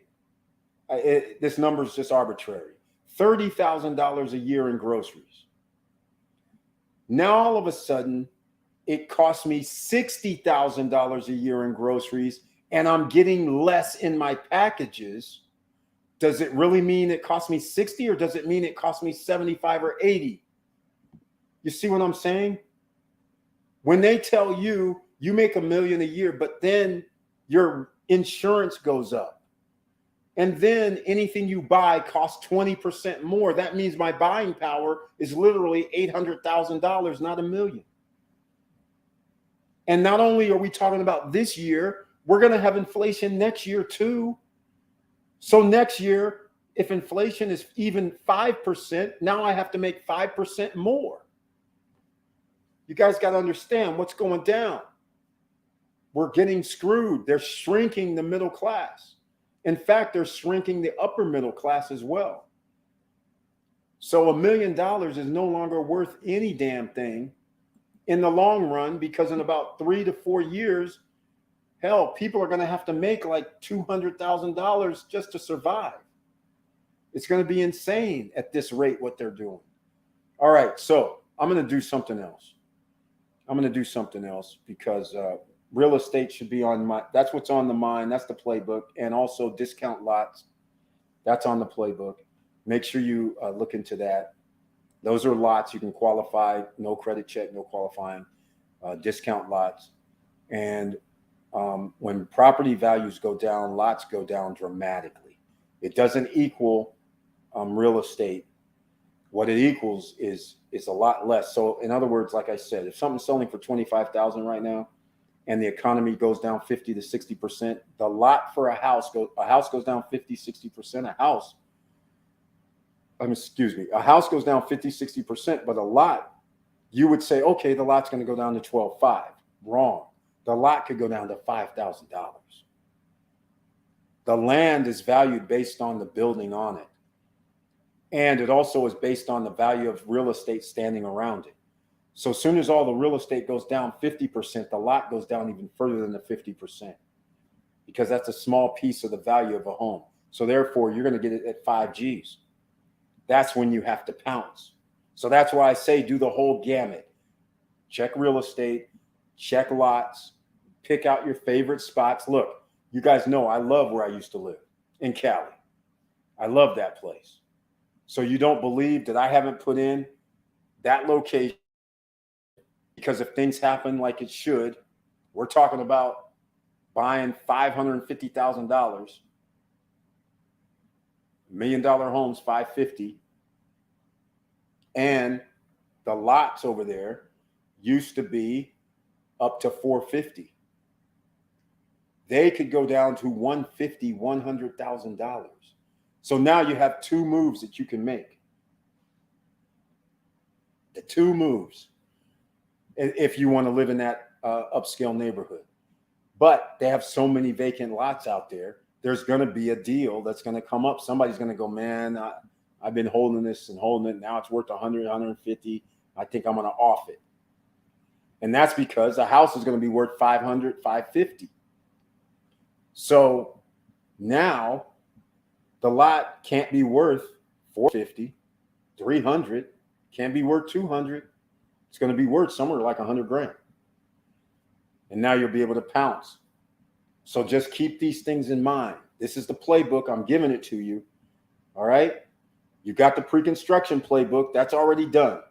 this number is just arbitrary, $30,000 a year in groceries. Now, all of a sudden, it costs me $60,000 a year in groceries, and I'm getting less in my packages. Does it really mean it cost me 60, or does it mean it cost me 75 or 80? You see what I'm saying? When they tell you you make $1 million a year, but then your insurance goes up, and then anything you buy costs 20% more, that means my buying power is literally $800,000, not $1 million. And not only are we talking about this year, we're going to have inflation next year too. So next year, if inflation is even 5%, now I have to make 5% more. You guys got to understand what's going down. We're getting screwed. They're shrinking the middle class. In fact, they're shrinking the upper middle class as well. So $1 million is no longer worth any damn thing in the long run, because in about 3 to 4 years, hell, people are going to have to make like $200,000 just to survive. It's going to be insane at this rate what they're doing. All right, so I'm going to do something else. Because real estate should be on that's what's on the mind. That's the playbook. And also discount lots. That's on the playbook. Make sure you look into that. Those are lots you can qualify, no credit check, no qualifying, discount lots. And when property values go down, lots go down dramatically. It doesn't equal real estate. What it equals is a lot less. So in other words, like I said, if something's selling for $25,000 right now, and the economy goes down 50 to 60%, the lot for a house goes down 50, 60%. A house goes down 50, 60%, but a lot, you would say, okay, the lot's going to go down to 12.5. Wrong. The lot could go down to $5,000. The land is valued based on the building on it. And it also is based on the value of real estate standing around it. So as soon as all the real estate goes down 50%, the lot goes down even further than the 50%, because that's a small piece of the value of a home. So therefore, you're going to get it at 5 Gs. That's when you have to pounce. So that's why I say do the whole gamut. Check real estate, check lots, pick out your favorite spots. Look, you guys know I love where I used to live in Cali. I love that place. So you don't believe that I haven't put in that location, because if things happen like it should, we're talking about buying $550,000, $1 million homes, $550,000. And the lots over there used to be up to $450,000. They could go down to $150,000, $100,000. So now you have 2 moves that you can make. The two moves if you want to live in that upscale neighborhood. But they have so many vacant lots out there. There's going to be a deal that's going to come up. Somebody's going to go, man, I've been holding this and holding it. Now it's worth 100, 150. I think I'm going to off it. And that's because the house is going to be worth 500, 550. So now the lot can't be worth 450, 300, can't be worth 200. It's going to be worth somewhere like 100 grand. And now you'll be able to pounce. So just keep these things in mind. This is the playbook. I'm giving it to you. All right. You got the pre-construction playbook. That's already done.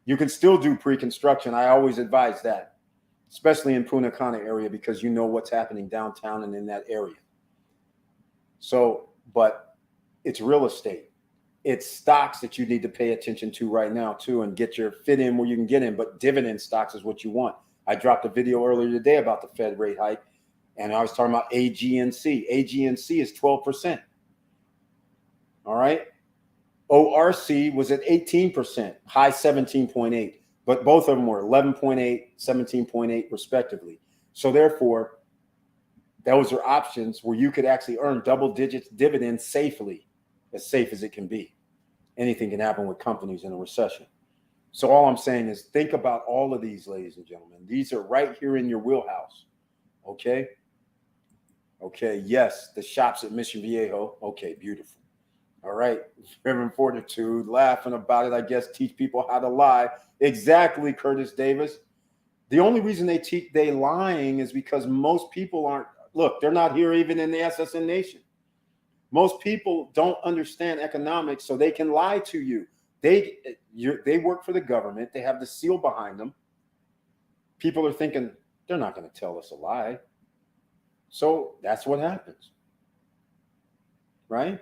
You can still do pre-construction. I always advise that, especially in Punta Cana area, because you know what's happening downtown and in that area. So, but it's real estate. It's stocks that you need to pay attention to right now too, and get your fit in where you can get in. But dividend stocks is what you want. I dropped a video earlier today about the Fed rate hike, and I was talking about AGNC. AGNC is 12%. All right. ORC was at 18%, high 17.8, but both of them were 11.8, 17.8 respectively. So therefore, those are options where you could actually earn double digits dividends safely, as safe as it can be. Anything can happen with companies in a recession. So all I'm saying is think about all of these, ladies and gentlemen. These are right here in your wheelhouse. Okay. Okay. Yes. The shops at Mission Viejo. Okay. Beautiful. All right. Reverend Fortitude, laughing about it, I guess, teach people how to lie. Exactly, Curtis Davis. The only reason they lying is because most people aren't, look, they're not here even in the SSN Nation. Most people don't understand economics, so they can lie to you. They work for the government. They have the seal behind them. People are thinking, they're not going to tell us a lie. So that's what happens. Right?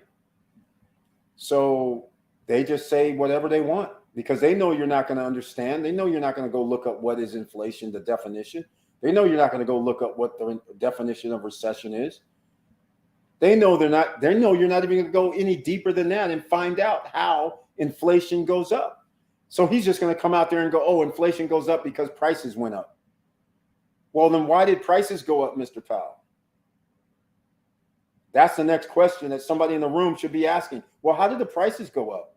So they just say whatever they want because they know you're not going to understand. They know you're not going to go look up what is inflation, the definition. They know you're not going to go look up what the definition of recession is. They know you're not even going to go any deeper than that and find out how inflation goes up. So he's just going to come out there and go, oh, inflation goes up because prices went up. Well, then why did prices go up, Mr. Powell? That's the next question that somebody in the room should be asking. Well, how did the prices go up?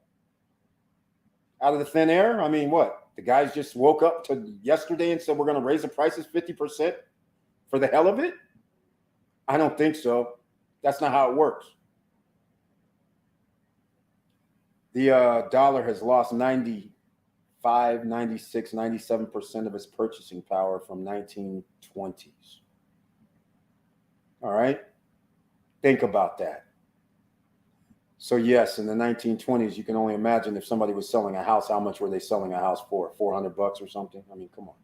Out of the thin air? I mean, what? The guys just woke up to yesterday and said, we're going to raise the prices 50% for the hell of it? I don't think so. That's not how it works. The dollar has lost 95, 96, 97% of its purchasing power from 1920s. All right? Think about that. So yes, in the 1920s, you can only imagine if somebody was selling a house, how much were they selling a house for? $400 or something? I mean, come on.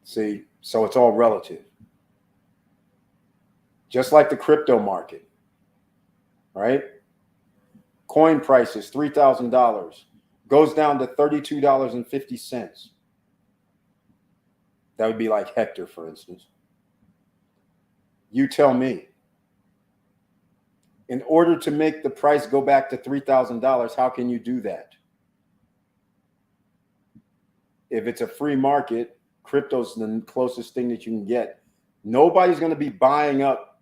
See, so it's all relative. Just like the crypto market, right? Coin prices, $3,000, goes down to $32.50. That would be like Hector, for instance. You tell me. In order to make the price go back to $3,000, how can you do that? If it's a free market, crypto's the closest thing that you can get. Nobody's going to be buying up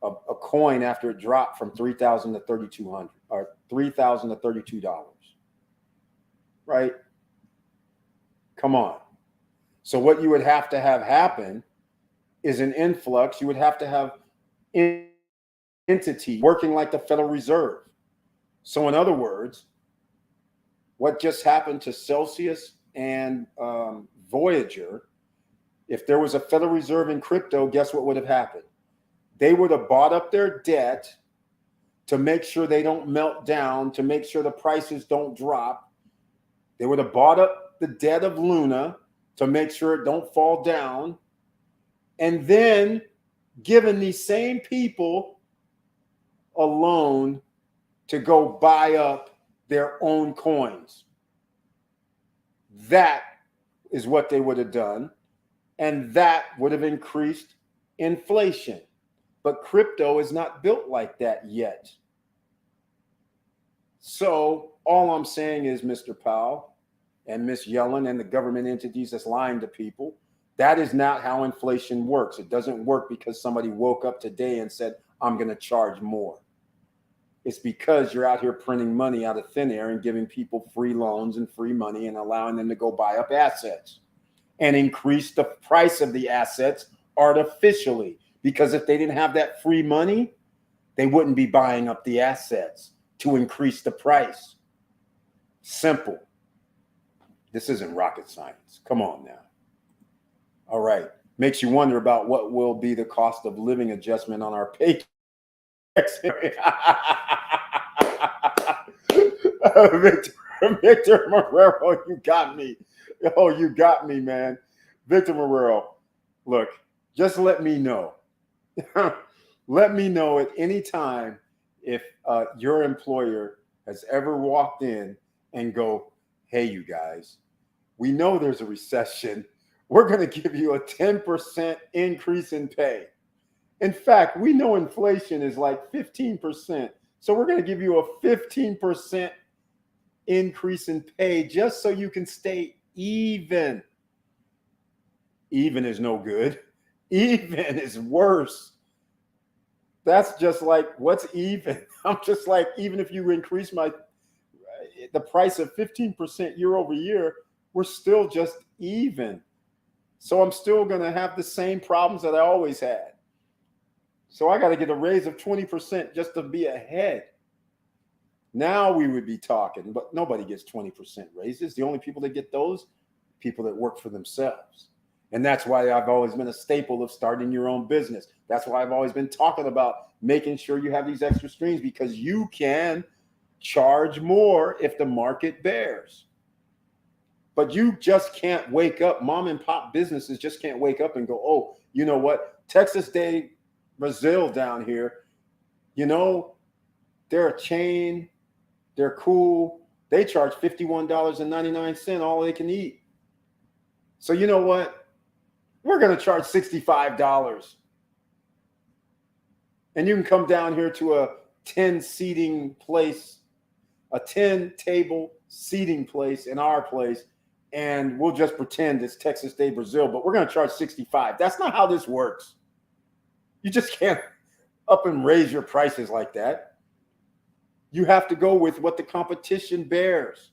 a coin after it dropped from $3,000 to $3,200 or $3,000 to $32. Right? Come on. So what you would have to have happen is an influx. You would have to have entity working like the Federal Reserve. So in other words, what just happened to Celsius and Voyager, if there was a Federal Reserve in crypto, guess what would have happened? They would have bought up their debt to make sure they don't melt down, to make sure the prices don't drop. They would have bought up the debt of Luna to make sure it don't fall down, and then given these same people a loan to go buy up their own coins. That is what they would have done, and that would have increased inflation. But crypto is not built like that yet. So All I'm saying is, Mr. Powell and Miss Yellen and the government entities that's lying to people, that is not how inflation works. It doesn't work because somebody woke up today and said, I'm going to charge more. It's because you're out here printing money out of thin air and giving people free loans and free money and allowing them to go buy up assets and increase the price of the assets artificially. Because if they didn't have that free money, they wouldn't be buying up the assets to increase the price. Simple. This isn't rocket science. Come on now. All right. Makes you wonder about what will be the cost of living adjustment on our paychecks. Victor Marrero, you got me. Oh, you got me, man. Victor Marrero, look, just let me know. Let me know at any time if your employer has ever walked in and go, hey, you guys, we know there's a recession. We're going to give you a 10% increase in pay. In fact, we know inflation is like 15%. So we're going to give you a 15% increase in pay just so you can stay even. Even is no good. Even is worse. That's just like, what's even? I'm just like, even if you increase the price of 15% year over year, we're still just even. So I'm still going to have the same problems that I always had. So I got to get a raise of 20% just to be ahead. Now we would be talking, but nobody gets 20% raises. The only people that get those, people that work for themselves. And that's why I've always been a staple of starting your own business. That's why I've always been talking about making sure you have these extra streams, because you can charge more if the market bears. But you just can't wake up. Mom and pop businesses just can't wake up and go, oh, you know what? Texas Day Brazil down here, you know, they're a chain. They're cool. They charge $51.99 all they can eat. So you know what? We're going to charge $65. And you can come down here to a 10 seating place, a 10 table seating place in our place, and we'll just pretend it's Texas Day Brazil, but we're going to charge $65. That's not how this works. You just can't up and raise your prices like that. You have to go with what the competition bears.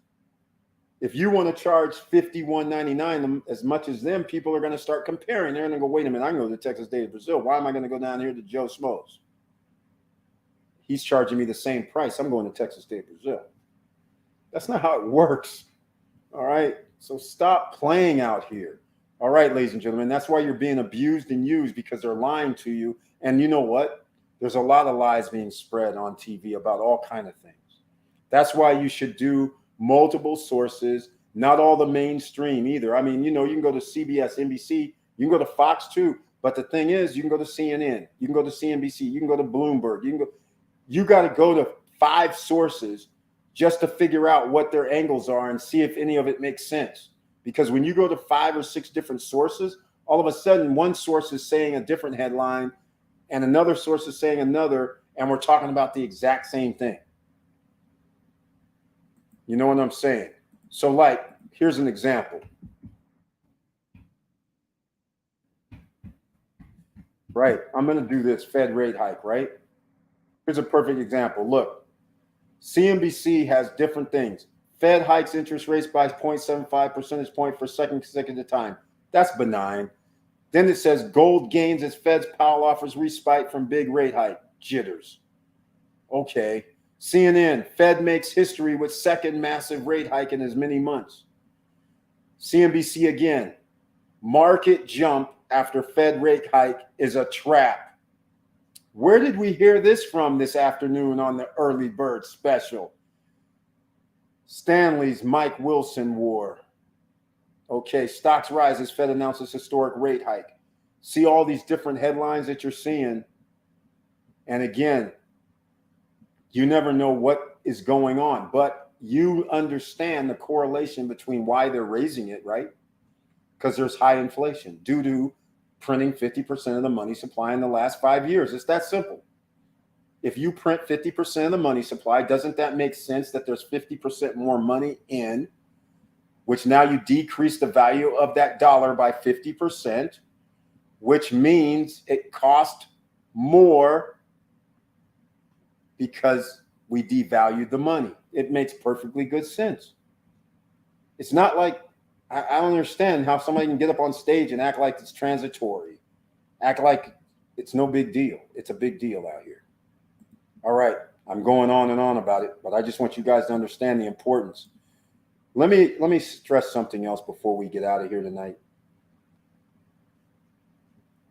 If you want to charge $51.99 as much as them, people are going to start comparing. They're going to go, wait a minute, I can go to Texas Day Brazil. Why am I going to go down here to Joe Schmo's? He's charging me the same price. I'm going to Texas Day Brazil. That's not how it works. All right. So stop playing out here. All right, ladies and gentlemen, that's why you're being abused and used, because they're lying to you. And you know what? There's a lot of lies being spread on TV about all kinds of things. That's why you should do multiple sources, not all the mainstream either. I mean, you know, you can go to CBS, NBC, you can go to Fox too. But the thing is, you can go to CNN, you can go to CNBC, you can go to Bloomberg, you got to go to 5 sources just to figure out what their angles are and see if any of it makes sense. Because when you go to 5 or 6 different sources, all of a sudden one source is saying a different headline and another source is saying another, and we're talking about the exact same thing. You know what I'm saying? So like, here's an example. Right, I'm going to do this Fed rate hike, right? Here's a perfect example. Look, CNBC has different things. Fed hikes interest rates by 0.75 percentage point for second consecutive time. That's benign. Then it says gold gains as Fed's Powell offers respite from big rate hike. Jitters. Okay. CNN, Fed makes history with second massive rate hike in as many months. CNBC again, market jump after Fed rate hike is a trap. Where did we hear this from this afternoon on the early bird special? Stanley's Mike Wilson war. Okay, stocks rise as Fed announces historic rate hike. See all these different headlines that you're seeing. And again, you never know what is going on, but you understand the correlation between why they're raising it, right? Because there's high inflation due to printing 50% of the money supply in the last 5 years. It's that simple. if you print 50% of the money supply, doesn't that make sense that there's 50% more money in, which now you decrease the value of that dollar by 50%, which means it cost more because we devalued the money. It makes perfectly good sense. It's not like, I don't understand how somebody can get up on stage and act like it's transitory, act like it's no big deal. It's a big deal out here. All right, I'm going on and on about it, but I just want you guys to understand the importance. Let me stress something else before we get out of here tonight.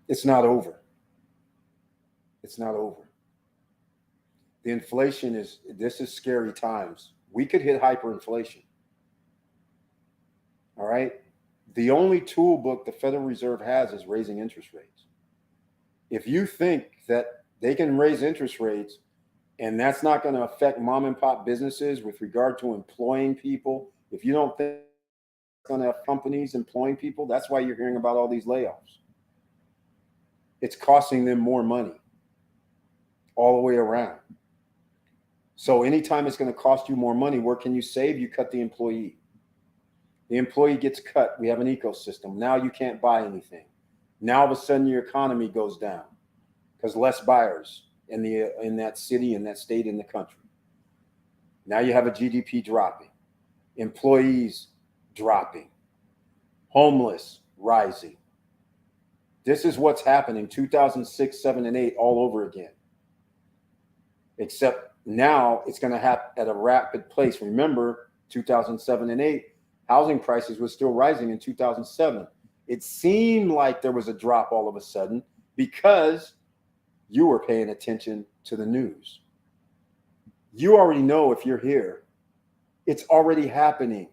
It's not over. It's not over. The inflation this is scary times. We could hit hyperinflation. All right. The only tool book the Federal Reserve has is raising interest rates. If you think that they can raise interest rates and that's not going to affect mom and pop businesses with regard to employing people, if you don't think it's going to have companies employing people, that's why you're hearing about all these layoffs. It's costing them more money all the way around. So anytime it's going to cost you more money, where can you save? You cut the employee. The employee gets cut. We have an ecosystem. Now you can't buy anything. Now all of a sudden your economy goes down because less buyers in that city, in that state, in the country. Now you have a GDP dropping, employees dropping, homeless rising. This is what's happening 2006, 7, and 8 all over again. Except now it's going to happen at a rapid pace. Remember, 2007 and 8, housing prices were still rising in 2007. It seemed like there was a drop all of a sudden because you were paying attention to the news. You already know if you're here, it's already happening.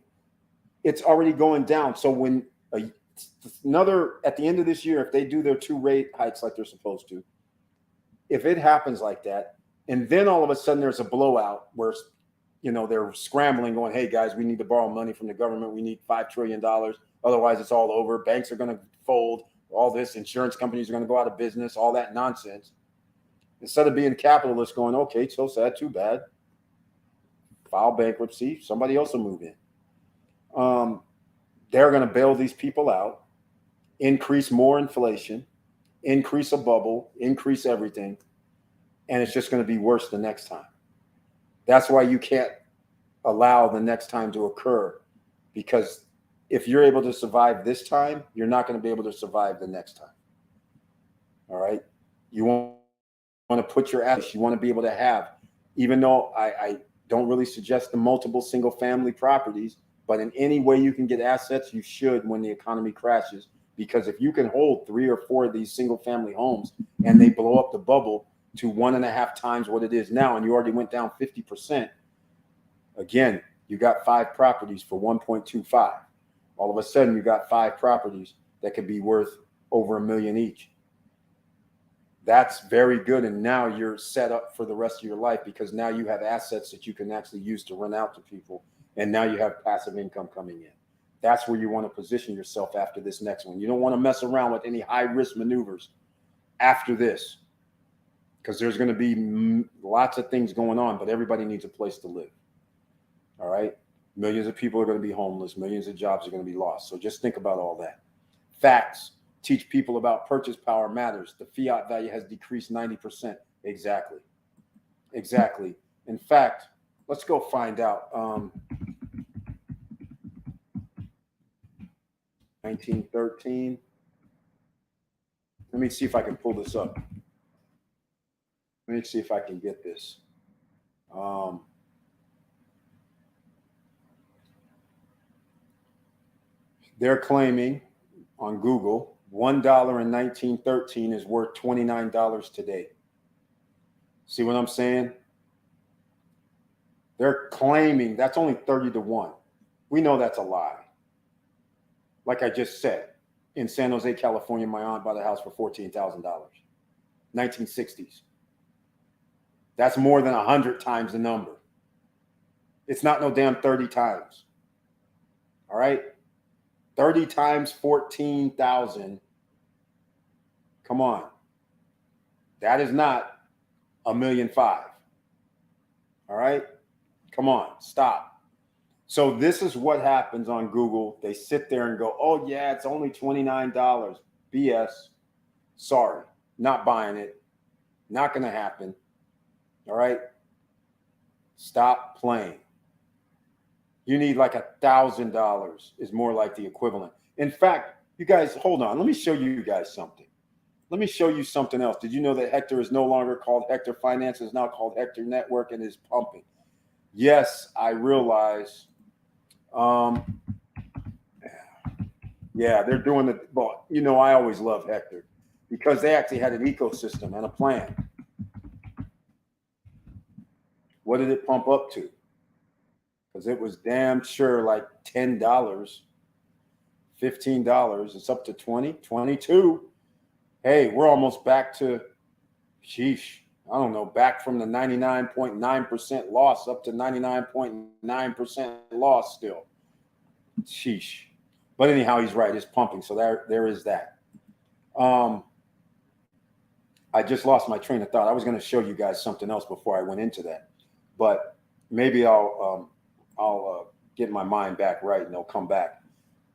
It's already going down. So when at the end of this year, if they do their 2 rate hikes like they're supposed to, if it happens like that, and then all of a sudden there's a blowout where, they're scrambling going, hey guys, we need to borrow money from the government. We need $5 trillion. Otherwise it's all over. Banks are going to fold. All this, insurance companies are going to go out of business, all that nonsense. Instead of being capitalists going, okay, so sad, too bad. File bankruptcy. Somebody else will move in. They're going to bail these people out, increase more inflation, increase a bubble, increase everything. And it's just going to be worse the next time. That's why you can't allow the next time to occur, because if you're able to survive this time, you're not going to be able to survive the next time. All right. You want to put your assets, you want to be able to have, even though I don't really suggest the multiple single family properties, but in any way you can get assets, you should when the economy crashes. Because if you can hold 3 or 4 of these single family homes and they blow up the bubble to 1.5 times what it is now, and you already went down 50%, again, you got 5 properties for 1.25. All of a sudden, you got 5 properties that could be worth over $1 million each. That's very good. And now you're set up for the rest of your life, because now you have assets that you can actually use to rent out to people. And now you have passive income coming in. That's where you want to position yourself after this next one. You don't want to mess around with any high risk maneuvers after this, because there's going to be lots of things going on, but everybody needs a place to live. All right. Millions of people are going to be homeless. Millions of jobs are going to be lost. So just think about all that. Facts. Teach people about purchase power matters. The fiat value has decreased 90%. Exactly. Exactly. In fact, let's go find out. 1913. Let me see if I can pull this up. Let me see if I can get this. They're claiming on Google $1 in 1913 is worth $29 today. See what I'm saying? They're claiming that's only 30 to 1. We know that's a lie. Like I just said, in San Jose, California, my aunt bought a house for $14,000. 1960s. That's more than 100 times the number. It's not no damn 30 times. All right? 30 times 14,000. Come on. That is not 1,500,000. All right, come on, stop. So this is what happens on Google. They sit there and go, oh yeah, it's only $29. BS. Sorry, not buying it. Not going to happen. All right, stop playing. You need like $1,000 is more like the equivalent. In fact, you guys, hold on. Let me show you guys something. Let me show you something else. Did you know that Hector is no longer called Hector Finance? It's now called Hector Network and is pumping. Yes, I realize. Yeah, they're doing the, well, you know, I always love Hector because they actually had an ecosystem and a plan. What did it pump up to? Because it was damn sure like $10, $15. It's up to 20, 22. Hey, we're almost back to, sheesh, I don't know, back from the 99.9% loss up to 99.9% loss still. Sheesh. But anyhow, he's right. It's pumping. So there is that. I just lost my train of thought. I was going to show you guys something else before I went into that. But maybe I'll get my mind back right and they'll come back.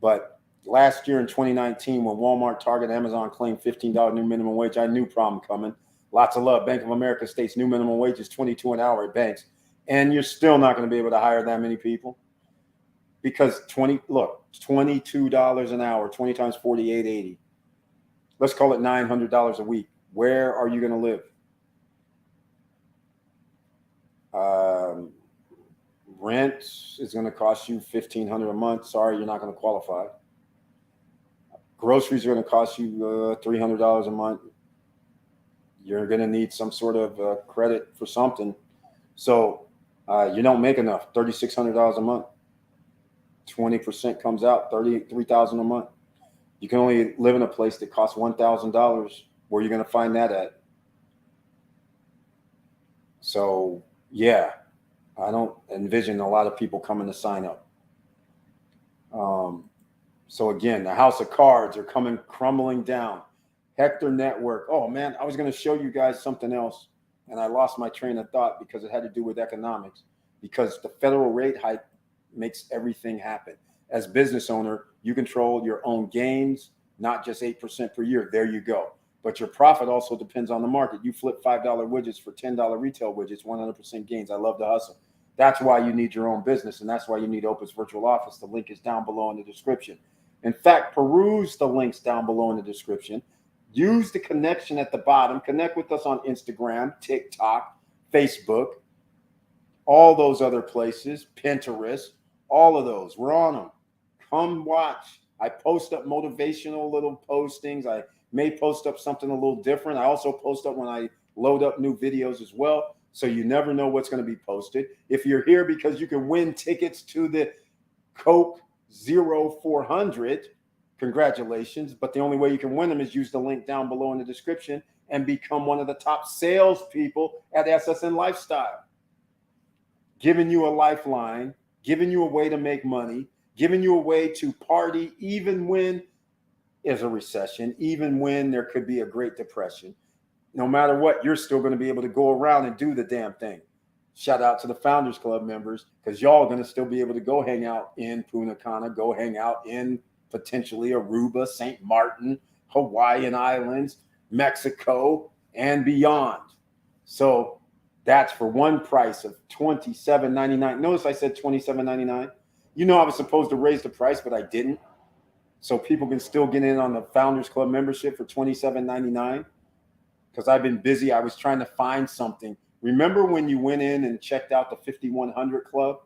But last year in 2019, when Walmart, Target, Amazon claimed $15 new minimum wage, I knew problem coming. Lots of love. Bank of America states new minimum wage is $22 an hour at banks. And you're still not going to be able to hire that many people. Because $22 an hour, 20 times 48.80. Let's call it $900 a week. Where are you going to live? Rent is going to cost you $1,500 a month. Sorry, you're not going to qualify. Groceries are going to cost you $300 a month. You're going to need some sort of credit for something. So you don't make enough, $3,600 a month. 20% comes out, $33,000 a month. You can only live in a place that costs $1,000. Where are you going to find that at? So yeah, I don't envision a lot of people coming to sign up. So again, the house of cards are coming crumbling down. Hector Network. Oh man, I was going to show you guys something else, and I lost my train of thought because it had to do with economics. Because the federal rate hike makes everything happen. As business owner, you control your own gains, not just 8% per year. There you go. But your profit also depends on the market. You flip $5 widgets for $10 retail widgets, 100% gains. I love to hustle. That's why you need your own business, and that's why you need Opus Virtual Office. The link is down below in the description. In fact, peruse the links down below in the description. Use the connection at the bottom. Connect with us on Instagram, TikTok, Facebook, all those other places, Pinterest, all of those. We're on them. Come watch. I post up motivational little postings. I may post up something a little different. I also post up when I load up new videos as well. So you never know what's going to be posted. If you're here because you can win tickets to the Coke 0400, congratulations. But the only way you can win them is use the link down below in the description and become one of the top salespeople at SSN Lifestyle. Giving you a lifeline, giving you a way to make money, giving you a way to party even when there's a recession, even when there could be a Great Depression. No matter what, you're still going to be able to go around and do the damn thing. Shout out to the Founders Club members, because y'all are going to still be able to go hang out in Punta Cana, go hang out in potentially Aruba, St. Martin, Hawaiian Islands, Mexico, and beyond. So that's for one price of $27.99. Notice I said $27.99. You know I was supposed to raise the price, but I didn't. So people can still get in on the Founders Club membership for $27.99. Because I've been busy. I was trying to find something. Remember when you went in and checked out the 5100 Club,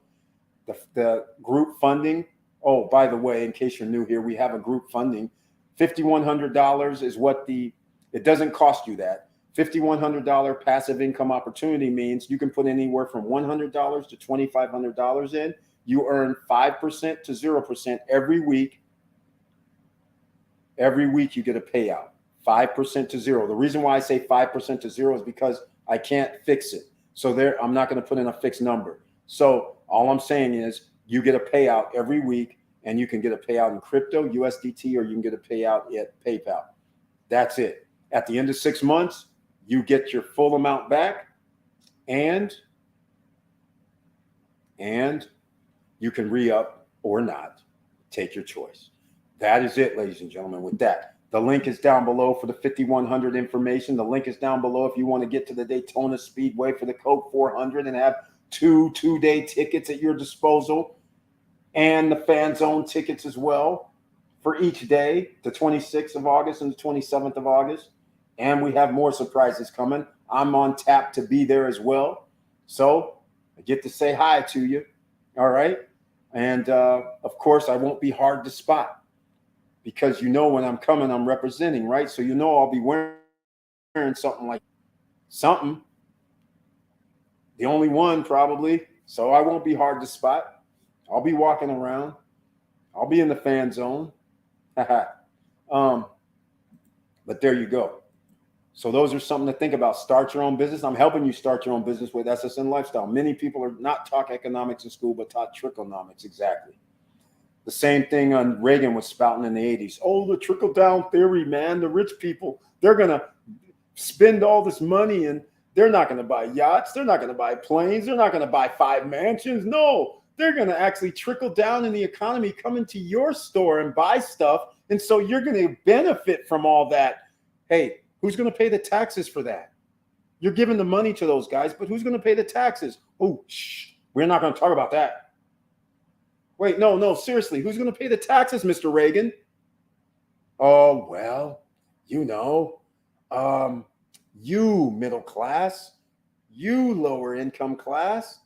the group funding? Oh, by the way, in case you're new here, we have a group funding. $5,100 is what it doesn't cost you that. $5,100 passive income opportunity means you can put anywhere from $100 to $2,500 in. You earn 5% to 0% every week. Every week you get a payout. 5% to 0. The reason why I say 5% to 0 is because I can't fix it. So I'm not going to put in a fixed number. So all I'm saying is you get a payout every week, and you can get a payout in crypto, USDT, or you can get a payout at PayPal. That's it. At the end of 6 months, you get your full amount back, And you can re-up or not. Take your choice. That is it, ladies and gentlemen, with that. The link is down below for the 5100 information. The link is down below if you want to get to the Daytona Speedway for the Coke 400 and have two-day tickets at your disposal, and the Fan Zone tickets as well for each day, the 26th of August and the 27th of August. And we have more surprises coming. I'm on tap to be there as well. So I get to say hi to you. All right. And of course, I won't be hard to spot because you know when I'm coming, I'm representing, right? So you know I'll be wearing something like something. The only one probably. So I won't be hard to spot. I'll be walking around. I'll be in the fan zone. But there you go. So those are something to think about. Start your own business. I'm helping you start your own business with SSN Lifestyle. Many people are not taught economics in school, but taught tricklenomics. Exactly. The same thing on Reagan was spouting in the 80s. Oh, the trickle down theory, man. The rich people, they're going to spend all this money and they're not going to buy yachts. They're not going to buy planes. They're not going to buy 5 mansions. No, they're going to actually trickle down in the economy, come into your store and buy stuff. And so you're going to benefit from all that. Hey, who's going to pay the taxes for that? You're giving the money to those guys, but who's going to pay the taxes? Oh, shh, we're not going to talk about that. Wait, no, seriously, who's going to pay the taxes, Mr. Reagan? Oh, well, you know, you middle class, you lower income class,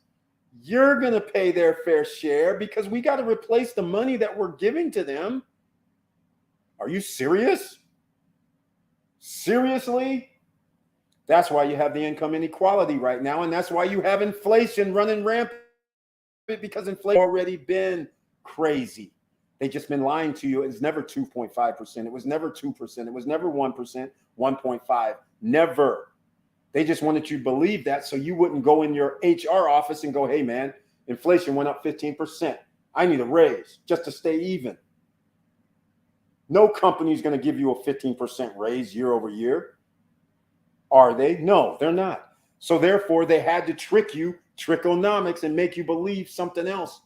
you're going to pay their fair share because we got to replace the money that we're giving to them. Are you serious? Seriously? That's why you have the income inequality right now, and that's why you have inflation running rampant, because inflation already been crazy. They just been lying to you. It's never 2.5%. It was never 2%. It was never 1%, 1.5. Never. They just wanted you to believe that so you wouldn't go in your HR office and go, hey, man, inflation went up 15%. I need a raise just to stay even. No company is going to give you a 15% raise year over year. Are they? No, they're not. So therefore, they had to trick you, trickonomics, and make you believe something else.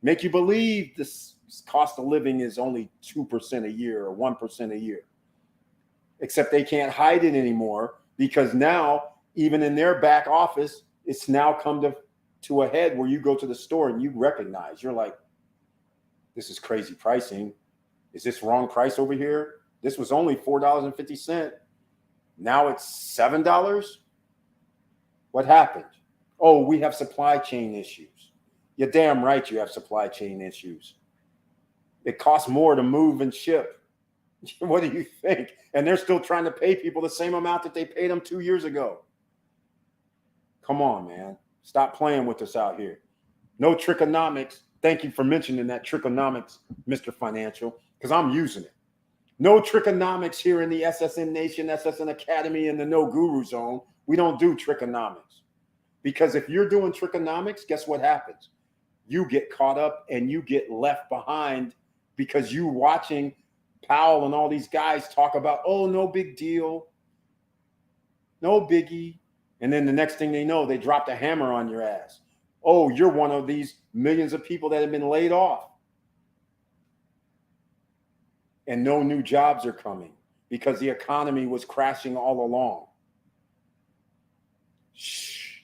Make you believe this cost of living is only 2% a year or 1% a year. Except they can't hide it anymore because now, even in their back office, it's now come to a head where you go to the store and you recognize, you're like, this is crazy pricing. Is this wrong price over here? This was only $4.50. Now it's $7. What happened? Oh, we have supply chain issues. You're damn right you have supply chain issues. It costs more to move and ship. What do you think? And they're still trying to pay people the same amount that they paid them 2 years ago. Come on, man. Stop playing with us out here. No trickonomics. Thank you for mentioning that trickonomics, Mr. Financial, because I'm using it. No trickonomics here in the SSN Nation, SSN Academy, and the No Guru Zone. We don't do trickonomics. Because if you're doing trickonomics, guess what happens? You get caught up and you get left behind because you watching Powell and all these guys talk about, oh, no big deal, no biggie. And then the next thing they know, they dropped a hammer on your ass. Oh, you're one of these millions of people that have been laid off. And no new jobs are coming because the economy was crashing all along. Shh.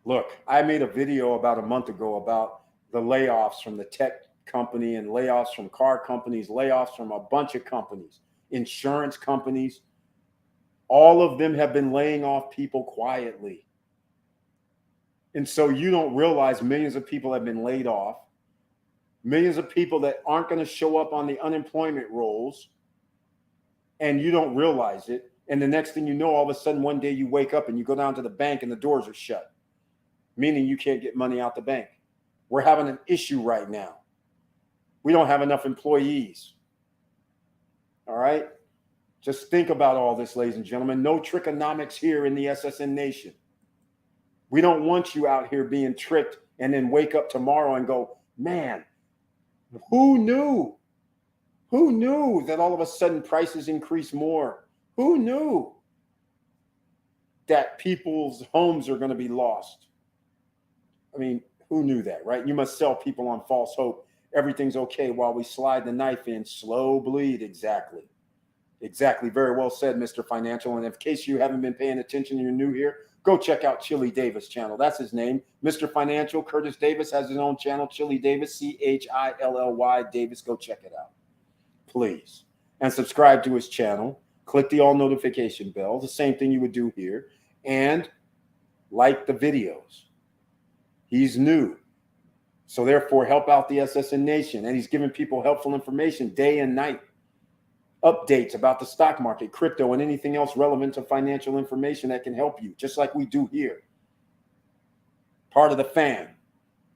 Look, I made a video about a month ago about the layoffs from the tech company and layoffs from car companies, layoffs from a bunch of companies, insurance companies. All of them have been laying off people quietly. And so you don't realize millions of people have been laid off, millions of people that aren't going to show up on the unemployment rolls, and you don't realize it. And the next thing you know, all of a sudden, one day you wake up and you go down to the bank and the doors are shut, meaning you can't get money out the bank. We're having an issue right now. We don't have enough employees. All right? Just think about all this, ladies and gentlemen. No trickonomics here in the SSN Nation. We don't want you out here being tricked and then wake up tomorrow and go, man, who knew? Who knew that all of a sudden prices increase more? Who knew? that people's homes are going to be lost. I mean, who knew that, right? You must sell people on false hope. Everything's okay while we slide the knife in. Slow bleed. Exactly. Exactly. Very well said, Mr. Financial. And in case you haven't been paying attention and you're new here, go check out Chili Davis' channel. That's his name. Mr. Financial, Curtis Davis has his own channel, Chili Davis, Chilly Davis. Go check it out, please. And subscribe to his channel. Click the all notification bell, the same thing you would do here. And like the videos. He's new. So therefore, help out the SSN Nation. And he's giving people helpful information day and night. Updates about the stock market, crypto, and anything else relevant to financial information that can help you, just like we do here. Part of the fam.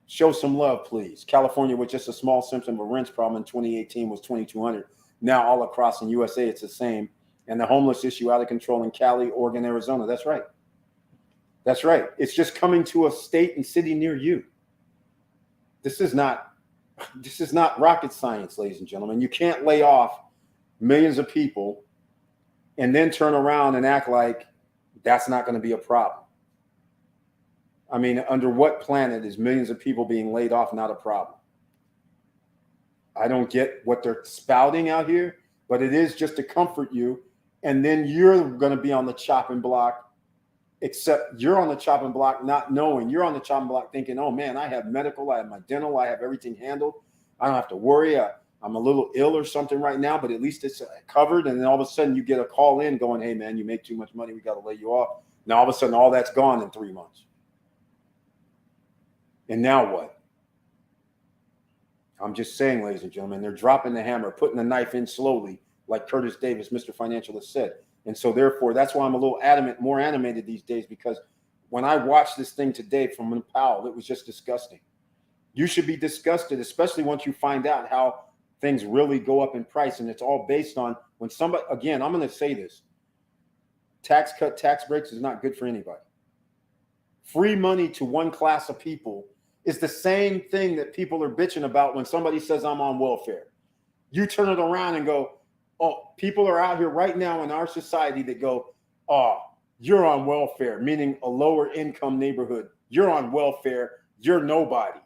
Show some love, please. California, with just a small symptom of a rent problem in 2018, was 2,200. Now all across in USA, it's the same. And the homeless issue out of control in Cali, Oregon, Arizona. That's right. That's right. It's just coming to a state and city near you. This is not rocket science, ladies and gentlemen. You can't lay off millions of people and then turn around and act like that's not going to be a problem. I mean, under what planet is millions of people being laid off not a problem? I don't get what they're spouting out here, but it is just to comfort you. And then you're going to be on the chopping block, except you're on the chopping block not knowing. You're on the chopping block thinking, oh, man, I have medical, I have my dental, I have everything handled. I don't have to worry. I'm a little ill or something right now, but at least it's covered. And then all of a sudden you get a call in going, hey, man, you make too much money. We got to lay you off. Now all of a sudden all that's gone in 3 months. And now what? I'm just saying, ladies and gentlemen, they're dropping the hammer, putting the knife in slowly, like Curtis Davis, Mr. Financial, has said. And so therefore, that's why I'm a little more animated these days, because when I watched this thing today from Powell, it was just disgusting. You should be disgusted, especially once you find out how things really go up in price. And it's all based on when somebody, again, I'm going to say this, tax cut, tax breaks is not good for anybody. Free money to one class of people is the same thing that people are bitching about when somebody says I'm on welfare. You turn it around and go, oh, people are out here right now in our society that go, oh, you're on welfare, meaning a lower income neighborhood. You're on welfare. You're nobody.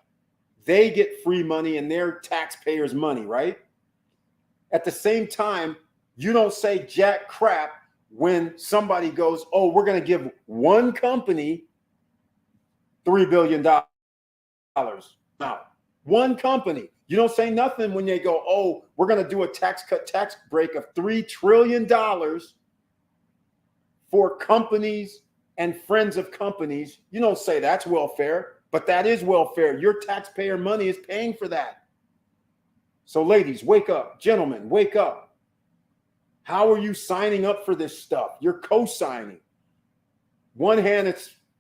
They get free money and their taxpayers' money, right? At the same time, you don't say jack crap when somebody goes, oh, we're going to give one company $3 billion. Now, one company. You don't say nothing when they go, oh, we're going to do a tax cut, tax break of $3 trillion for companies and friends of companies. You don't say that's welfare, but that is welfare. Your taxpayer money is paying for that. So ladies, wake up. Gentlemen, wake up. How are you signing up for this stuff? You're co-signing. One hand,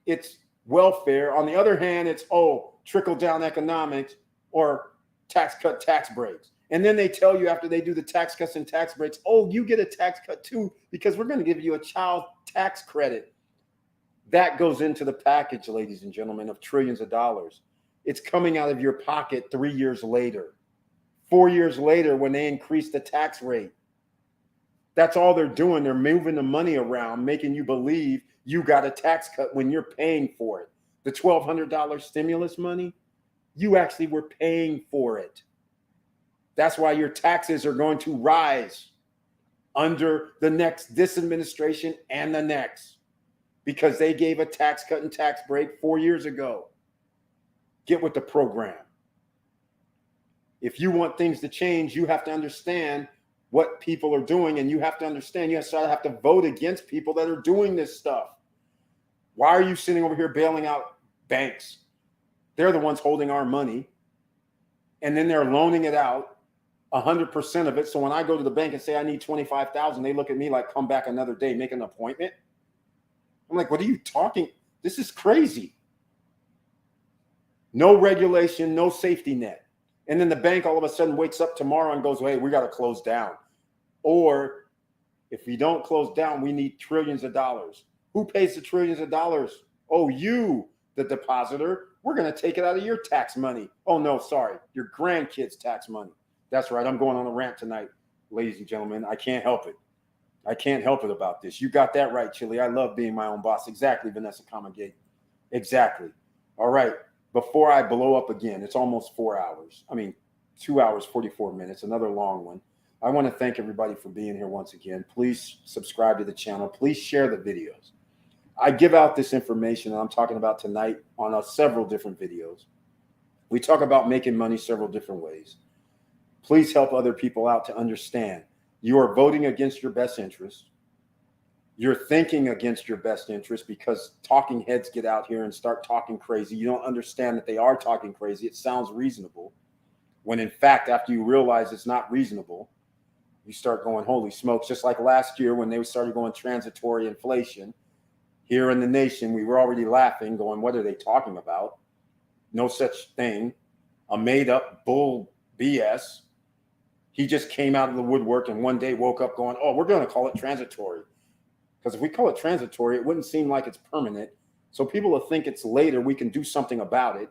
it's welfare. On the other hand, it's, oh, trickle down economics or tax cut, tax breaks. And then they tell you after they do the tax cuts and tax breaks, oh, you get a tax cut too, because we're going to give you a child tax credit. That goes into the package, ladies and gentlemen, of trillions of dollars. It's coming out of your pocket 3 years later, 4 years later when they increase the tax rate. That's all they're doing. They're moving the money around, making you believe you got a tax cut when you're paying for it. The $1,200 stimulus money, you actually were paying for it. That's why your taxes are going to rise under this administration and the next, because they gave a tax cut and tax break 4 years ago. Get with the program. If you want things to change, you have to understand what people are doing, and you have to understand you have to vote against people that are doing this stuff. Why are you sitting over here bailing out banks? They're the ones holding our money, and then they're loaning it out, 100% of it. So when I go to the bank and say I need $25,000, they look at me like, come back another day, make an appointment. I'm like, what are you talking? This is crazy. No regulation, no safety net. And then the bank all of a sudden wakes up tomorrow and goes, hey, we got to close down. Or if we don't close down, we need trillions of dollars. Who pays the trillions of dollars? Oh, you, the depositor. We're going to take it out of your tax money. Oh, no, sorry. Your grandkids' tax money. That's right. I'm going on a rant tonight, ladies and gentlemen. I can't help it. I can't help it about this. You got that right, Chili. I love being my own boss. Exactly, Vanessa Comagate. Exactly. All right. Before I blow up again, it's almost 4 hours. I mean, 2 hours, 44 minutes, another long one. I want to thank everybody for being here once again. Please subscribe to the channel. Please share the videos. I give out this information that I'm talking about tonight on several different videos. We talk about making money several different ways. Please help other people out to understand you are voting against your best interest. You're thinking against your best interest because talking heads get out here and start talking crazy. You don't understand that they are talking crazy. It sounds reasonable. When in fact, after you realize it's not reasonable, you start going, holy smokes. Just like last year when they started going transitory inflation here in the nation, we were already laughing, going, what are they talking about? No such thing. A made up bull BS. He just came out of the woodwork and one day woke up going, oh, we're going to call it transitory. Because if we call it transitory, it wouldn't seem like it's permanent. So people will think it's later. We can do something about it.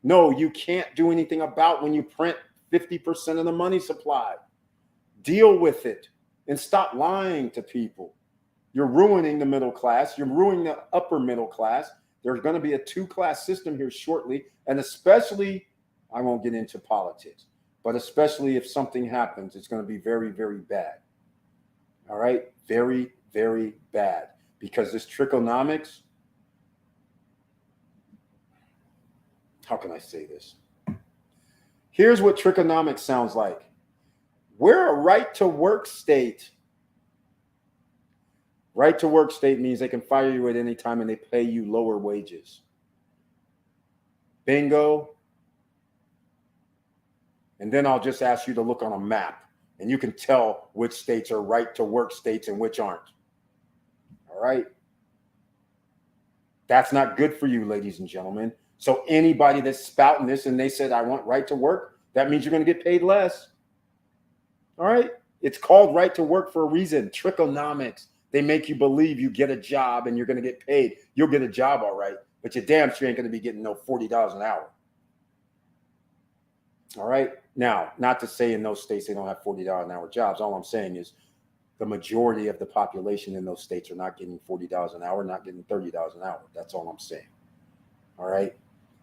No, you can't do anything about when you print 50% of the money supply. Deal with it and stop lying to people. You're ruining the middle class. You're ruining the upper middle class. There's going to be a two-class system here shortly. And especially, I won't get into politics, but especially if something happens, it's going to be very, very bad. All right? Very, very bad. Because this tricklenomics, how can I say this? Here's what tricklenomics sounds like. We're a right-to-work state. Right-to-work state means they can fire you at any time and they pay you lower wages. Bingo. And then I'll just ask you to look on a map and you can tell which states are right-to-work states and which aren't. All right? That's not good for you, ladies and gentlemen. So anybody that's spouting this and they said, I want right to work, that means you're going to get paid less. All right? It's called right to work for a reason. Tricklenomics. They make you believe you get a job and you're going to get paid. You'll get a job, all right, but you damn sure ain't going to be getting no $40 an hour. All right? Now, not to say in those states they don't have $40 an hour jobs. All I'm saying is the majority of the population in those states are not getting $40 an hour, not getting $30 an hour. That's all I'm saying. All right?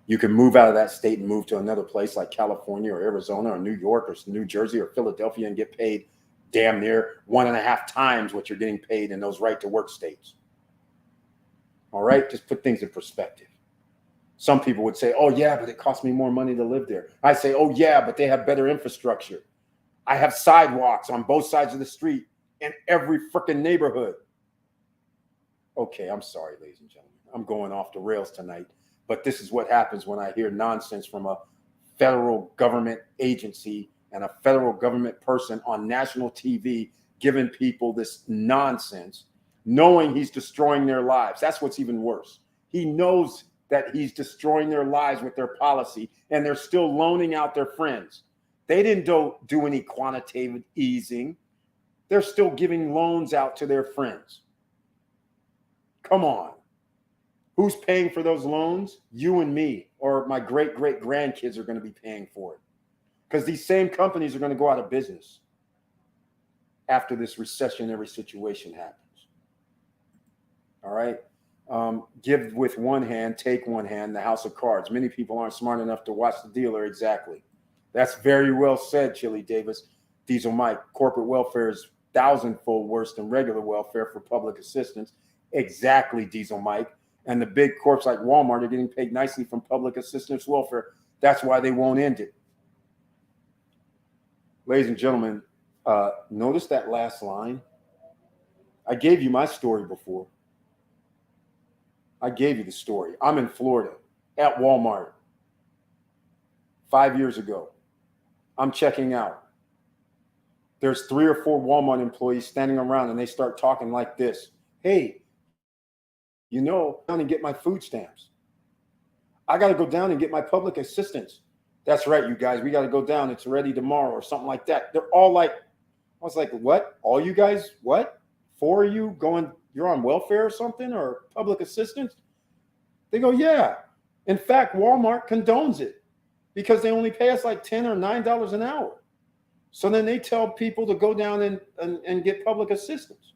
You can move out of that state and move to another place like California or Arizona or New York or New Jersey or Philadelphia and get paid damn near 1.5 times what you're getting paid in those right-to-work states. All right? Just put things in perspective. Some people would say, oh, yeah, but it costs me more money to live there. I say, oh, yeah, but they have better infrastructure. I have sidewalks on both sides of the street in every freaking neighborhood. Okay, I'm sorry, ladies and gentlemen. I'm going off the rails tonight. But this is what happens when I hear nonsense from a federal government agency and a federal government person on national TV giving people this nonsense, knowing he's destroying their lives. That's what's even worse. He knows that he's destroying their lives with their policy, and they're still loaning out their friends. They didn't do any quantitative easing. They're still giving loans out to their friends. Come on. Who's paying for those loans? You and me, or my great-great-grandkids are going to be paying for it. Because these same companies are going to go out of business after this recessionary situation happens. All right? Give with one hand, take one hand, the house of cards. Many people aren't smart enough to watch the dealer exactly. That's very well said, Chili Davis. Diesel Mike, corporate welfare is 1,000-fold worse than regular welfare for public assistance. Exactly, Diesel Mike. And the big corps like Walmart are getting paid nicely from public assistance welfare. That's why they won't end it. Ladies and gentlemen, notice that last line. I gave you my story before. I gave you the story. I'm in Florida at Walmart 5 years ago. I'm checking out. There's 3 or 4 Walmart employees standing around and they start talking like this. Hey, you know, down and get my food stamps. I got to go down and get my public assistance. That's right, you guys. We got to go down. It's ready tomorrow or something like that. They're all like, I was like, what? All you guys, what? 4 of you going, you're on welfare or something or public assistance? They go, yeah. In fact, Walmart condones it because they only pay us like $10 or $9 an hour. So then they tell people to go down and get public assistance.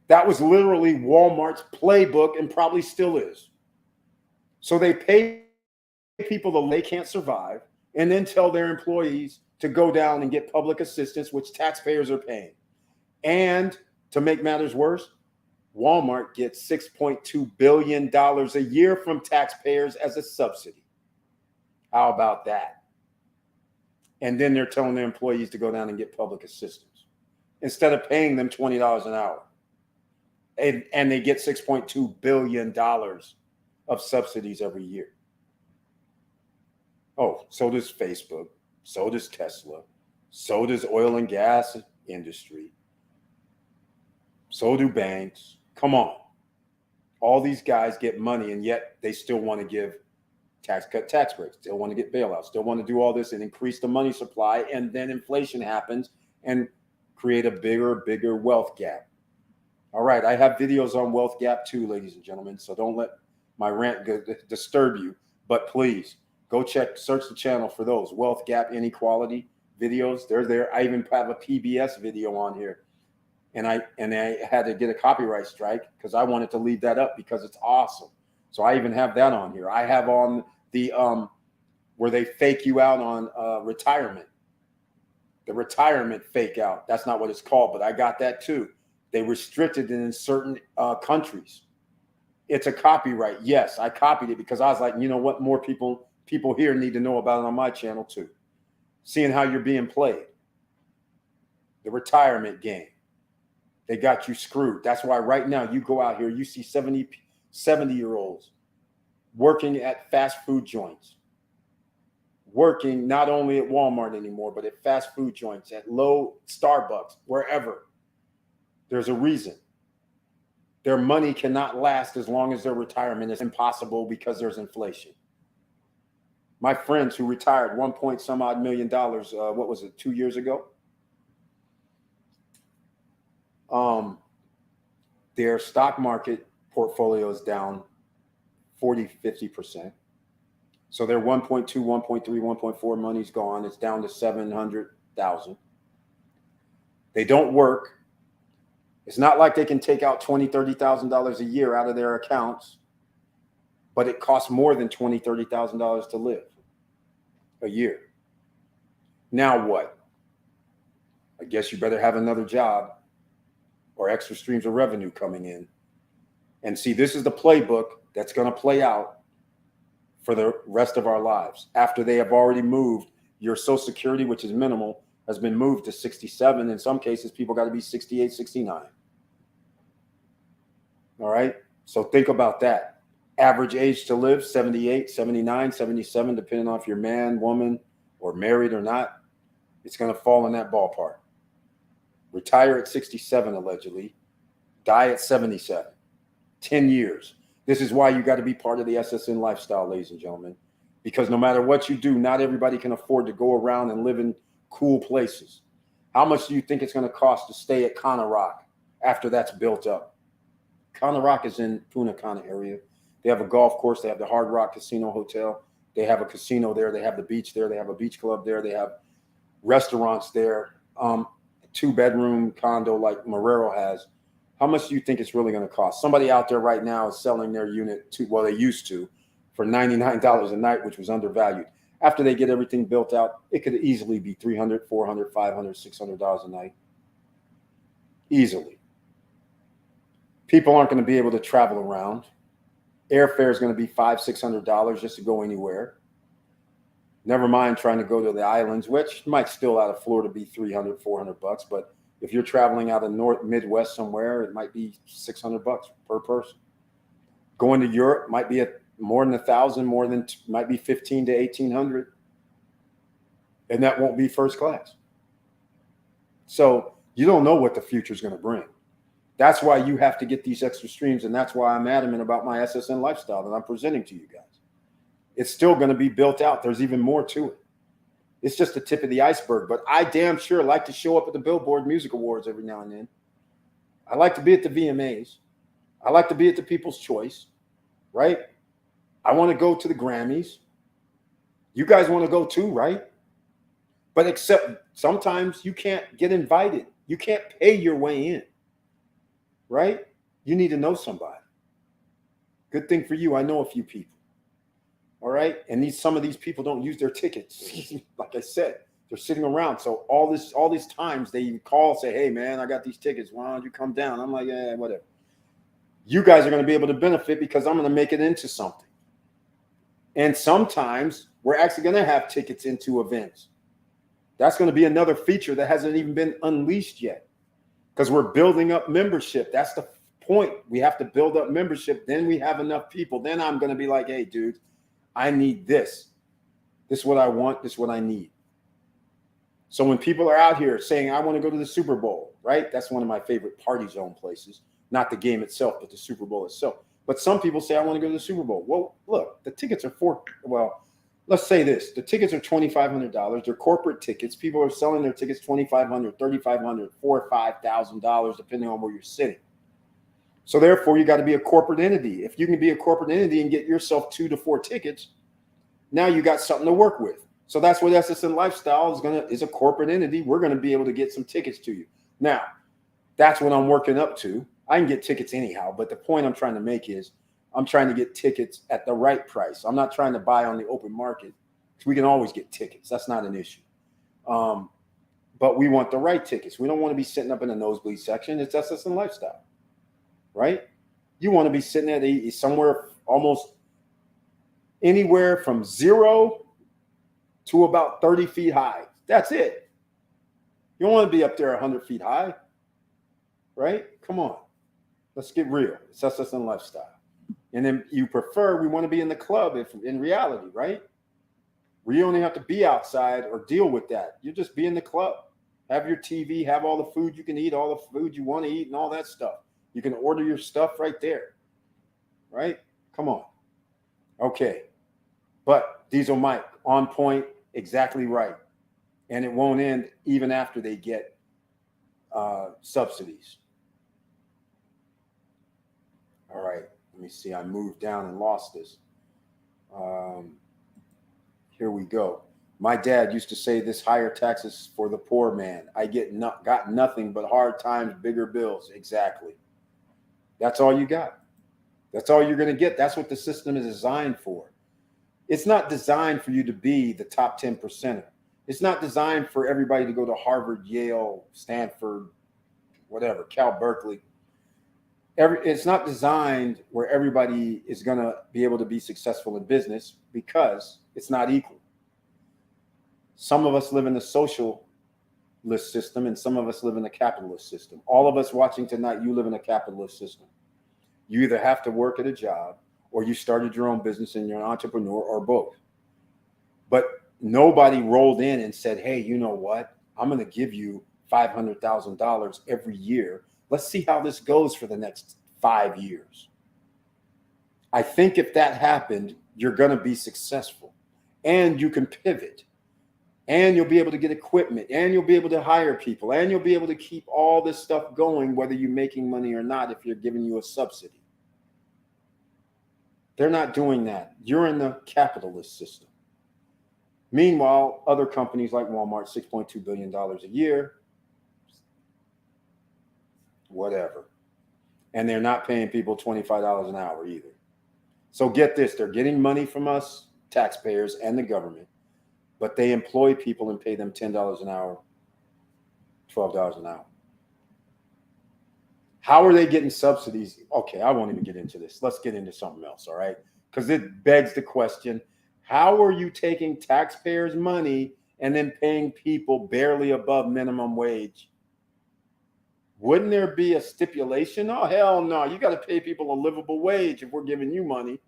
That was literally Walmart's playbook and probably still is. So they pay people they can't survive and then tell their employees to go down and get public assistance, which taxpayers are paying. And to make matters worse, Walmart gets $6.2 billion a year from taxpayers as a subsidy. How about that? And then they're telling their employees to go down and get public assistance instead of paying them $20 an hour. And they get $6.2 billion of subsidies every year. Oh, so does Facebook. So does Tesla. So does oil and gas industry. So do banks. Come on. All these guys get money, and yet they still want to give tax breaks, still want to get bailouts, still want to do all this and increase the money supply. And then inflation happens and create a bigger wealth gap. All right. I have videos on wealth gap too, ladies and gentlemen. So don't let my rant disturb you, but please go search the channel for those wealth gap inequality videos. They're there. I even have a PBS video on here. And I had to get a copyright strike because I wanted to leave that up because it's awesome. So I even have that on here. I have on the where they fake you out on retirement. The retirement fake out. That's not what it's called, but I got that too. They restricted it in certain countries. It's a copyright. Yes, I copied it because I was like, you know what? More people here need to know about it on my channel too. Seeing how you're being played. The retirement game. They got you screwed. That's why right now you go out here, you see 70-year-olds working at fast food joints, working not only at Walmart anymore, but at fast food joints, at low Starbucks, wherever. There's a reason. Their money cannot last as long as their retirement is impossible because there's inflation. My friends who retired $1 million, what was it, 2 years ago? Their stock market portfolio is down 40-50%. So their 1.2, 1.3, 1.4 money's gone. It's down to 700,000. They don't work. It's not like they can take out $20,000, $30,000 a year out of their accounts, but it costs more than $20,000, $30,000 to live a year. Now what? I guess you better have another job or extra streams of revenue coming in. And see, this is the playbook that's going to play out for the rest of our lives. After they have already moved, your Social Security, which is minimal, has been moved to 67. In some cases, people got to be 68, 69. All right. So think about that. Average age to live, 78, 79, 77, depending on if you're man, woman, or married or not. It's going to fall in that ballpark. Retire at 67, allegedly. Die at 77. 10 years. This is why you got to be part of the SSN lifestyle, ladies and gentlemen. Because no matter what you do, not everybody can afford to go around and live in cool places. How much do you think it's going to cost to stay at Cana Rock after that's built up? Cana Rock is in Punta Cana area. They have a golf course. They have the Hard Rock Casino Hotel. They have a casino there. They have the beach there. They have a beach club there. They have restaurants there. 2-bedroom condo like Marrero has. How much do you think it's really going to cost? Somebody out there right now is selling their unit they used to, for $99 a night, which was undervalued. After they get everything built out, it could easily be $300, $400, $500, $600 a night. Easily. People aren't going to be able to travel around. Airfare is going to be $500, $600 just to go anywhere. Never mind trying to go to the islands, which might still out of Florida be $300, $400, but if you're traveling out of Midwest somewhere, it might be $600 per person. Going to Europe might be more than 1,000, might be 1,500 to 1,800, and that won't be first class. So you don't know what the future is going to bring. That's why you have to get these extra streams, and that's why I'm adamant about my SSN lifestyle that I'm presenting to you guys. It's still going to be built out. There's even more to it. It's just the tip of the iceberg, but I damn sure like to show up at the Billboard Music Awards every now and then. I like to be at the VMAs. I like to be at the People's Choice, right? I want to go to the Grammys. You guys want to go too, right? But except sometimes you can't get invited. You can't pay your way in, right? You need to know somebody. Good thing for you, I know a few people. All right. And some of these people don't use their tickets. Like I said, they're sitting around. So all these times they call, say, hey man, I got these tickets. Why don't you come down? I'm like, yeah, whatever. You guys are going to be able to benefit because I'm going to make it into something. And sometimes we're actually going to have tickets into events. That's going to be another feature that hasn't even been unleashed yet because we're building up membership. That's the point. We have to build up membership. Then we have enough people. Then I'm going to be like, hey, dude, I need this. This is what I want. This is what I need. So when people are out here saying, I want to go to the Super Bowl, right? That's one of my favorite party zone places. Not the game itself, but the Super Bowl itself. But some people say, I want to go to the Super Bowl. Well, look, the tickets are let's say this. The tickets are $2,500. They're corporate tickets. People are selling their tickets $2,500, $3,500, $4,000 or $5,000, depending on where you're sitting. So therefore, you got to be a corporate entity. If you can be a corporate entity and get yourself 2 to 4 tickets, now you got something to work with. So that's what SSN Lifestyle is a corporate entity. We're going to be able to get some tickets to you. Now, that's what I'm working up to. I can get tickets anyhow, but the point I'm trying to make is I'm trying to get tickets at the right price. I'm not trying to buy on the open market because we can always get tickets. That's not an issue. But we want the right tickets. We don't want to be sitting up in the nosebleed section. It's SSN Lifestyle, right? You want to be sitting at somewhere almost anywhere from 0 to about 30 feet high. That's it. You don't want to be up there 100 feet high, right? Come on. Let's get real. It's SSN Lifestyle. And then we want to be in the club if in reality, right? Where you only have to be outside or deal with that. You just be in the club. Have your TV, have all the food you can eat, all the food you want to eat, and all that stuff. You can order your stuff right there, right? Come on. Okay. But Diesel Mike, on point, exactly right. And it won't end even after they get subsidies. All right, let me see. I moved down and lost this. Here we go. My dad used to say this higher taxes for the poor man. I got nothing but hard times, bigger bills. Exactly. That's all you got. That's all you're going to get. That's what the system is designed for. It's not designed for you to be the top 10%. It's not designed for everybody to go to Harvard, Yale, Stanford, whatever, Cal Berkeley. It's not designed where everybody is going to be able to be successful in business because it's not equal. Some of us live in the socialist system and some of us live in the capitalist system. All of us watching tonight, you live in a capitalist system. You either have to work at a job or you started your own business and you're an entrepreneur or both. But nobody rolled in and said, hey, you know what? I'm going to give you $500,000 every year. Let's see how this goes for the next 5 years. I think if that happened, you're going to be successful and you can pivot and you'll be able to get equipment and you'll be able to hire people and you'll be able to keep all this stuff going, whether you're making money or not, if you're giving you a subsidy. They're not doing that. You're in the capitalist system. Meanwhile, other companies like Walmart, $6.2 billion a year, whatever. And they're not paying people $25 an hour either. So get this, they're getting money from us, taxpayers and the government, but they employ people and pay them $10 an hour, $12 an hour. How are they getting subsidies? Okay, I won't even get into this. Let's get into something else, all right? Because it begs the question, how are you taking taxpayers' money and then paying people barely above minimum wage? Wouldn't there be a stipulation? Oh, hell no. You got to pay people a livable wage if we're giving you money.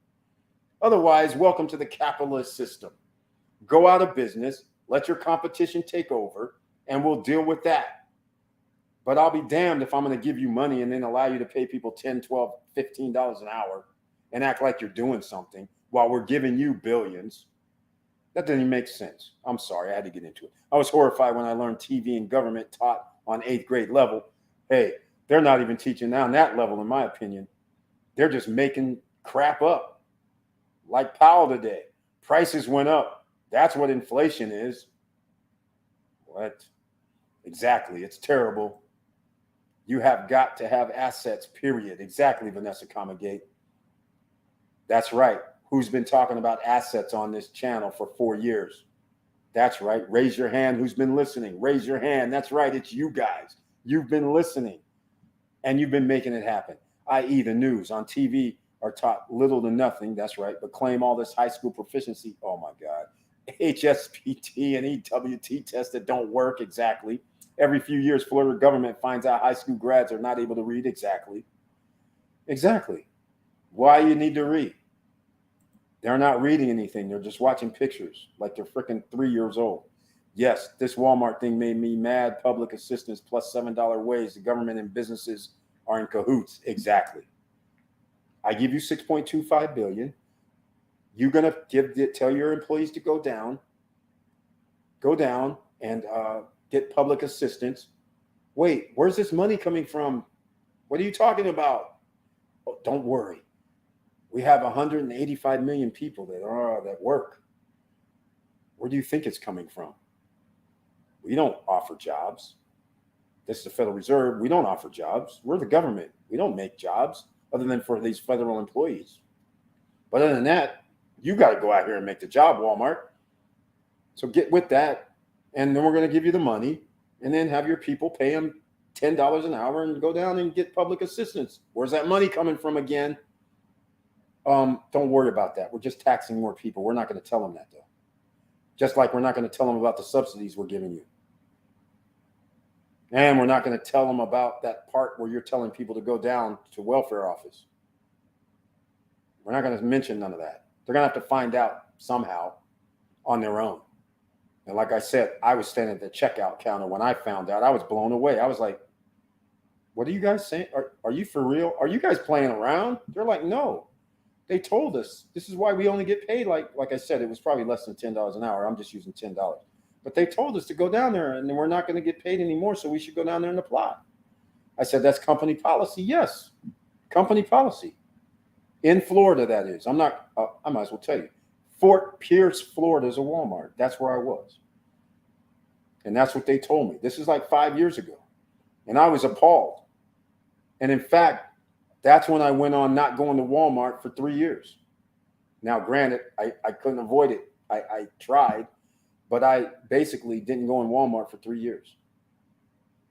Otherwise, welcome to the capitalist system. Go out of business, let your competition take over, and we'll deal with that. But I'll be damned if I'm going to give you money and then allow you to pay people $10, $12, $15 an hour and act like you're doing something while we're giving you billions. That doesn't even make sense. I'm sorry, I had to get into it. I was horrified when I learned TV and government taught on 8th grade level. Hey, they're not even teaching on that level, in my opinion. They're just making crap up. Like Powell today. Prices went up. That's what inflation is. What? Exactly. It's terrible. You have got to have assets, period. Exactly, Vanessa Comagate. That's right. Who's been talking about assets on this channel for 4 years? That's right. Raise your hand who's been listening. Raise your hand. That's right. It's you guys. You've been listening and you've been making it happen, i.e. the news on TV are taught little to nothing. That's right. But claim all this high school proficiency. Oh, my God. HSPT and EWT tests that don't work. Exactly. Every few years, Florida government finds out high school grads are not able to read. Exactly. Exactly. Why you need to read? They're not reading anything. They're just watching pictures like they're freaking 3 years old. Yes, this Walmart thing made me mad. Public assistance plus $7 wage. The government and businesses are in cahoots. Exactly. I give you $6.25 billion. You're gonna tell your employees to go down and get public assistance. Wait, where's this money coming from? What are you talking about? Oh, don't worry. We have 185 million people that work. Where do you think it's coming from? We don't offer jobs. This is the Federal Reserve. We don't offer jobs. We're the government. We don't make jobs other than for these federal employees. But other than that, you got to go out here and make the job, Walmart. So get with that. And then we're going to give you the money and then have your people pay them $10 an hour and go down and get public assistance. Where's that money coming from again? Don't worry about that. We're just taxing more people. We're not going to tell them that, though. Just like we're not going to tell them about the subsidies we're giving you. And we're not going to tell them about that part where you're telling people to go down to welfare office. We're not going to mention none of that. They're going to have to find out somehow on their own. And like I said, I was standing at the checkout counter when I found out. I was blown away. I was like, what are you guys saying? Are you for real? Are you guys playing around? They're like, no. They told us this is why we only get paid like I said, it was probably less than $10 an hour. I'm just using $10. But they told us to go down there and we're not going to get paid anymore. So we should go down there and apply. I said, that's company policy. Yes. Company policy. In Florida, that is. I might as well tell you. Fort Pierce, Florida is a Walmart. That's where I was. And that's what they told me. This is like 5 years ago. And I was appalled. And in fact, that's when I went on not going to Walmart for 3 years. Now, granted, I couldn't avoid it. I tried, but I basically didn't go in Walmart for 3 years.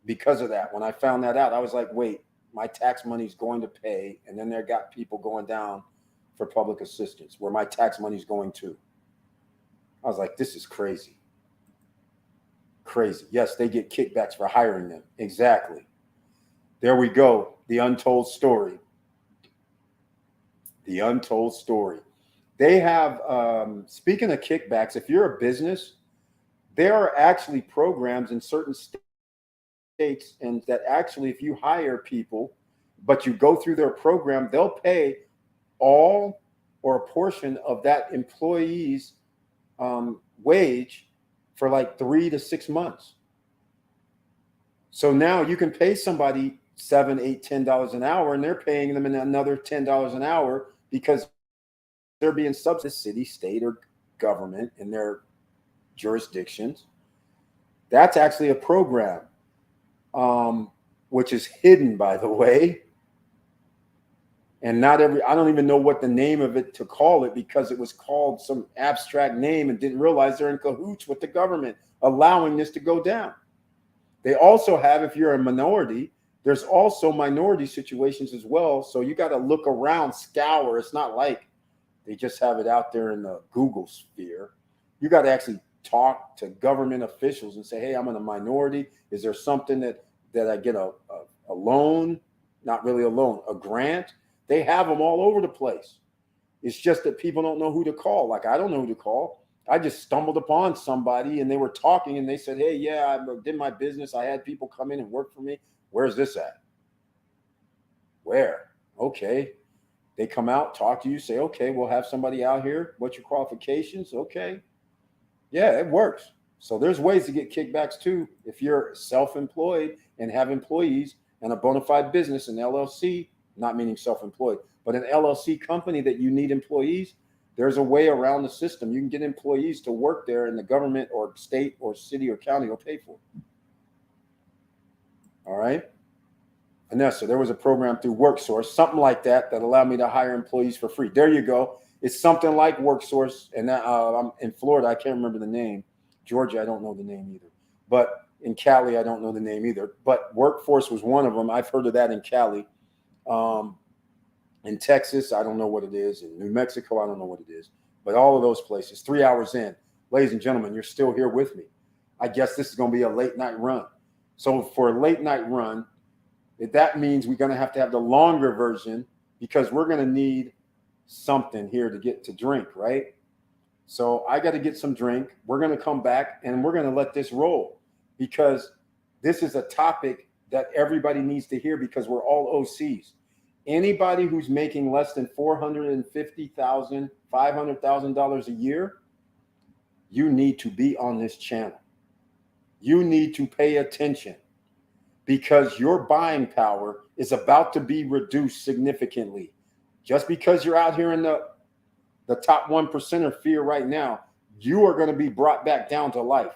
Because of that, when I found that out, I was like, wait, my tax money's going to pay. And then there got people going down for public assistance where my tax money's going to. I was like, this is crazy. Crazy. Yes, they get kickbacks for hiring them. Exactly. There we go. The untold story. The untold story. They have, speaking of kickbacks, if you're a business, there are actually programs in certain states, and that actually, if you hire people, but you go through their program, they'll pay all or a portion of that employee's wage for like 3 to 6 months. So now you can pay somebody $7, $8, $10 an hour, and they're paying them another $10 an hour because they're being subsidized, city, state, or government in their jurisdictions. That's actually a program, which is hidden, by the way. And I don't even know what the name of it to call it, because it was called some abstract name and didn't realize they're in cahoots with the government, allowing this to go down. They also have, if you're a minority, there's also minority situations as well. So you got to look around, scour. It's not like they just have it out there in the Google sphere. You got to actually talk to government officials and say, hey, I'm in a minority. Is there something that I get a loan? Not really a loan, a grant? They have them all over the place. It's just that people don't know who to call. Like, I don't know who to call. I just stumbled upon somebody and they were talking and they said, hey, yeah, I did my business. I had people come in and work for me. Where's this at? Where? Okay. They come out, talk to you, say, okay, we'll have somebody out here. What's your qualifications? Okay. Yeah, it works. So there's ways to get kickbacks too. If you're self-employed and have employees and a bona fide business, an LLC, not meaning self-employed, but an LLC company that you need employees, There's a way around the system. You can get employees to work there, and the government or state or city or county will pay for it. All right. Vanessa, there was a program through WorkSource, something like that allowed me to hire employees for free. There you go. It's something like WorkSource. And I'm in Florida. I can't remember the name. Georgia, I don't know the name either. But in Cali, I don't know the name either. But Workforce was one of them. I've heard of that in Cali. In Texas, I don't know what it is. In New Mexico, I don't know what it is. But all of those places, 3 hours in. Ladies and gentlemen, you're still here with me. I guess this is going to be a late night run. So for a late night run, that means we're going to have the longer version because we're going to need something here to get to drink, right? So I got to get some drink. We're going to come back and we're going to let this roll because this is a topic that everybody needs to hear because we're all OCs. Anybody who's making less than $450,000, $500,000 a year, you need to be on this channel. You need to pay attention because your buying power is about to be reduced significantly. Just because you're out here in the top 1% of fear right now, you are going to be brought back down to life,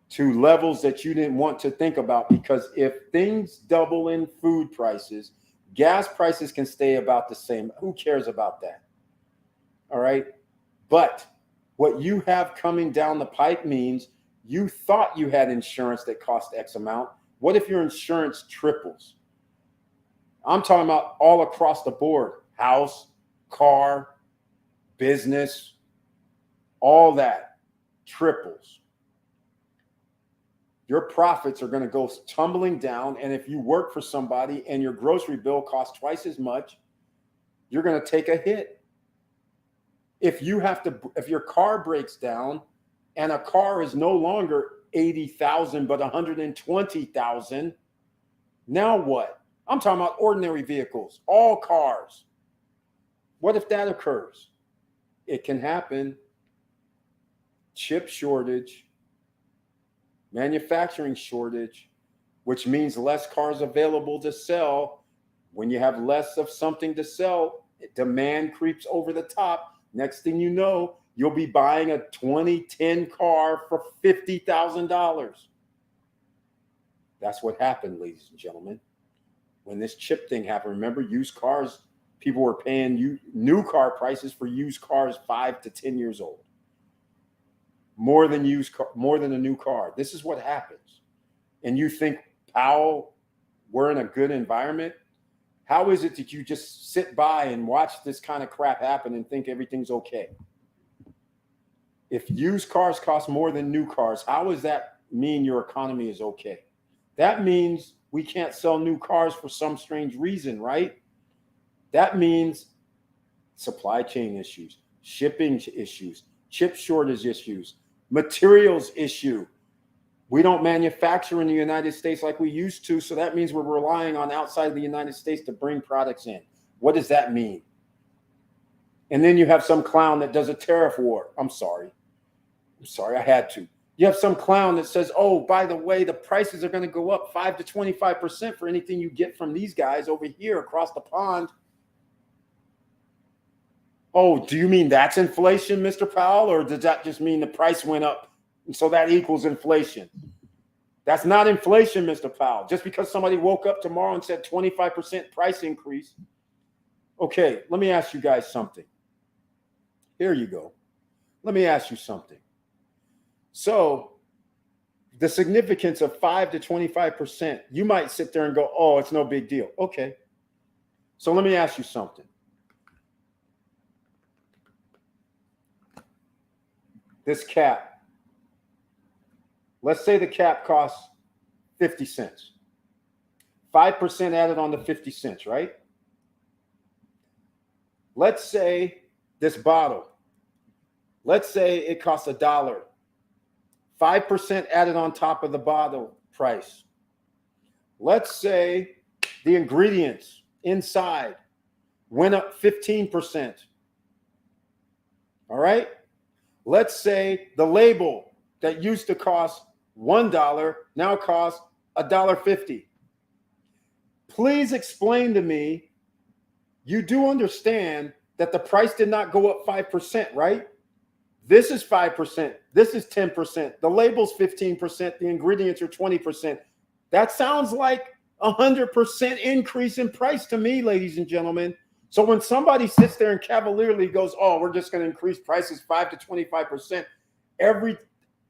to levels that you didn't want to think about. Because if things double in food prices, gas prices can stay about the same. Who cares about that? All right. But what you have coming down the pipe means you thought you had insurance that cost X amount. What if your insurance triples? I'm talking about all across the board. House, car, business, all that triples. Your profits are going to go tumbling down. And if you work for somebody and your grocery bill costs twice as much, you're going to take a hit. If your car breaks down and a car is no longer 80,000, but 120,000, now what? I'm talking about ordinary vehicles, all cars. What if that occurs? It can happen. Chip shortage, manufacturing shortage, which means less cars available to sell. When you have less of something to sell, demand creeps over the top. Next thing you know, you'll be buying a 2010 car for $50,000. That's what happened, ladies and gentlemen. When this chip thing happened, remember, used cars, people were paying new car prices for used cars 5 to 10 years old. More than a new car. This is what happens. And you think, Powell, we're in a good environment? How is it that you just sit by and watch this kind of crap happen and think everything's okay? If used cars cost more than new cars, how does that mean your economy is okay? That means we can't sell new cars for some strange reason, right? That means supply chain issues, shipping issues, chip shortage issues, materials issue. We don't manufacture in the United States like we used to, so that means we're relying on outside of the United States to bring products in. What does that mean? And then you have some clown that does a tariff war. I'm sorry, I had to. You have some clown that says, oh, by the way, the prices are going to go up 5 to 25% for anything you get from these guys over here across the pond. Oh, do you mean that's inflation, Mr. Powell? Or does that just mean the price went up and so that equals inflation? That's not inflation, Mr. Powell. Just because somebody woke up tomorrow and said 25% price increase. Okay, let me ask you guys something. Here you go. Let me ask you something. So the significance of 5 to 25%, you might sit there and go, oh, it's no big deal. Okay. So let me ask you something. This cap, let's say the cap costs 50 cents. 5% added on to 50 cents, right? Let's say this bottle, let's say it costs $1. 5% added on top of the bottle price. Let's say the ingredients inside went up 15%. All right? Let's say the label that used to cost $1 now costs $1.50. Please explain to me, you do understand that the price did not go up 5%, right? This is 5%. This is 10%. The label's 15%. The ingredients are 20%. That sounds like 100% increase in price to me, ladies and gentlemen. So when somebody sits there and cavalierly goes, oh, we're just going to increase prices 5 to 25%, every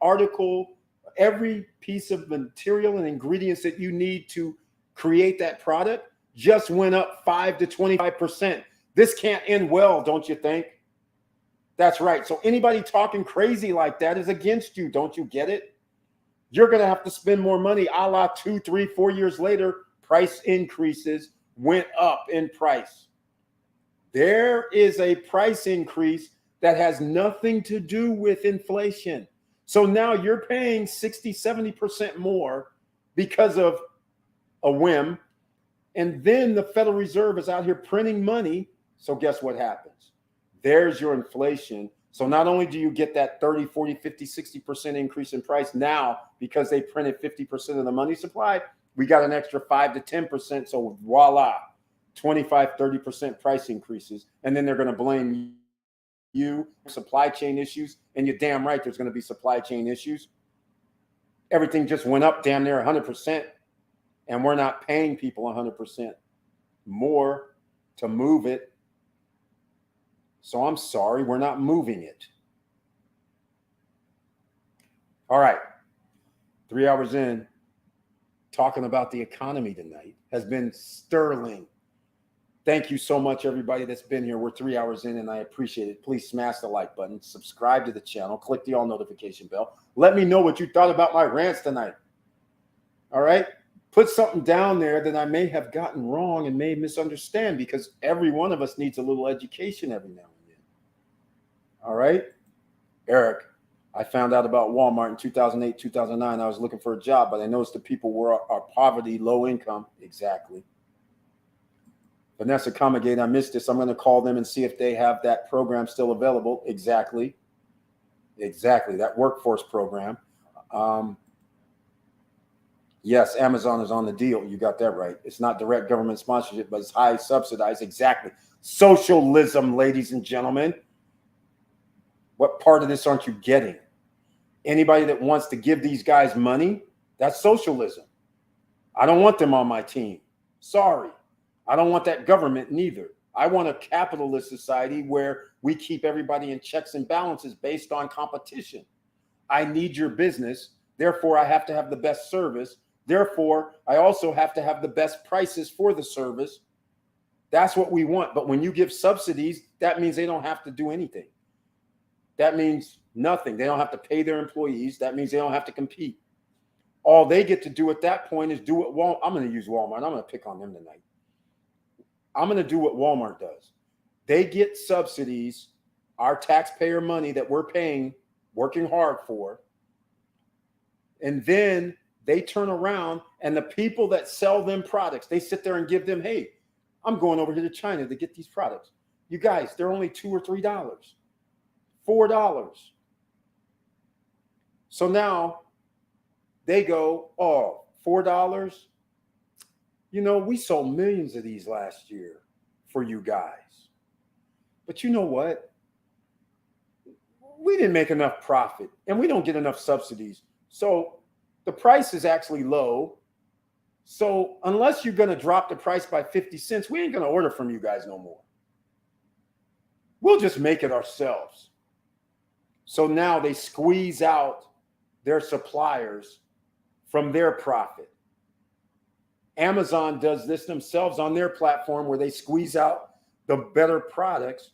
article, every piece of material and ingredients that you need to create that product just went up 5 to 25%. This can't end well, don't you think? That's right. So anybody talking crazy like that is against you. Don't you get it? You're going to have to spend more money, a la 2, 3, 4 years later. Price increases went up in price. There is a price increase that has nothing to do with inflation. So now you're paying 60, 70% more because of a whim. And then the Federal Reserve is out here printing money. So guess what happens? There's your inflation. So not only do you get that 30, 40, 50, 60% increase in price now because they printed 50% of the money supply, we got an extra 5 to 10%. So voila, 25, 30% price increases. And then they're going to blame you, supply chain issues. And you're damn right there's going to be supply chain issues. Everything just went up damn near 100%. And we're not paying people 100% more to move it. So I'm sorry, we're not moving it. All right. 3 hours in, talking about the economy tonight has been sterling. Thank you so much, everybody that's been here. We're 3 hours in, and I appreciate it. Please smash the like button, subscribe to the channel, click the all notification bell. Let me know what you thought about my rants tonight. All right? Put something down there that I may have gotten wrong and may misunderstand, because every one of us needs a little education every now and then. All right? Eric, I found out about Walmart in 2008, 2009. I was looking for a job, but I noticed the people are poverty, low income. Exactly. Vanessa Comagate, I missed this. I'm going to call them and see if they have that program still available. Exactly. Exactly. That workforce program. Yes, Amazon is on the deal. You got that right. It's not direct government sponsorship, but it's high subsidized. Exactly. Socialism, ladies and gentlemen. What part of this aren't you getting? Anybody that wants to give these guys money, that's socialism. I don't want them on my team. Sorry. I don't want that government neither. I want a capitalist society where we keep everybody in checks and balances based on competition. I need your business. Therefore, I have to have the best service. Therefore, I also have to have the best prices for the service. That's what we want. But when you give subsidies, that means they don't have to do anything. That means nothing. They don't have to pay their employees. That means they don't have to compete. All they get to do at that point is do what Walmart. I'm going to use Walmart. I'm going to pick on them tonight. I'm going to do what Walmart does. They get subsidies, our taxpayer money that we're paying, working hard for. And then they turn around and the people that sell them products, they sit there and give them, hey, I'm going over here to China to get these products. You guys, they're only $2 or $3, $4. So now they go, oh, $4. You know, we sold millions of these last year for you guys. But you know what? We didn't make enough profit and we don't get enough subsidies. So the price is actually low. So unless you're going to drop the price by 50 cents, we ain't going to order from you guys no more. We'll just make it ourselves. So now they squeeze out their suppliers from their profit. Amazon does this themselves on their platform where they squeeze out the better products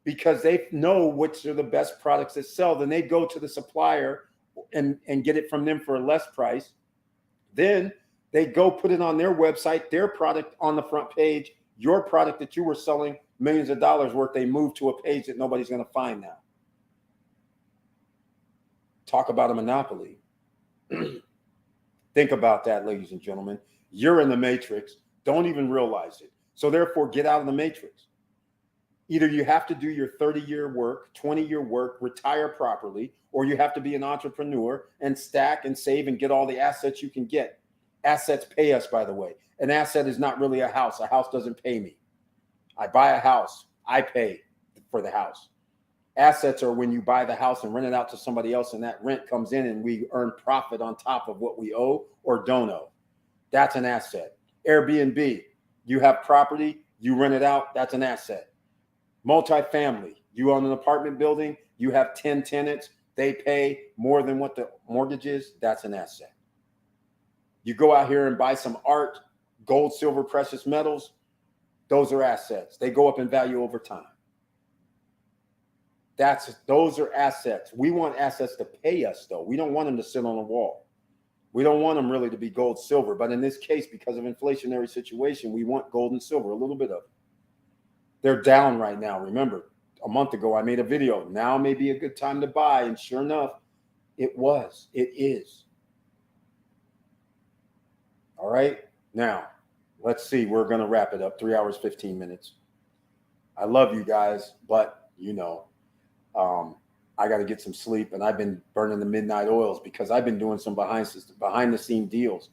because they know which are the best products that sell. Then they go to the supplier and get it from them for a less price. Then they go put it on their website, their product on the front page, your product that you were selling millions of dollars worth, they move to a page that nobody's going to find now. Talk about a monopoly. Think about that, ladies and gentlemen. You're in the matrix. Don't even realize it. So therefore, get out of the matrix. Either you have to do your 30-year work, 20-year work, retire properly, or you have to be an entrepreneur and stack and save and get all the assets you can get. Assets pay us, by the way. An asset is not really a house. A house doesn't pay me. I buy a house. I pay. for the house. Assets are when you buy the house and rent it out to somebody else, and that rent comes in and we earn profit on top of what we owe or don't owe. That's an asset. Airbnb, you have property, you rent it out, that's an asset. Multifamily, you own an apartment building, you have 10 tenants, they pay more than what the mortgage is, that's an asset. You go out here and buy some art, gold, silver, precious metals, those are assets. They go up in value over time. Those are assets. We want assets to pay us, though. We don't want them to sit on a wall. We don't want them really to be gold, silver. But in this case, because of inflationary situation, we want gold and silver, a little bit of it. They're down right now. Remember, a month ago, I made a video. Now may be a good time to buy. And sure enough, it is. All right. Now, let's see. We're going to wrap it up. 3 hours, 15 minutes. I love you guys, but I got to get some sleep, and I've been burning the midnight oils because I've been doing some behind the scene deals.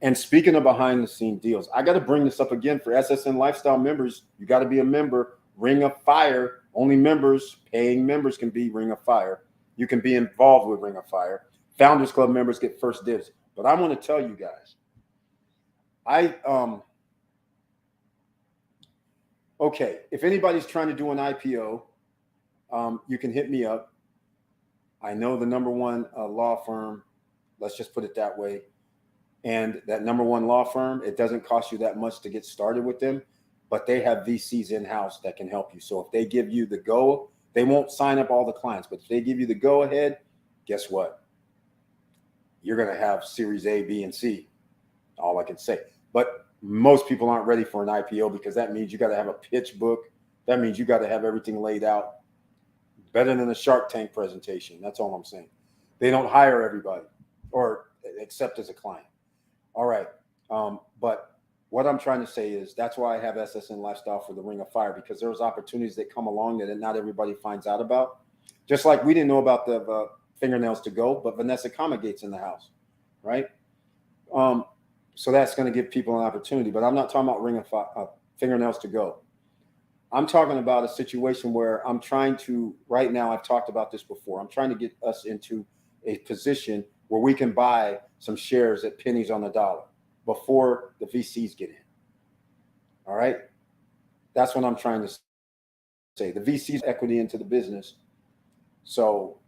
And speaking of behind the scene deals, I got to bring this up again for SSN Lifestyle members. You got to be a member. Ring of Fire. Only members, paying members can be Ring of Fire. You can be involved with Ring of Fire. Founders Club members get first dibs. But I want to tell you guys, okay, if anybody's trying to do an IPO, you can hit me up. I know the number one law firm, let's just put it that way. And that number one law firm, it doesn't cost you that much to get started with them, but they have VCs in-house that can help you. So if they give you the go, they won't sign up all the clients, but if they give you the go ahead, guess what? You're going to have Series A, B, and C. All I can say. But most people aren't ready for an IPO because that means you got to have a pitch book. That means you got to have everything laid out. Better than a Shark Tank presentation. That's all I'm saying. They don't hire everybody or accept as a client. All right. But what I'm trying to say is that's why I have SSN Lifestyle for the Ring of Fire, because there's opportunities that come along that not everybody finds out about. Just like we didn't know about the fingernails to go, but Vanessa Comegate's in the house, right? So that's going to give people an opportunity. But I'm not talking about Ring of Fire, fingernails to go. I'm talking about a situation where I'm trying to, right now, I've talked about this before. I'm trying to get us into a position where we can buy some shares at pennies on the dollar before the VCs get in. All right. That's what I'm trying to say. The VCs equity into the business. So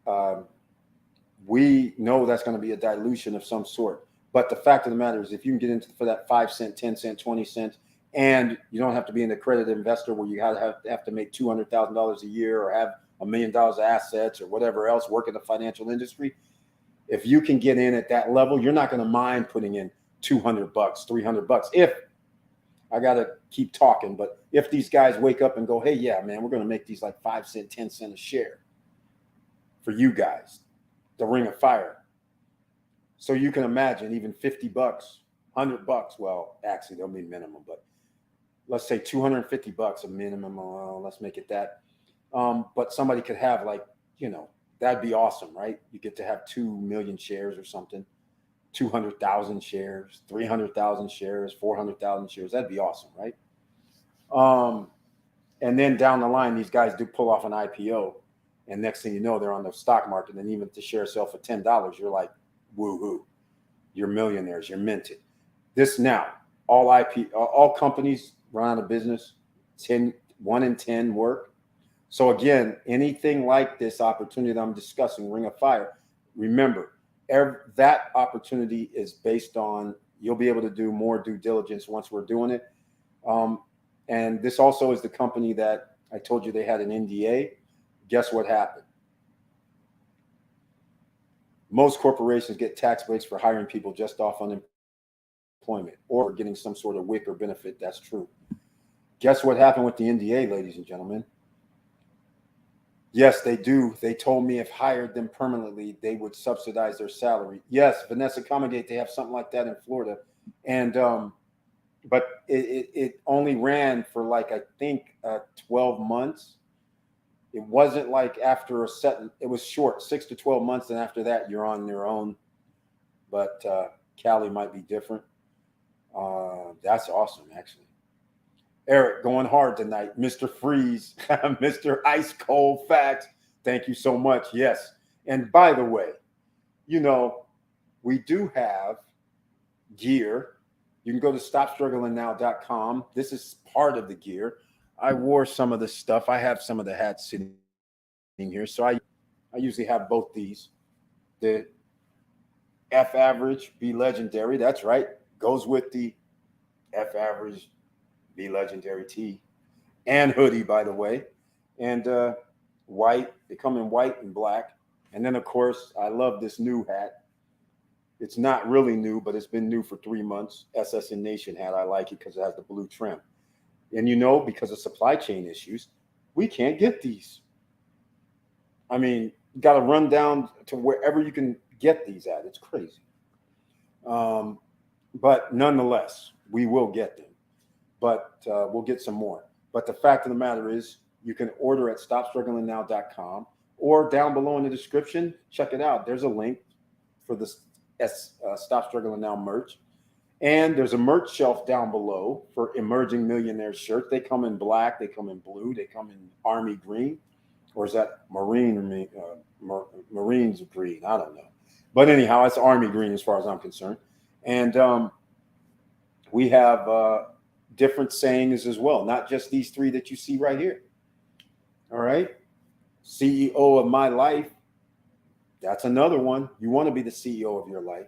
we know that's going to be a dilution of some sort. But the fact of the matter is, if you can get into for that 5 cent, 10 cent, 20 cents, and you don't have to be an accredited investor where you have to make $200,000 a year or have $1 million of assets or whatever else, work in the financial industry. If you can get in at that level, you're not going to mind putting in $200, $300. If I got to keep talking, but if these guys wake up and go, hey, yeah, man, we're going to make these like 5 cent, 10 cent a share for you guys, the Ring of Fire. So you can imagine even $50, $100. Well, actually, they'll be minimum, but let's say $250 a minimum. Let's make it that. But somebody could have that'd be awesome, right? You get to have 2 million shares or something, 200,000 shares, 300,000 shares, 400,000 shares. That'd be awesome, right? And then down the line, these guys do pull off an IPO, and next thing you know, they're on the stock market. And even if the shares sell for $10, you're like, woo-hoo. You're millionaires. You're minted. This now, all companies run out of business. 1 in 10 work. So again, anything like this opportunity that I'm discussing, Ring of Fire, remember, that opportunity is based on you'll be able to do more due diligence once we're doing it. And this also is the company that I told you they had an NDA. Guess what happened? Most corporations get tax breaks for hiring people just off unemployment or getting some sort of WIC or benefit. That's true. Guess what happened with the NDA, ladies and gentlemen? Yes, they do. They told me if hired them permanently, they would subsidize their salary. Yes, Vanessa Comegate, they have something like that in Florida. And but it only ran for I think 12 months. It wasn't like after it was short, 6 to 12 months. And after that, you're on your own. But Cali might be different. That's awesome, actually. Eric, going hard tonight. Mr. Freeze, Mr. Ice Cold Facts. Thank you so much. Yes. And by the way, you know, we do have gear. You can go to stopstrugglingnow.com. This is part of the gear. I wore some of the stuff. I have some of the hats sitting here. So I usually have both these. The F average, be legendary. That's right. Goes with the F average, be legendary tee and hoodie, by the way. And white. They come in white and black. And then, of course, I love this new hat. It's not really new, but it's been new for 3 months. SSN Nation hat. I like it because it has the blue trim. And you know, because of supply chain issues, we can't get these. I mean, you got to run down to wherever you can get these at. It's crazy. But nonetheless, we will get them. But we'll get some more. But the fact of the matter is, you can order at stopstrugglingnow.com or down below in the description. Check it out. There's a link for the Stop Struggling Now merch. And there's a merch shelf down below for Emerging Millionaire shirts. They come in black, they come in blue, they come in army green, or is that Marines green? I don't know. But anyhow, it's army green as far as I'm concerned. And we have different sayings as well, not just these three that you see right here. All right. CEO of my life. That's another one. You want to be the CEO of your life.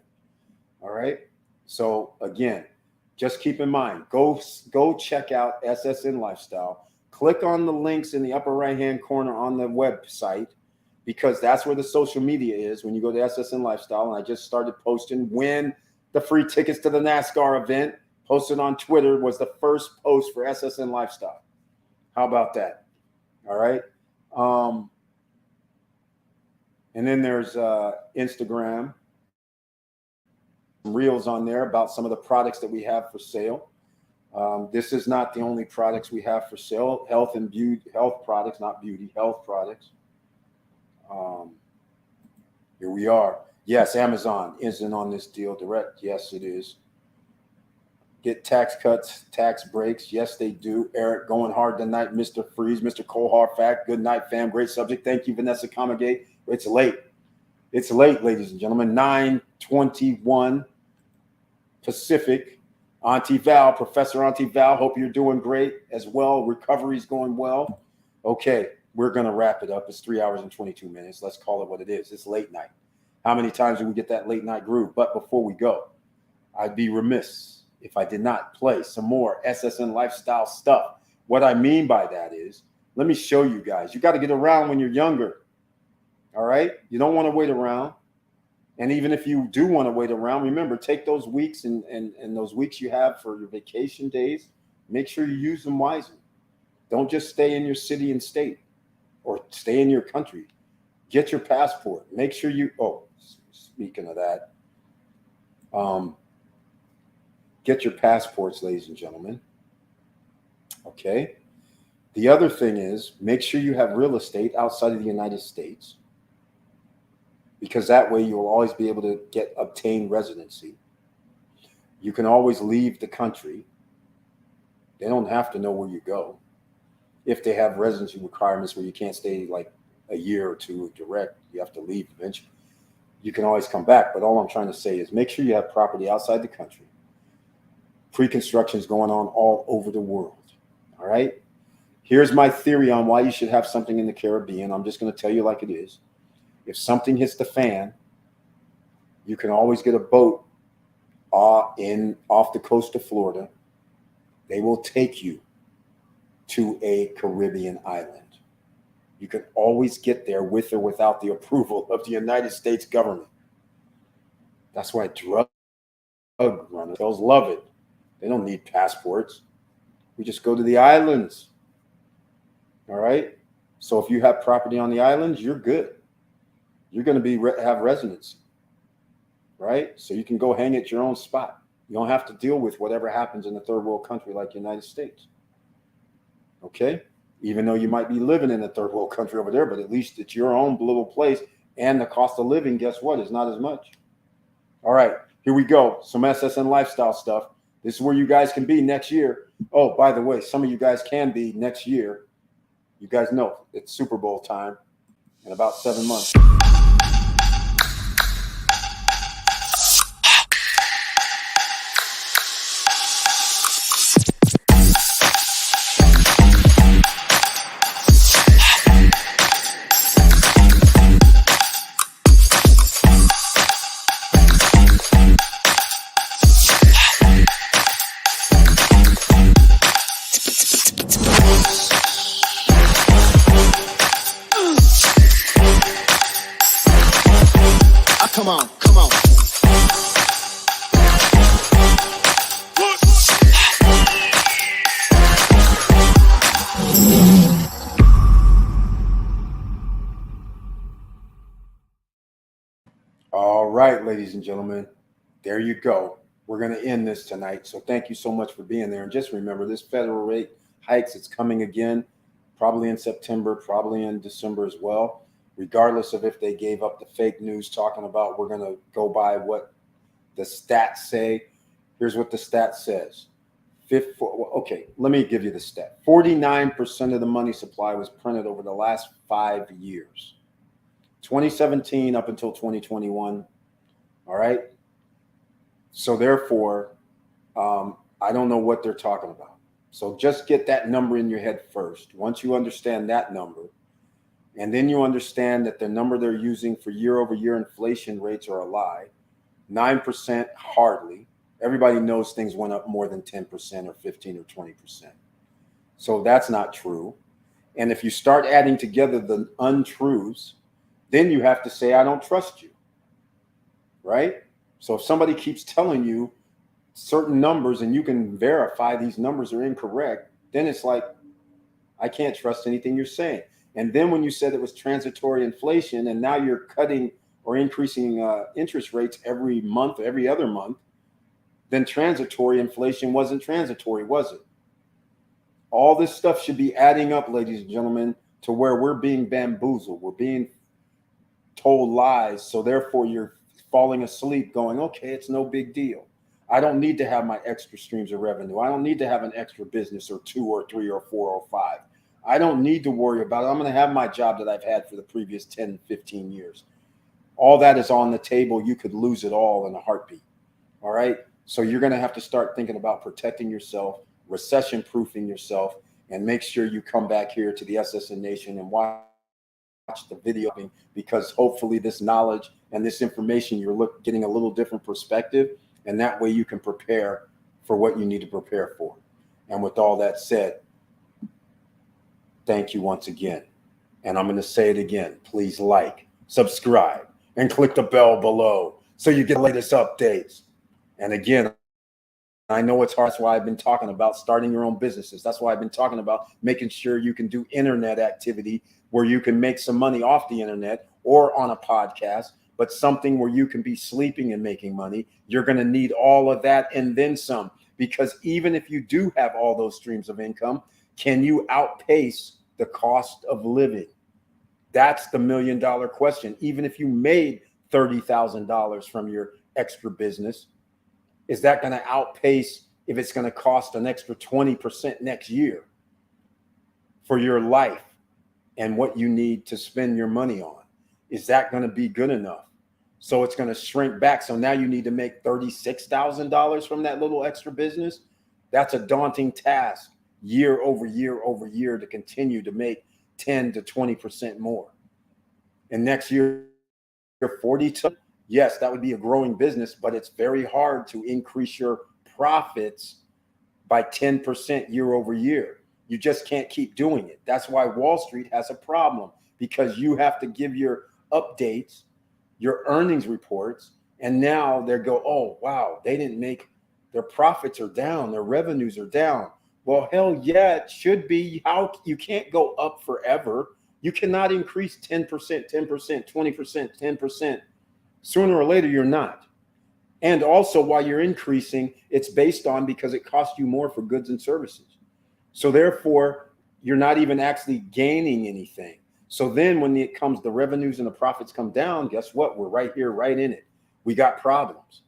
All right. So again, just keep in mind, go check out SSN Lifestyle. Click on the links in the upper right-hand corner on the website, because that's where the social media is when you go to SSN Lifestyle. And I just started posting when the free tickets to the NASCAR event posted on Twitter was the first post for SSN Lifestyle. How about that? All right. And then there's Instagram. Reels on there about some of the products that we have for sale. This is not the only products we have for sale. Health and beauty, health products, not beauty, health products. Here we are. Yes, Amazon isn't on this deal direct. Yes, it is. Get tax cuts, tax breaks. Yes, they do. Eric, going hard tonight. Mr. Freeze, Mr. Cold Fact. Good night, fam. Great subject. Thank you, Vanessa Comagate. It's late. It's late, ladies and gentlemen. 9:21 Pacific. Auntie Val, Professor Auntie Val, hope you're doing great as well. Recovery's going well. Okay, we're going to wrap it up. It's 3 hours and 22 minutes. Let's call it what it is. It's late night. How many times do we get that late night groove? But before we go, I'd be remiss if I did not play some more SSN Lifestyle stuff. What I mean by that is, let me show you guys. You got to get around when you're younger. All right? You don't want to wait around. And even if you do want to wait around, remember, take those weeks and those weeks you have for your vacation days, make sure you use them wisely. Don't just stay in your city and state or stay in your country. Get your passport. Make sure you, speaking of that, get your passports, ladies and gentlemen. Okay. The other thing is, make sure you have real estate outside of the United States, because that way you'll always be able to obtain residency. You can always leave the country. They don't have to know where you go. If they have residency requirements where you can't stay like a year or two direct, you have to leave eventually. You can always come back. But all I'm trying to say is make sure you have property outside the country. Pre-construction is going on all over the world. All right. Here's my theory on why you should have something in the Caribbean. I'm just going to tell you like it is. If something hits the fan, you can always get a boat off the coast of Florida. They will take you to a Caribbean island. You can always get there with or without the approval of the United States government. That's why drug runners love it. They don't need passports. We just go to the islands. All right? So if you have property on the islands, you're good. You're going to have residency, right? So you can go hang at your own spot. You don't have to deal with whatever happens in a third world country like the United States. Okay? Even though you might be living in a third world country over there, but at least it's your own little place, and the cost of living, guess what, is not as much. All right, here we go. Some SSN Lifestyle stuff. This is where you guys can be next year. Oh, by the way, some of you guys can be next year. You guys know it's Super Bowl time in about 7 months. Come on, come on. All right, ladies and gentlemen, there you go. We're going to end this tonight. So thank you so much for being there. And just remember, this federal rate hikes, it's coming again, probably in September, probably in December as well. Regardless of if they gave up the fake news talking about, we're going to go by what the stats say. Here's what the stat says. Okay, let me give you the stat. 49% of the money supply was printed over the last 5 years. 2017 up until 2021. All right. So therefore, I don't know what they're talking about. So just get that number in your head first. Once you understand that number, and then you understand that the number they're using for year-over-year inflation rates are a lie. 9% hardly. Everybody knows things went up more than 10% or 15 or 20%. So that's not true. And if you start adding together the untruths, then you have to say, I don't trust you, right? So if somebody keeps telling you certain numbers and you can verify these numbers are incorrect, then it's like, I can't trust anything you're saying. And then when you said it was transitory inflation and now you're cutting or increasing interest rates every month, every other month, then transitory inflation wasn't transitory, was it? All this stuff should be adding up, ladies and gentlemen, to where we're being bamboozled. We're being told lies. So therefore you're falling asleep going, okay, it's no big deal. I don't need to have my extra streams of revenue. I don't need to have an extra business or 2 or 3 or 4 or 5. I don't need to worry about it. I'm going to have my job that I've had for the previous 10, 15 years. All that is on the table. You could lose it all in a heartbeat. All right. So you're going to have to start thinking about protecting yourself, recession proofing yourself, and make sure you come back here to the SSN Nation and watch the video, because hopefully this knowledge and this information, you're getting a little different perspective. And that way you can prepare for what you need to prepare for. And with all that said, thank you once again. And I'm going to say it again. Please like, subscribe, and click the bell below so you get the latest updates. And again, I know it's hard. That's why I've been talking about starting your own businesses. That's why I've been talking about making sure you can do internet activity where you can make some money off the internet or on a podcast, but something where you can be sleeping and making money. You're going to need all of that and then some, because even if you do have all those streams of income, can you outpace the cost of living? That's the $1 million question. Even if you made $30,000 from your extra business, is that going to outpace if it's going to cost an extra 20% next year for your life and what you need to spend your money on? Is that going to be good enough? So it's going to shrink back. So now you need to make $36,000 from that little extra business. That's a daunting task year over year over year to continue to make 10 to 20% more. And next year, you're 42. Yes, that would be a growing business, but it's very hard to increase your profits by 10% year over year. You just can't keep doing it. That's why Wall Street has a problem, because you have to give your updates, your earnings reports, and now they go, oh, wow, they didn't make, their profits are down, their revenues are down. Well, hell yeah, it should be. How you can't go up forever. You cannot increase 10%, 10%, 20%, 10%. Sooner or later, you're not. And also, while you're increasing, it's based on because it costs you more for goods and services. So therefore, you're not even actually gaining anything. So then when it comes, the revenues and the profits come down, guess what? We're right here, right in it. We got problems,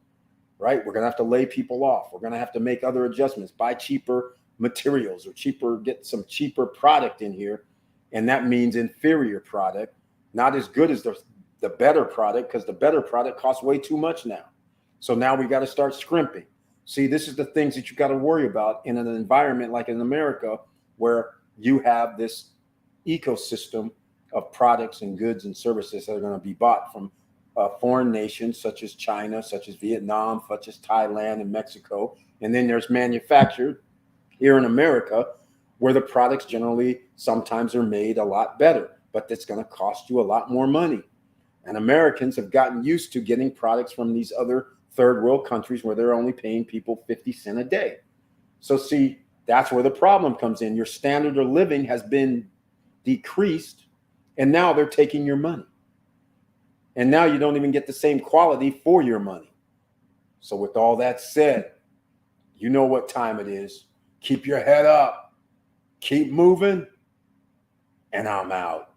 right? We're going to have to lay people off. We're going to have to make other adjustments, buy cheaper materials or get some cheaper product in here. And that means inferior product, not as good as the better product, because the better product costs way too much now. So now we got to start scrimping. See, this is the things that you got to worry about in an environment like in America, where you have this ecosystem of products and goods and services that are going to be bought from foreign nations such as China, such as Vietnam, such as Thailand and Mexico. And then there's manufactured here in America, where the products generally sometimes are made a lot better, but that's going to cost you a lot more money. And Americans have gotten used to getting products from these other third world countries where they're only paying people 50 cents a day. So see, that's where the problem comes in. Your standard of living has been decreased, and now they're taking your money. And now you don't even get the same quality for your money. So with all that said, you know what time it is. Keep your head up. Keep moving. And I'm out.